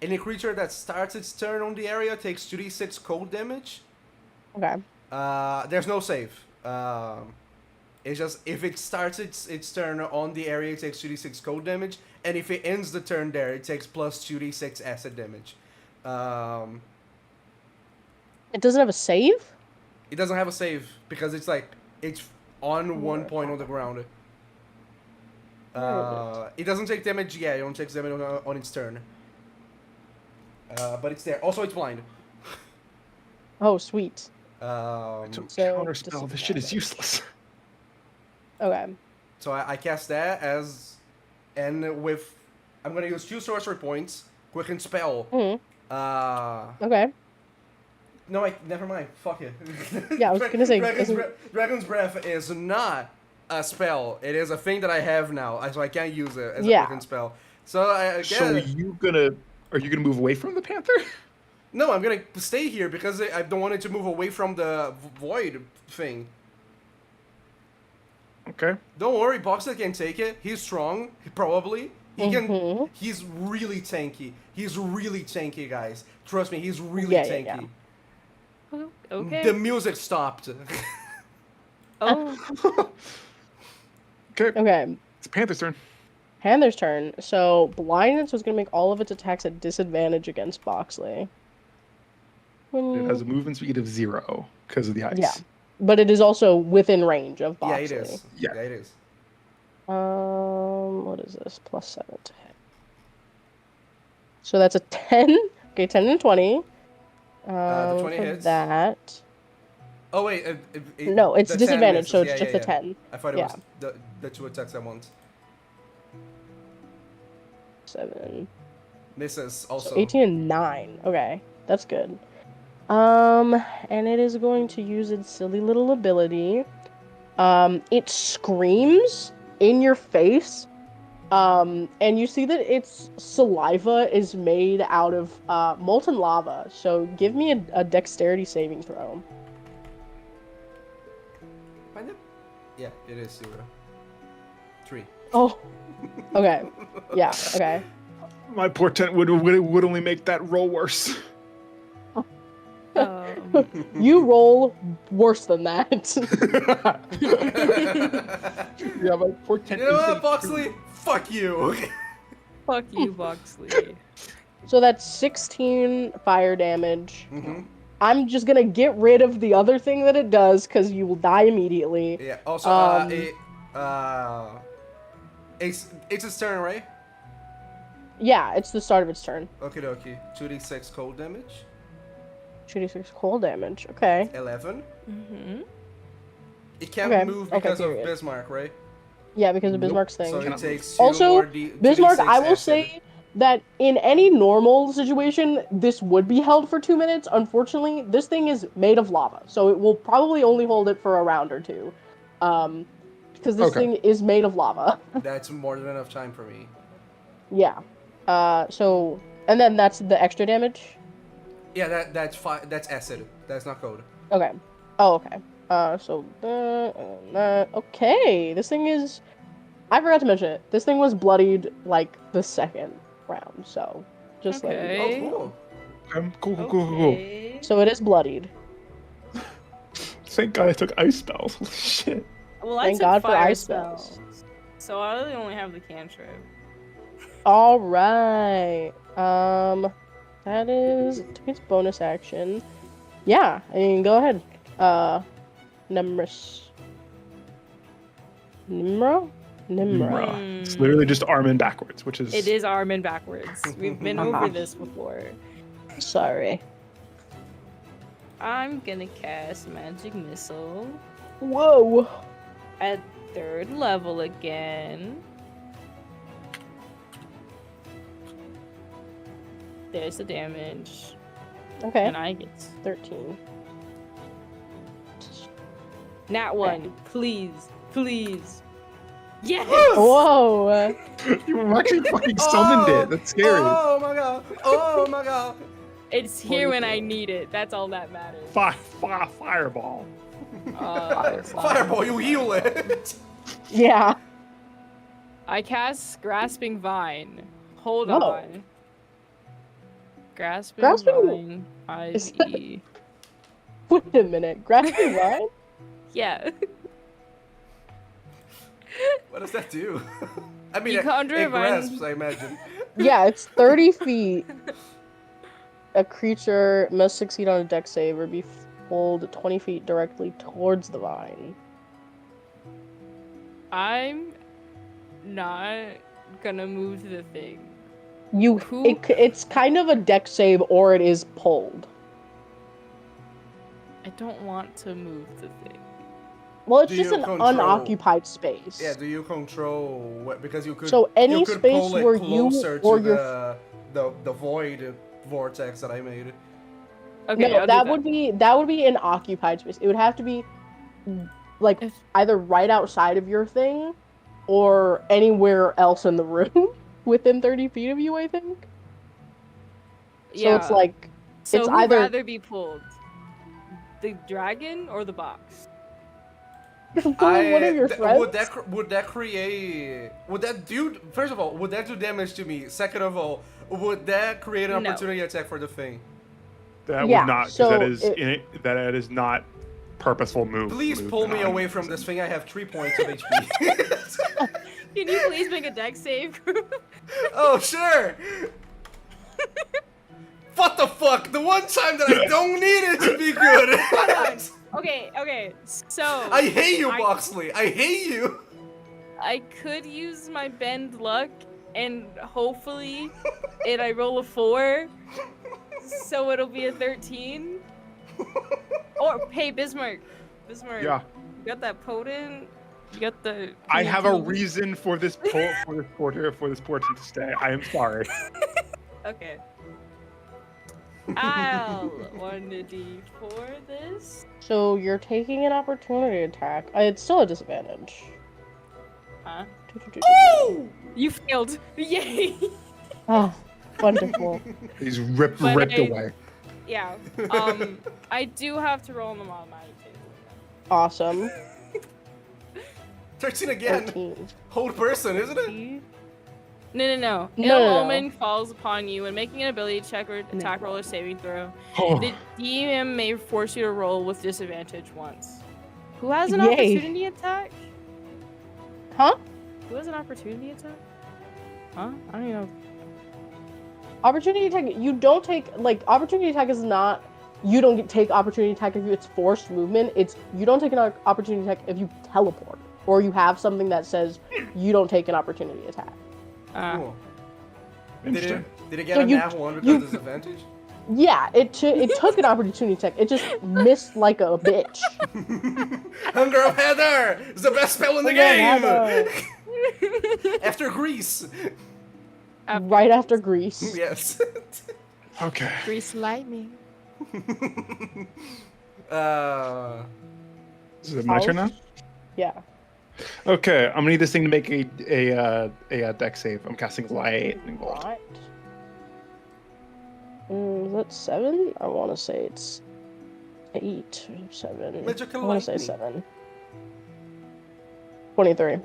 Any creature that starts its turn on the area takes 2d6 cold damage. Okay. There's no save. It's just if it starts its turn on the area, it takes 2d6 cold damage, and if it ends the turn there, it takes plus 2d6 acid damage. It doesn't have a save? It doesn't have a save because it's on one point on the ground. It doesn't take damage. Yeah, it only takes damage on its turn. But it's there. Also, it's blind. Oh, sweet. So So, counter spell. This shit is disadvantage. useless. Okay. So I cast that I'm gonna use 2 sorcery points, quicken spell. Okay. No, never mind. Fuck it. Yeah, I was gonna say, Dragon's Breath is not a spell. It is a thing that I have now, so I can't use it as a Yeah. quicken spell. So I So are you gonna move away from the panther? No, I'm gonna stay here because I don't want it to move away from the void thing. Okay. Don't worry, Boxer can take it. He's strong, probably. He can. Mhm. He's really tanky. He's really tanky, guys. Trust me, he's really Yeah, tanky. yeah, Oh, okay. The music stopped. Oh, Okay. Okay. It's Panther's turn. Panther's turn. So, blindness was going to make all of its attacks at disadvantage against Boxley. It has a movement speed of 0 because of the ice. Yeah. But it is also within range of Yeah, Boxley. it is. Yeah. Yeah, it is. What is this? +7 to hit. So that's a 10. Okay, 10 and 20. The 20 for hits. that. Oh wait, No, it's the 10 disadvantage, misses. so it's Yeah, just yeah, a yeah. 10. I thought it Yeah. was the 2 attacks at once. 7. Misses also. So 18 and 9. Okay, that's good. And it is going to use its silly little ability. It screams in your face. And you see that its saliva is made out of molten lava. So give me a dexterity saving throw. Find it? Yeah, it is 0. Oh. Okay. Yeah. Okay. My portent would only make that roll worse. You roll worse than that. Yeah, my portent. You know what, Boxley? Fuck you. Fuck you, Boxley. So that's 16 fire damage. Mhm. I'm just gonna get rid of the other thing that it does because you will die immediately. Yeah. Also, it's its turn, right? Yeah, it's the start of its turn. Okay, dokie. 2d6 cold damage. 2d6 cold damage. Okay. 11. Mm-hmm. It can't Okay, move okay, because of period. Bismarck, right? Yeah, because of Nope. Bismarck's thing. So it takes 2 Also, more Bismarck, 2d6 I will acid. say that in any normal situation, this would be held for 2 minutes. Unfortunately, this thing is made of lava, so it will probably only hold it for a round or two. Because this thing is made of lava. That's more than enough time for me. Yeah. So, and then that's the extra damage? Yeah, that's acid. That's not cold. Okay. Oh, okay. Okay. This thing is... I forgot to mention it. This thing was bloodied, like, the second round, so... Just like... Okay. Oh, cool. Cool. Okay. So it is bloodied. Thank God I took ice spells. Holy shit. Well, I Thank took God for fire ice spells. so I really only have the cantrip. Alright. That is... It's bonus action. Yeah, I mean, go ahead. Nimra? Nimra. It's literally just Armin backwards, which is... It is Armin backwards. We've been over this before. Sorry. I'm gonna cast Magic Missile Whoa! at 3rd level again. There's the damage. Okay. And I get 13. Nat 1. Please. Please. Yes! Whoa! You actually fucking summoned it. That's scary. Oh my god. Oh my god. It's here when I need it. That's all that matters. Fireball. Fireball, you heal it. Yeah. I cast Grasping Vine. Hold Whoa. on. Grasping Grasping- Vine. is- 5e. Wait a minute. Grasping Vine? Yeah. What does that do? I mean, You conjure it a vine- grasps, I imagine. Yeah, it's 30 feet. A creature must succeed on a dex save or be pulled 20 feet directly towards the vine. I'm not gonna move the thing. Who- It's kind of a dex save or it is pulled. I don't want to move the thing. Well, it's Do just you an control- unoccupied space. Yeah, do you control what? Because you could. So any you could space pull it where you closer or to your the void vortex that I made. Okay, no, I'll that do would be an occupied space. It would have to be like If- either right outside of your thing or anywhere else in the room within 30 feet of you, I think. So it's like So it's who'd either rather be pulled? The dragon or the box? pulling one of your friends. Would that create? Would that do? First of all, would that do damage to me? Second of all, would that create an No. opportunity attack for the thing? That Yeah, would not, because so that is it- that is not purposeful move. Please pull me away from this thing. I have 3 points of HP. Can you please make a deck save? Oh sure. What the fuck? The one time that I don't need it to be good. Okay, so I hate you, I- Boxley. I hate you. I could use my bend luck and hopefully I roll a 4. So it'll be a 13. Or hey Bismarck. Yeah. You got that potent? You got the I have a can you- reason for this portent to stay. I am sorry. Okay. I'll 1d4 this. So you're taking an opportunity attack. It's still a disadvantage. Huh? Oh! You failed. Yay! Oh, wonderful. He's ripped But I- away. Yeah. I do have to roll them on my table. Awesome. 13 again. 13. Whole person, isn't it? No. No, Ill no, no. omen falls upon you when making an ability check or attack roll or saving throw. Oh, The DM may force you to roll with disadvantage once. Who has an Yay. opportunity attack? Huh? Who has an opportunity attack? Huh? I don't even know. Opportunity attack, you don't take, like, opportunity attack is not, you don't take opportunity attack if it's forced movement. It's, you don't take an opportunity attack if you teleport. Or you have something that says you don't take an opportunity attack. Cool. interesting. Did it get So a you- nat 1 because you- of disadvantage? Yeah, it took an opportunity attack. It just missed like a bitch. Hunger of Heather is the best spell in the Hunger of game! After Grease. Right after Grease. Yes. Okay. Grease lightning. Is it my turn now? Yeah. Okay, I'm gonna need this thing to make a deck save. I'm casting lightning bolt. Right. Is that 7? I want to say it's 8 or 7. Magical I want to say lightning. 7. 23.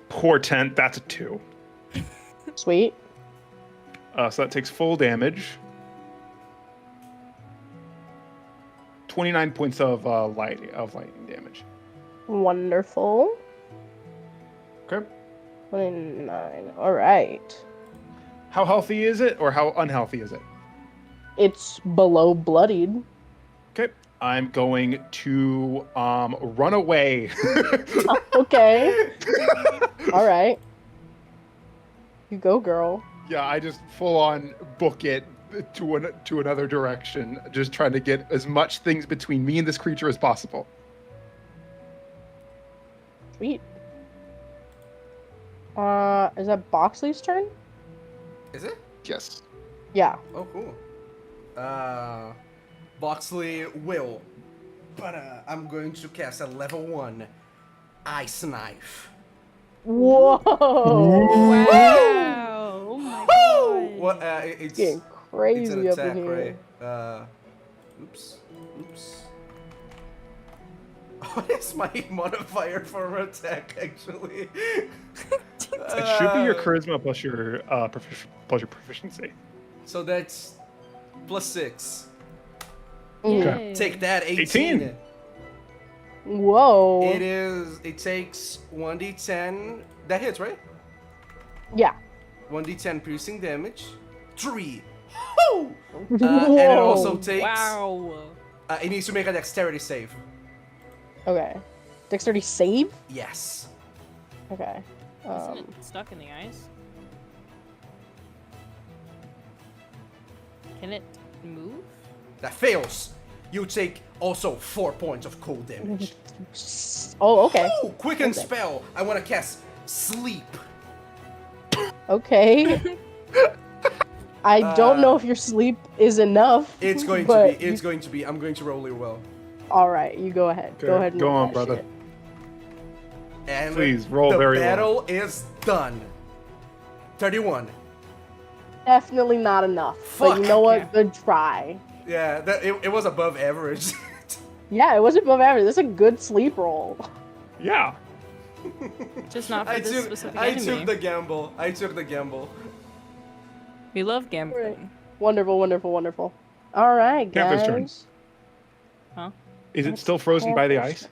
Portent, that's a 2. Sweet. So that takes full damage. 29 points of lightning damage. Wonderful. Okay. 29. All right. How healthy is it, or how unhealthy is it? It's below bloodied. Okay. I'm going to run away. Okay. All right. You go, girl. Yeah, I just full on book it to another direction, just trying to get as much things between me and this creature as possible. Sweet. Is that Boxley's turn? Is it? Yes. Yeah. Oh, cool. Boxley will. But I'm going to cast a level 1 Ice Knife. Whoa. Wow. Oh my god. What? It's Getting it's crazy an up attack, in here. right? Oops. What is my modifier for attack, actually? It should be your charisma plus your proficiency. So that's +6. Yay. Take that, 18. 18. Whoa. It takes 1d10. That hits, right? Yeah. 1d10 piercing damage. 3. Woo! And it also takes. Wow. It needs to make a dexterity save. Okay. Dexterity save? Yes. Okay. Isn't it stuck in the ice? Can it move? That fails. You take also 4 points of cold damage. Oh, okay. Ooh, quicken Okay. spell. I want to cast sleep. Okay. I don't know if your sleep is enough. It's going to but be. It's going to be. I'm going to roll it well. All right, you go ahead. Okay, Go ahead and go roll on, that brother. shit. And Please, roll the very well. battle is done. 31. Definitely not enough. But you Fuck. know what? Yeah. Good try. Yeah, it was above average. Yeah, it wasn't above average. That's a good sleep roll. Yeah. Just not for I this took. specific I enemy. took the gamble. I took the gamble. We love gambling. Right. Wonderful, wonderful, wonderful. All right, Panther's turn. guys. Is it still frozen by the ice?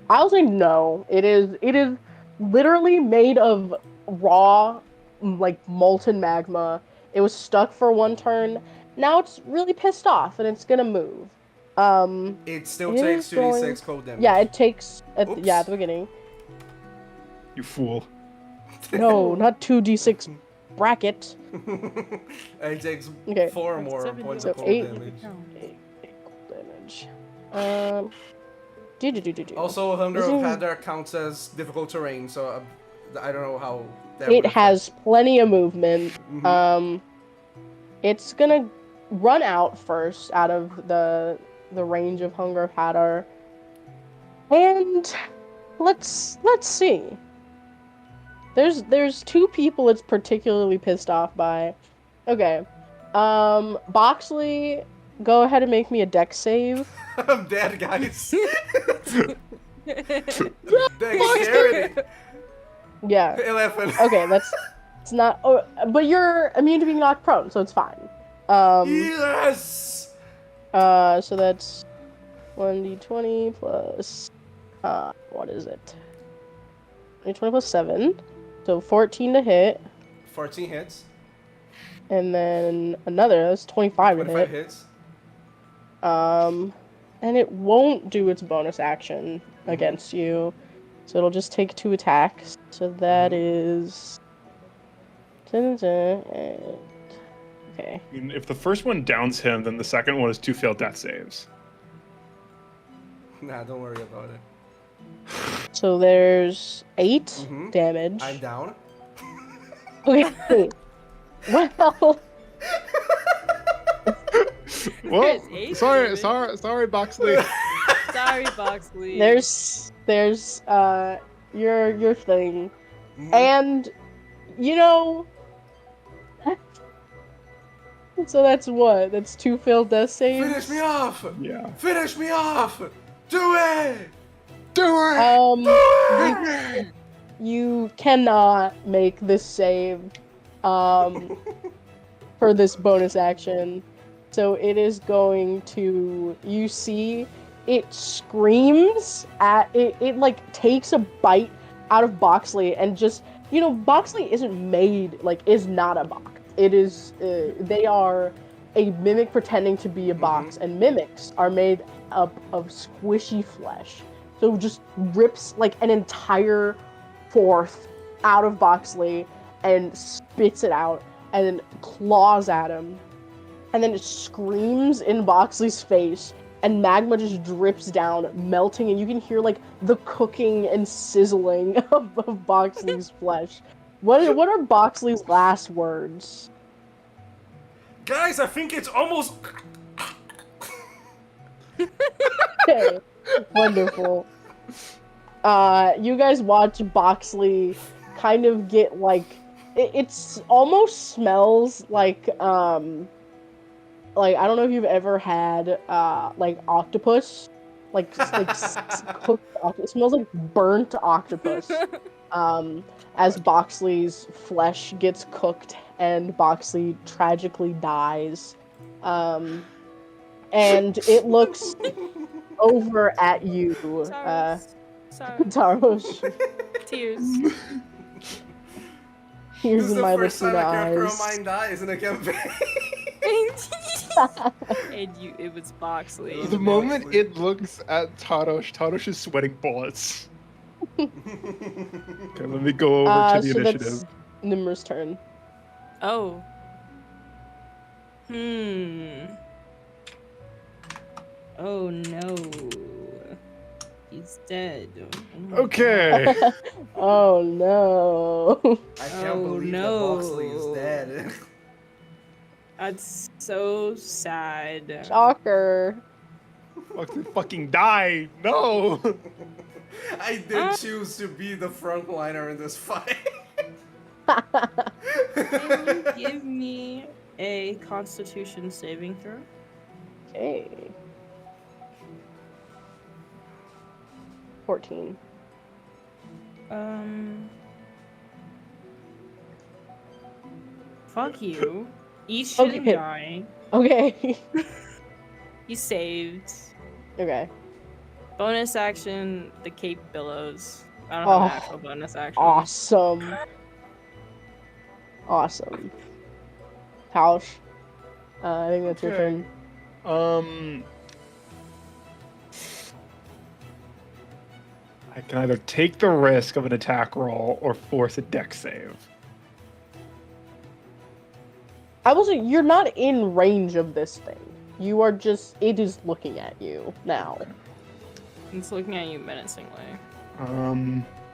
I'll say no. It is. It is literally made of raw, like molten magma. It was stuck for one turn. Now it's really pissed off and it's gonna move. It still It takes is going- 2d6 cold damage. Yeah, it takes. Oops. At the beginning. You fool. No, not 2d6 bracket. It takes Okay. 4 more 7 points so of cold 8. damage. 8 cold damage. Do. Also, Hunger This of is- Hadar counts as difficult terrain, so I don't know how that It would has plenty of movement. Mhm. It's gonna run out first out of the range of Hunger of Hadar. And let's see. There's 2 people it's particularly pissed off by. Okay. Boxley, go ahead and make me a dex save. I'm dead, guys. Dexterity. Yeah. 11. Okay, it's not. Oh, but you're immune to being knocked prone, so it's fine. Yes. So that's 1d20 plus. What is it? 1d20 plus 7, so 14 to hit, 14 hits. and then another. That's 25 to 25 hit. hits. And it won't do its bonus action against you, so it'll just take 2 attacks. So that is. Okay. I mean, if the first one downs him, then the second one is 2 failed death saves. Nah, don't worry about it. So there's 8 Mhm. damage. I'm down. Okay. Well, Well, Eight sorry, damage. sorry, Boxley. Sorry, Boxley. there's your thing, Mhm. and you know. So that's what? That's 2 failed death saves. Finish me off! Yeah. Finish me off! Do it! Do it. Um, you cannot make this save, for this bonus action. So it is going to. You see, it screams at it. It like takes a bite out of Boxley and just Boxley is not a box. It is. They are a mimic pretending to be a box, and mimics are made up of squishy flesh. So just rips like an entire fourth out of Boxley and spits it out, and then claws at him, and then it screams in Boxley's face, and magma just drips down, melting, and you can hear like the cooking and sizzling of Boxley's flesh. What are Boxley's last words? Guys, I think it's almost. Okay, wonderful. You guys watch Boxley kind of get like it's almost smells like I don't know if you've ever had like octopus, like cooked octopus. It smells like burnt octopus. As Boxley's flesh gets cooked and Boxley tragically dies. And it looks over at you, Sorry. Taros. Tears. This Here's is the my first time Latina a character of eyes. mine dies in a campaign. And it was Boxley. The moment it looks at Tarosh is sweating bullets. Okay, let me go over to the So initiative. that's Nimra's turn. Oh. Oh no. He's dead. Okay. Oh no. I can't Oh, believe no. that Boxley is dead. That's so sad. Shocker. Fucking die. No. I did choose to be the frontliner in this fight. Can you give me a Constitution saving throw? Okay. 14. Fuck you. Each shouldn't Okay. die. Okay. You saved. Okay. Bonus action, the cape billows. I don't have an Oh. actual bonus action. Awesome. Awesome. Tausch. I think that's your Okay. turn. I can either take the risk of an attack roll or force a dex save. I will say you're not in range of this thing. You are just. It is looking at you now, It's looking at you menacingly.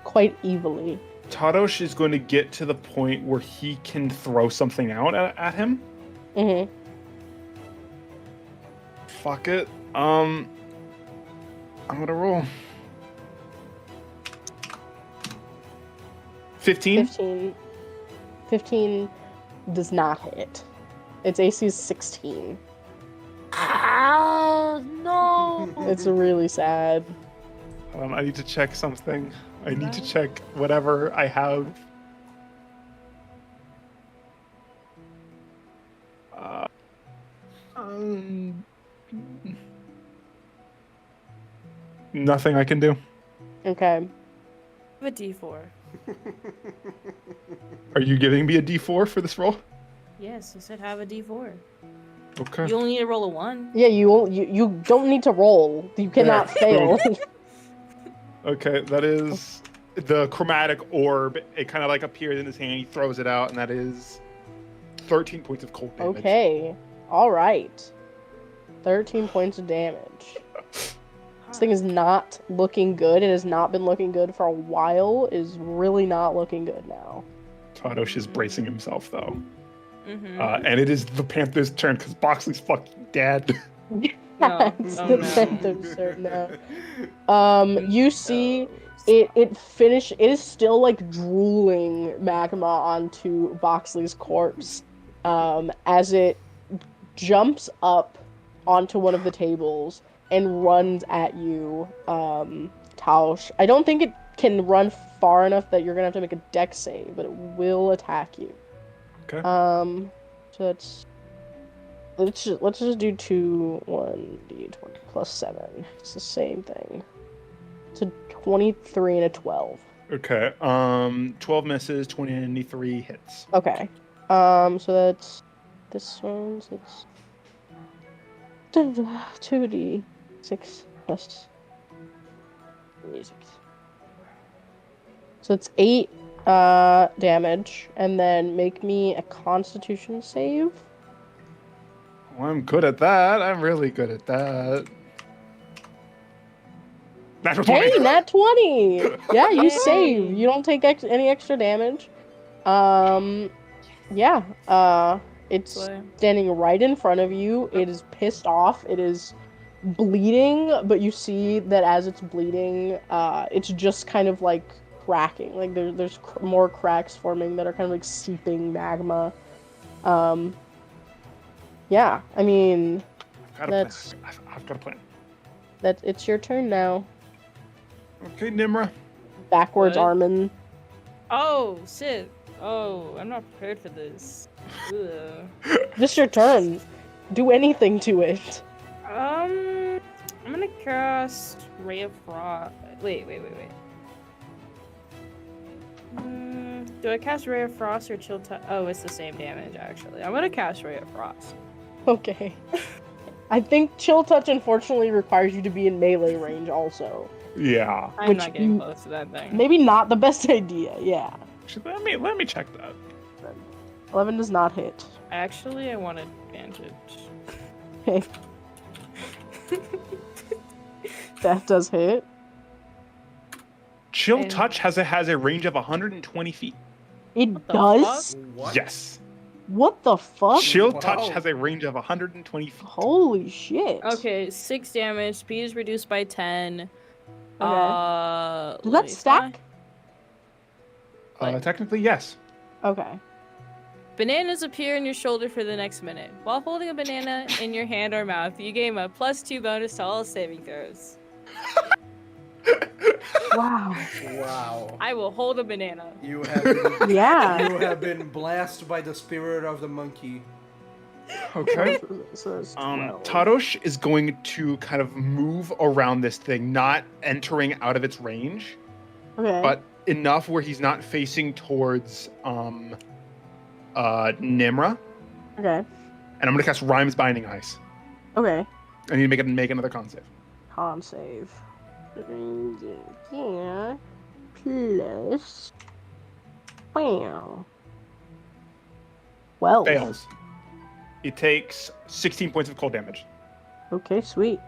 quite evilly. Tadosh is going to get to the point where he can throw something out at him. Mm-hmm. Fuck it. I'm gonna roll. 15? 15 does not hit. Its AC is 16. Ah, no! It's really sad. I need to check something. I need to check whatever I have. Nothing I can do. Okay. Have a D4. Are you giving me a D4 for this roll? Yes, I said have a D4. Okay. You only need to roll a 1. Yeah, you don't need to roll. You cannot fail. Okay, that is the chromatic orb. It kind of like appears in his hand. He throws it out, and that is 13 points of cold damage. Okay. All right. 13 points of damage. This thing is not looking good. It has not been looking good for a while. It is really not looking good now. Tadosh is bracing himself, though. Mm-hmm. And it is the Panther's turn, because Boxley's fucking dead. No. It's Oh, the no. Phantom's turn now. You see it is still like drooling magma onto Boxley's corpse. As it jumps up onto one of the tables and runs at you, Tausch. I don't think it can run far enough that you're gonna have to make a dex save, but it will attack you. Okay. So that's let's just do 1d20 plus 7. It's the same thing. It's a 23 and a 12. Okay. 12 misses, 23 hits. Okay. So that's this one. So it's 2d6 plus 3d6. So it's 8 damage, and then make me a Constitution save. Well, I'm good at that. I'm really good at that. Natural 20. Hey, nat 20! Yeah, you Yay. save. You don't take any extra damage. Yeah. It's Slay. standing right in front of you. It is pissed off. It is bleeding, but you see that as it's bleeding, it's just kind of like cracking. Like there's more cracks forming that are kind of like seeping magma. Yeah, I mean, I've got a plan. it's your turn now. Okay, Nimra. Backwards What? Armin. Oh, shit. Oh, I'm not prepared for this. Ugh. Just your turn. Do anything to it. I'm gonna cast Ray of Frost. Wait. Do I cast Ray of Frost or Chill Touch? Oh, it's the same damage, actually. I'm gonna cast Ray of Frost. Okay. I think Chill Touch unfortunately requires you to be in melee range also. Yeah. I'm Which not getting you- close to that thing. Maybe not the best idea, yeah. Actually, let me check that. 11 does not hit. Actually, I want advantage. Okay. That does hit. Chill And- Touch has a range of 120 feet. It the does? What? Yes. What the fuck? Chill Wow. Touch has a range of 120 feet. Holy shit. Okay, 6 damage. Speed is reduced by 10. Okay. Does Does that stack? Technically, yes. Okay. Bananas appear in your shoulder for the next minute. While holding a banana in your hand or mouth, you gain a +2 bonus to all saving throws. Wow. Wow. I will hold a banana. You have been, Yeah. you have been blessed by the spirit of the monkey. Okay. So it's 12. Tadosh is going to kind of move around this thing, not entering out of its range, Okay. but enough where he's not facing towards Nimra. Okay. And I'm gonna cast Rhymes Binding Ice. Okay. I need to make another con save. Con save. Yeah. Plus. Wow. Well. Fails. It takes 16 points of cold damage. Okay, sweet.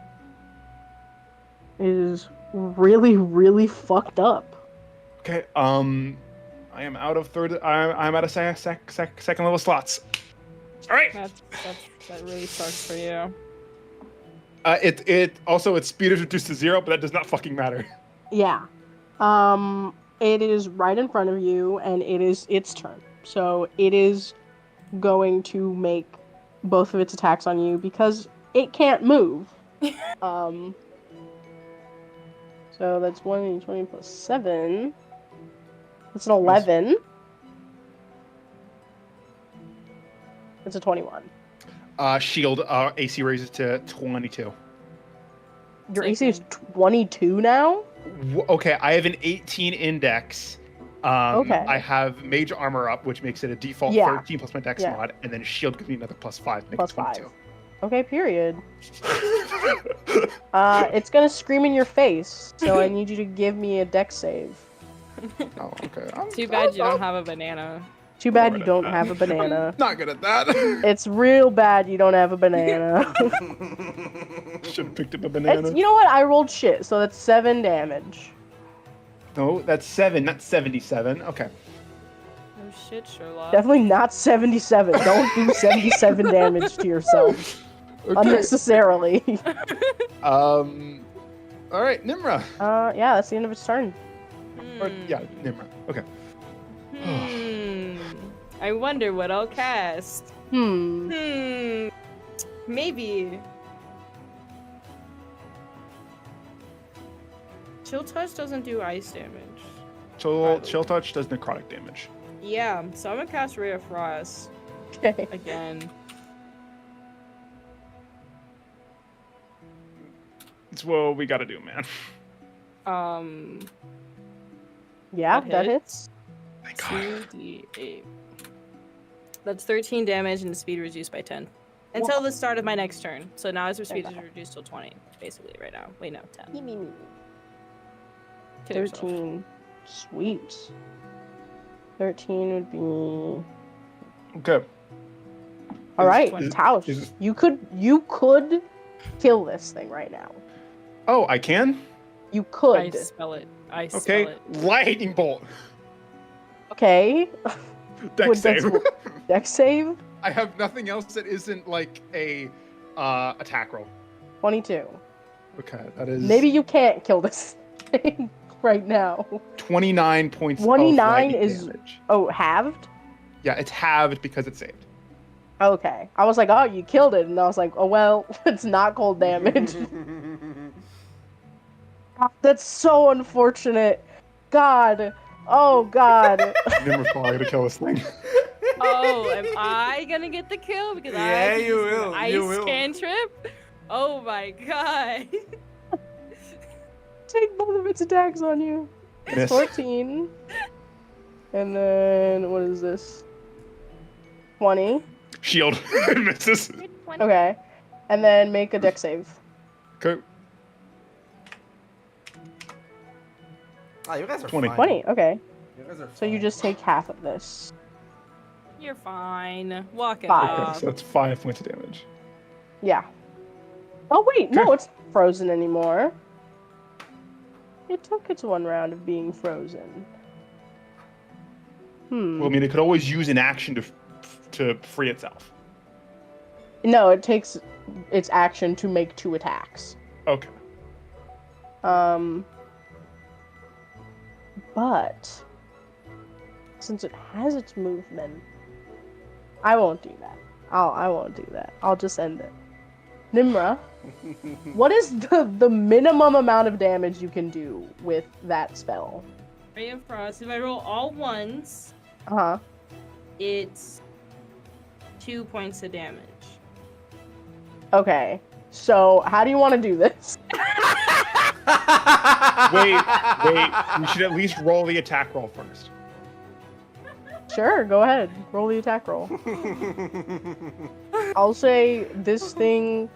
It is really, really fucked up. Okay. I am out of third. I'm out of second level slots. All right. That really sucks for you. Its speed is reduced to 0, but that does not fucking matter. Yeah. It is right in front of you, and it is its turn. So it is going to make both of its attacks on you because it can't move. So So that's 1d20 plus 7. That's an 11. It's a 21. Shield AC raises to 22. Your AC is 22 now? Okay, I have an 18 index. Okay. I have Mage Armor up, which makes it a default Yeah. 13 plus my Dex Yeah. mod, and then Shield gives me another +5, make Plus it 22. Okay, period. It's gonna scream in your face, so I need you to give me a dex save. Oh, okay. Too bad you don't have a banana. Too bad you don't have a banana. Not good at that. It's real bad you don't have a banana. Should have picked up a banana. You know what? I rolled shit, so that's 7 damage. No, that's 7, not 77. Okay. Oh shit, Sherlock. Definitely not 77. Don't do 77 damage to yourself. Unnecessarily. All right, Nimra. Yeah, that's the end of its turn. Or, yeah, Nimra. Okay. I wonder what I'll cast. Maybe. Chill Touch doesn't do ice damage. Chill Touch does necrotic damage. Yeah, so I'm gonna cast Ray of Frost Okay. again. It's what we gotta do, man. Yeah, That that hits. hits. 2d8. That's 13 damage and the speed reduced by 10. Until the start of my next turn. So now his speed is reduced to 20, basically, right now. Wait, no, 10. Kill yourself. 13. Sweet. 13 would be... Okay. All right, is- Tausch, is- you could kill this thing right now. Oh, I can? You I could. spell it. I Okay. spell it. Lightning Bolt. Okay. Dex Would save. Dex save? I have nothing else that isn't like a attack roll. 22. Okay, that is Maybe you can't kill this thing right now. 29 points 29 of lightning is- damage. Oh, halved? Yeah, it's halved because it's saved. Okay. I was like, oh, you killed it. And I was like, oh, well, it's not cold damage. God, that's so unfortunate. God. Oh, God. Nimra's probably gonna kill this thing. Oh, am I gonna get the kill? Because Yeah, I you used an will, ice you will. cantrip? Oh my god. Take both of its attacks on you. Miss. 14. And then, what is this? 20. Shield. Misses. Okay. And then make a dex save. Okay. Ah, you guys are 20. fine. 20, okay. You guys are So you fine. just take half of this. You're fine. Walk it 5. Okay, off. so that's 5 points of damage. Yeah. Oh, wait, no, Okay. it's not frozen anymore. It took its 1 round of being frozen. Well, I mean, it could always use an action to free itself. No, it takes its action to make 2 attacks. Okay. But since it has its movement, I won't do that. I won't do that. I'll just end it. Nimra, what is the minimum amount of damage you can do with that spell? Ray of Frost. If I roll all ones, Uh-huh. it's 2 points of damage. Okay. So, how do you want to do this? Wait. We should at least roll the attack roll first. Sure, go ahead. Roll the attack roll. I'll say this thing...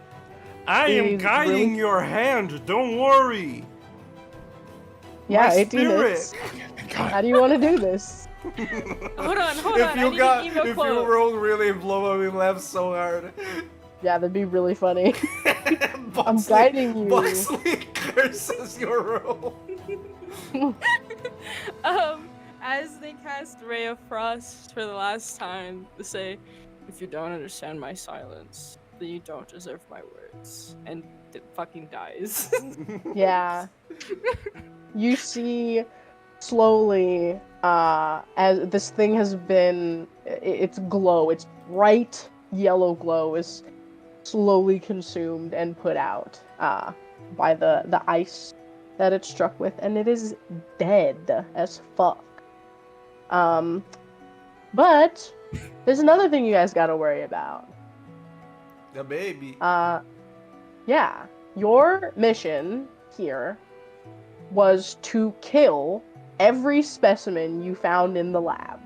I am Is guiding really- your hand. Don't worry. Yeah, My 18 hits. spirit. Thank God. How do you want to do this? Hold on. If I you need got, an emo if quote. you rolled really low, we laughed so hard. Yeah, that'd be really funny. I'm Boxley- guiding you. Boxley curses your roll. As they cast Ray of Frost for the last time, they say, "If you don't understand my silence, then you don't deserve my words," and it fucking dies. Yeah. You see slowly as this thing has been its glow, its bright yellow glow is slowly consumed and put out by the ice that it struck with, and it is dead as fuck. But there's another thing you guys gotta worry about. The baby. Yeah. Your mission here was to kill every specimen you found in the lab.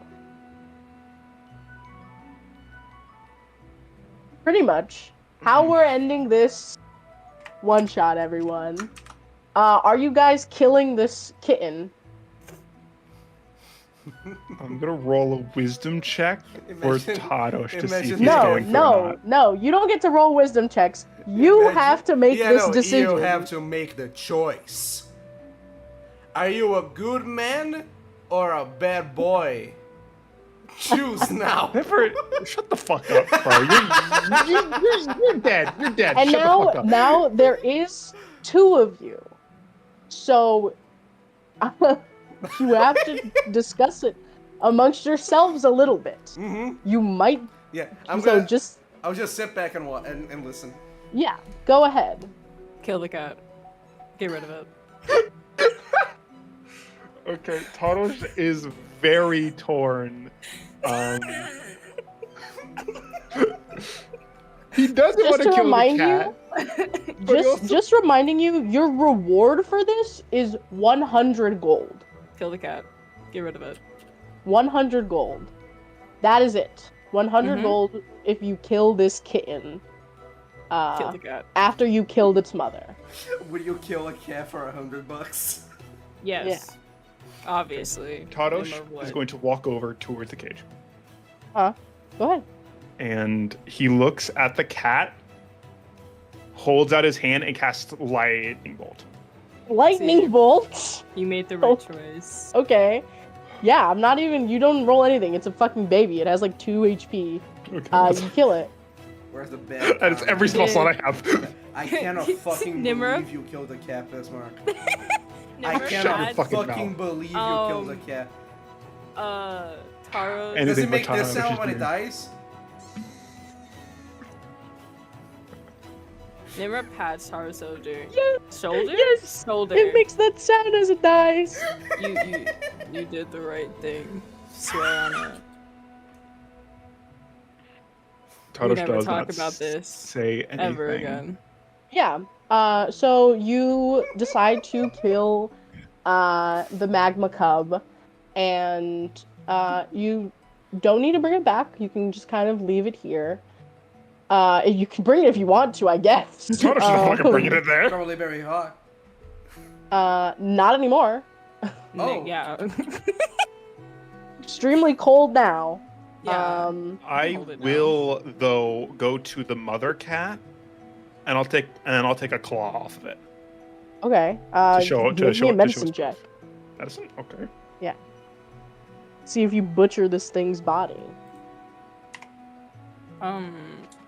Pretty much. How we're ending this one shot, everyone. Are you guys killing this kitten? I'm gonna roll a wisdom check for Imagine- Tadosh to see if imagine he's No, going for it or not. no. You don't get to roll wisdom checks. You Imagine- have to make Yeah, this no, decision. You have to make the choice. Are you a good man or a bad boy? Choose now. Never. Shut the fuck up, bro. You're dead. You're dead. And Shut the now, fuck up. now there is two of you. So you have to discuss it amongst yourselves a little bit. Mm-hmm. You might. Yeah, So just I'll just sit back and listen. yeah, go ahead. Kill the cat. Get rid of it. Okay, Tadosh is very torn. He doesn't Just want to to kill remind the cat. but he also- Just reminding you, your reward for this is 100 gold. Kill the cat. Get rid of it. 100 gold. That is it. 100 Mhm. gold if you kill this kitten. Kill the cat. After you killed its mother. Would you kill a cat for $100? Yes. Obviously. Tadosh Nimmer would. is going to walk over towards the cage. Go ahead. And he looks at the cat, holds out his hand, and casts lightning bolt. Lightning See. bolt. You made the Oh. right choice. Okay. Yeah, I'm not even. You don't roll anything. It's a fucking baby. It has like 2 HP. Okay. You kill it. Where's the bad? That is every spell Yeah. slot I have. I cannot fucking Nimmer? believe you killed a cat, Bismarck. I Never Shut your cannot had, fucking fucking mouth. believe you killed a cat. Taro. Anything Does it but make this Tadosh sound is when it doing. dies? Nimmer pats Taro's shoulder. Yeah. Shoulder? Yes. Shoulder. It makes that sound as it dies. You did the right thing. Swear on it. We Tadosh never does talk not about this say anything. ever again. Yeah. So you decide to kill the magma cub, and you don't need to bring it back. You can just kind of leave it here. You can bring it if you want to, I guess. Tadosh is not fucking bringing it there. Probably very hot. Not anymore. Oh. Yeah. Extremely cold now. Yeah. I Hold it now. will though go to the mother cat, and I'll take a claw off of it. Okay. show- to make show- me a to show medicine its- check. Medicine? Okay. See if you butcher this thing's body.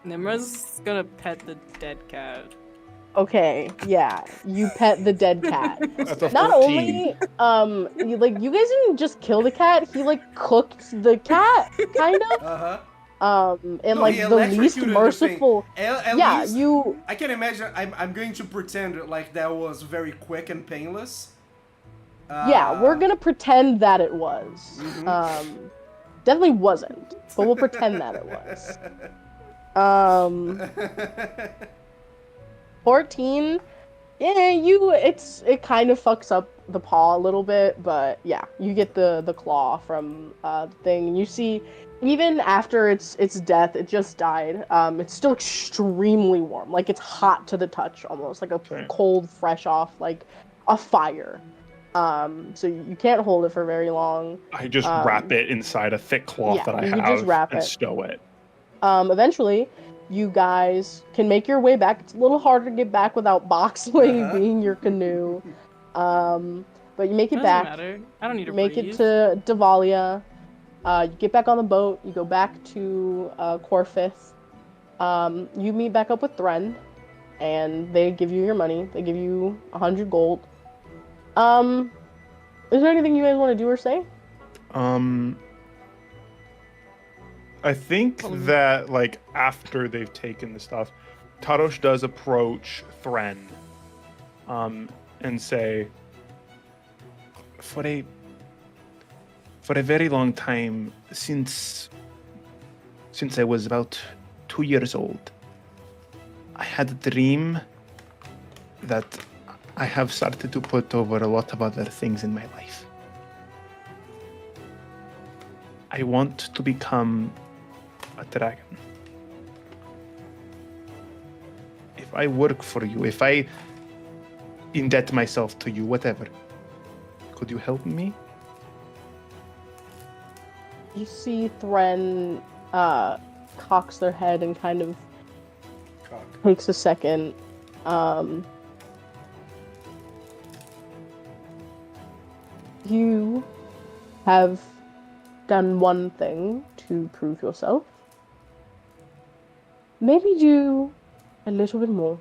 Nimra's gonna pet the dead cat. Okay, yeah, you pet the dead cat. That's a 14. Not only, you guys didn't just kill the cat. He cooked the cat, kind of. Uh-huh. And No, he the least electrocuted the thing. merciful. At Yeah, least, you. I can imagine. I'm going to pretend like that was very quick and painless. Yeah, we're gonna pretend that it was. Definitely wasn't, but we'll pretend that it was. 14. Yeah, it kind of fucks up the paw a little bit, but yeah, you get the claw from the thing, and you see even after its death, it just died. It's still extremely warm, like it's hot to the touch, almost like a Okay. cold, fresh off, like a fire. So you can't hold it for very long. I just wrap it inside a thick cloth yeah, that I you have just wrap and it. stow it. Eventually, you guys can make your way back. It's a little harder to get back without Boxley being your canoe. But you make it Doesn't back. matter. I don't need to You make breathe. it to Davalia. You get back on the boat. You go back to Corfith. You meet back up with Thren, and they give you your money. They give you 100 gold. Is there anything you guys want to do or say? I think that after they've taken the stuff, Tadosh does approach Thren, and say, for a very long time, since I was about 2 years old, I had a dream that I have started to put over a lot of other things in my life. I want to become a dragon. If I work for you, if I indebt myself to you, whatever, could you help me? You see Thren cocks their head and kind of takes a second. You have done one thing to prove yourself. Maybe do a little bit more.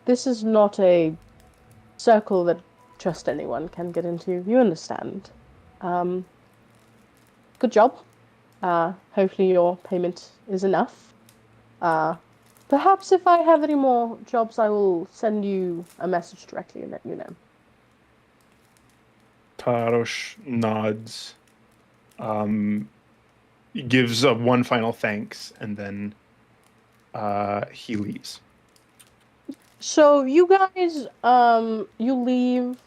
This is not a circle that just anyone can get into. You understand. Good job. Hopefully your payment is enough. Perhaps if I have any more jobs, I will send you a message directly and let you know. Tarosh nods, gives one final thanks, and then he leaves. So you guys, you leave,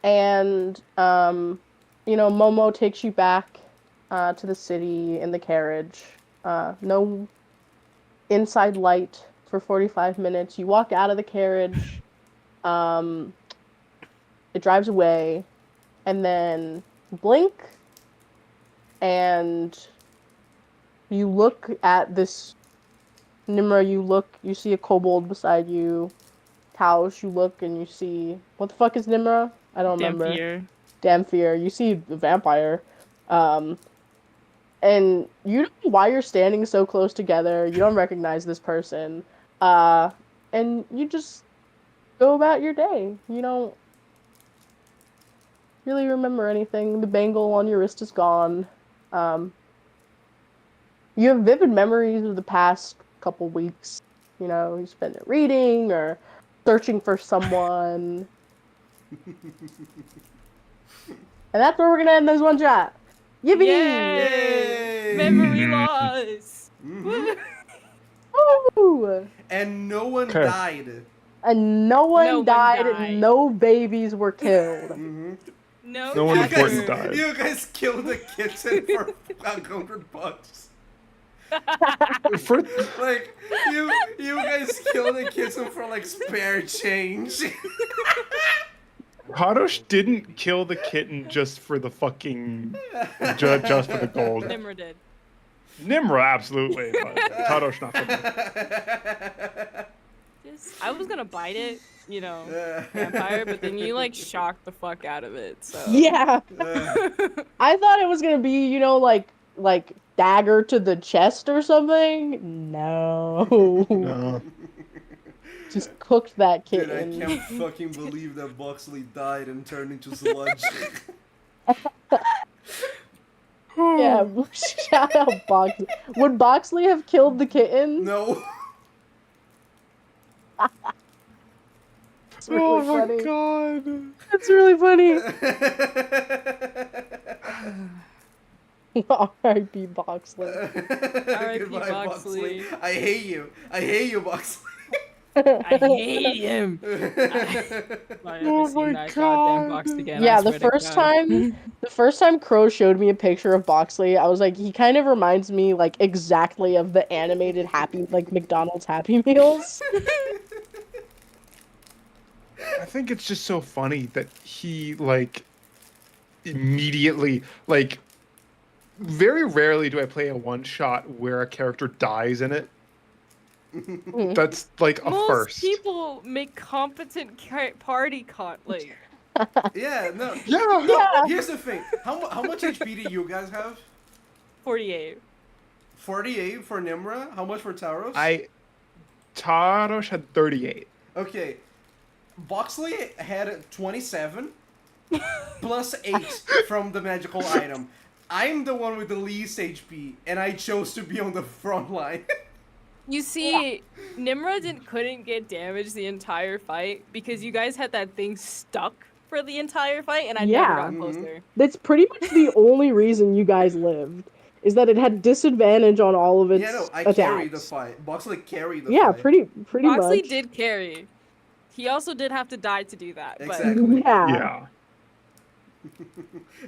and Momo takes you back to the city in the carriage. No inside light for 45 minutes. You walk out of the carriage. It drives away, and then blink, and you look at this Nimra. You see a kobold beside you. Tausch, you look and you see, what the fuck is Nimra? I don't remember. Damphir. You see a vampire. And you don't know why you're standing so close together. You don't recognize this person. And you just go about your day. You don't really remember anything. The bangle on your wrist is gone. You have vivid memories of the past couple weeks. You spend it reading or searching for someone. And that's where we're gonna end this one shot. Yippee! Yay! Memory loss. Mhm. Woo! And no one Okay. died. And no one died, and no babies were killed. Mm-hmm. No one important died. You guys killed a kitten for $100. For Like you guys killed a kitten for like spare change. Tarosh didn't kill the kitten just for the fucking just for the gold. Nimra did. Nimra absolutely, but Tarosh not so much. I was gonna bite it, vampire, but then you like shocked the fuck out of it. So Yeah. I thought it was gonna be, like dagger to the chest or something. No. No. Just cooked that Dude, kitten. I can't fucking believe that Boxley died and turned into sludge. Yeah, shout out Boxley. Would Boxley have killed the kitten? No. It's really funny. God. It's really funny. R.I.P. Boxley. Goodbye, Boxley. I hate you. I hate you, Boxley. I hate him. Oh my God. Again, Yeah, the first time Crow showed me a picture of Boxley, I was like, he kind of reminds me like exactly of the animated McDonald's Happy Meals. I think it's just so funny that he immediately very rarely do I play a one shot where a character dies in it. That's like a Most first. people make competent party Yeah, no. Yeah. Here's the thing. How much HP do you guys have? 48. 48 for Nimra. How much for Taros? Tarosh had 38. Okay. Boxley had 27 plus 8 from the magical item. I'm the one with the least HP, and I chose to be on the front line. You see, Nimrod couldn't get damaged the entire fight because you guys had that thing stuck for the entire fight, and I never Yeah. got closer. That's pretty much the only reason you guys lived, is that it had disadvantage on all of its Yeah, no, I attacks. carried the fight. Boxley carried the Yeah, fight. pretty Boxley much. did carry. He also did have to die to do that. But Exactly. Yeah. Yeah.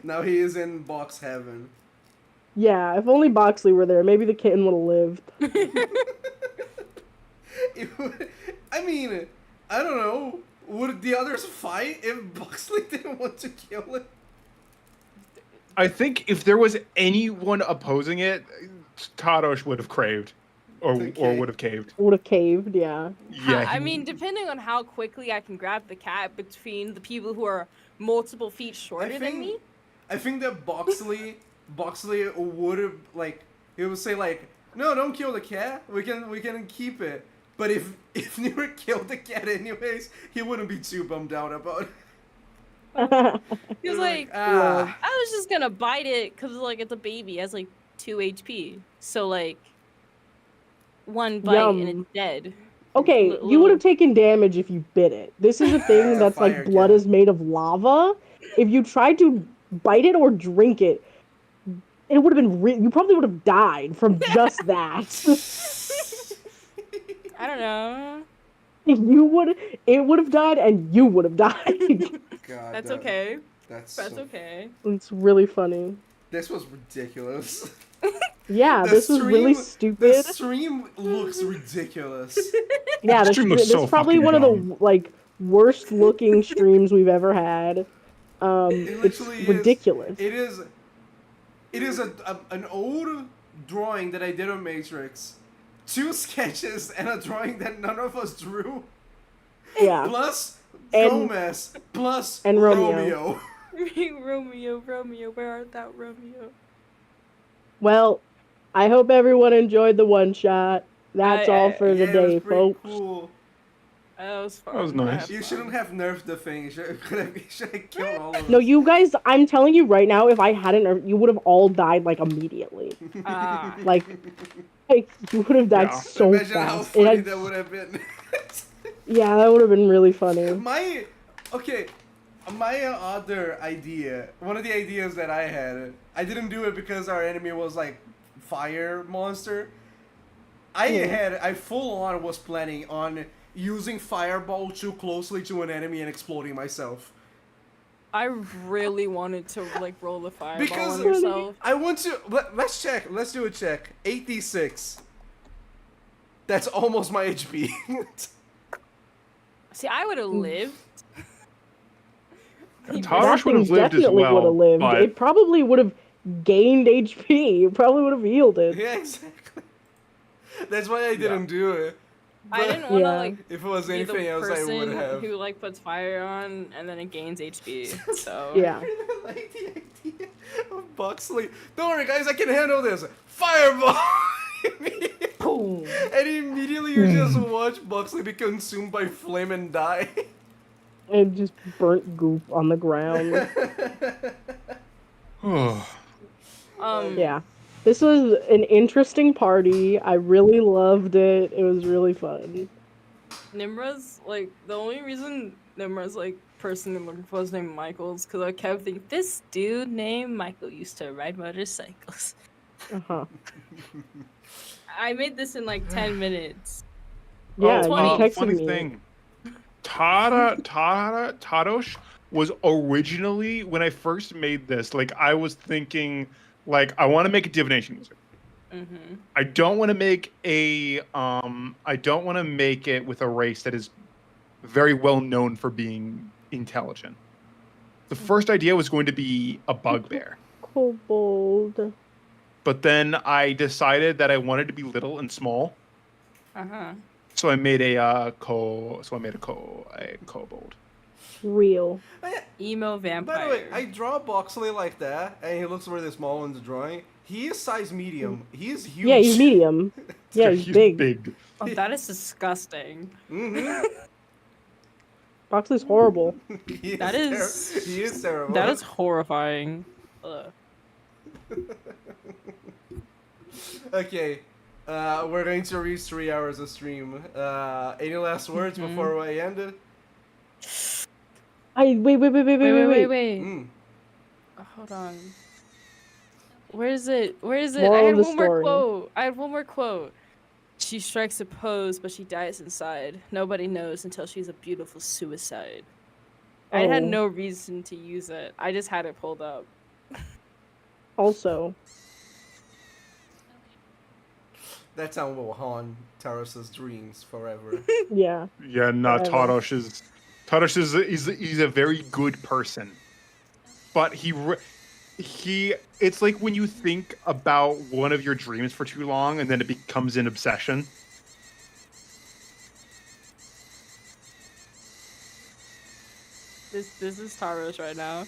Now he is in box heaven. Yeah, if only Boxley were there, maybe the kitten would have lived. I mean, I don't know. Would the others fight if Boxley didn't want to kill it? I think if there was anyone opposing it, Tadosh would have craved, or Okay. would have caved. Would have caved, yeah. Yeah, I mean, depending on how quickly I can grab the cat between the people who are multiple feet shorter than me. I think that Boxley would have he would say no, don't kill the cat. We can keep it. But if Nero killed the cat anyways, he wouldn't be too bummed out about it. He was like, ah, I was just gonna bite it because like it's a baby, it has like 2 HP. So like 1 bite and Yum. it's dead. Okay, you would have taken damage if you bit it. This is a thing that's Fire like blood cat. is made of lava. If you tried to bite it or drink it, it would have been you probably would have died from just that. I don't know. It would have died and you would have died. God, That's okay. That's That's so- okay. It's really funny. This was ridiculous. Yeah, The this was really The stupid. stream looks ridiculous. Yeah, stream was this so is probably fucking one of dumb. the like worst looking streams we've ever had. It It's literally is. ridiculous. It is an old drawing that I did on Matrix, 2 sketches and a drawing that none of us drew, Yeah. plus And- Gomez, plus and Romeo. Romeo, where art thou, Romeo? Well, I hope everyone enjoyed the one shot. That's all for Yeah, the it day, was pretty folks. Cool. That was fun. That was nice. You shouldn't have nerfed the thing. You should have killed all of us. No, you guys, I'm telling you right now, if I hadn't, you would have all died like immediately. Like you would have died Yeah. so Imagine how fast. funny had- that would have been. Yeah, that would have been really funny. My other idea, one of the ideas that I had, I didn't do it because our enemy was like fire monster. I full on was planning on using fireball too closely to an enemy and exploding myself. I really wanted to like roll the fireball Because on yourself. I want to. Let's check. Let's do a check. 8d6. That's almost my HP. See, I would have lived. That Tadosh would thing have lived as definitely would well, have lived. but It probably would have gained HP. It probably would have healed it. Yeah, exactly. That's why I didn't do it. I But didn't want to Yeah. like if it was be the anything else, I would person have. who like puts fire on and then it gains HP. So Yeah. I like the idea of Boxley. Don't worry, guys, I can handle this. Fireball! Boom. And immediately you just watch Boxley be consumed by flame and die. And just burnt goop on the ground. Yeah. This was an interesting party. I really loved it. It was really fun. Nimra's like the only reason Nimra's like person I'm looking for is named Michael's because I kept thinking this dude named Michael used to ride motorcycles. Uh-huh. I made this in like 10 minutes. Yeah, you 20. texted funny me. thing. Tadosh was originally, when I first made this, like I was thinking, like I want to make a divination wizard. Mm-hmm. I don't want to make a I don't want to make it with a race that is very well known for being intelligent. The first idea was going to be a bugbear. Kobold. But then I decided that I wanted to be little and small. Uh-huh. So I made a kobold. Real. Emo vampire. By the way, I draw Boxley like that, and he looks really small in the drawing. He is size medium. He is huge. Yeah, he's medium. Yeah, he's big. Oh, that is disgusting. Mm-hmm. Boxley's horrible. He That is- he is terrible. That is horrifying. Ugh. Okay. We're going to reach 3 hours of stream. Any last words before I end it? Wait. Wait. Mm. Hold on. Where is it? I Moral had of the one more story. quote. She strikes a pose, but she dies inside. Nobody knows until she's a beautiful suicide. I had Oh. no reason to use it. I just had it pulled up. Also, That sound will haunt Taras's dreams forever. yeah. Yeah, no, Forever. Tadosh is he's a very good person, but it's like when you think about one of your dreams for too long and then it becomes an obsession. This is Taros right now.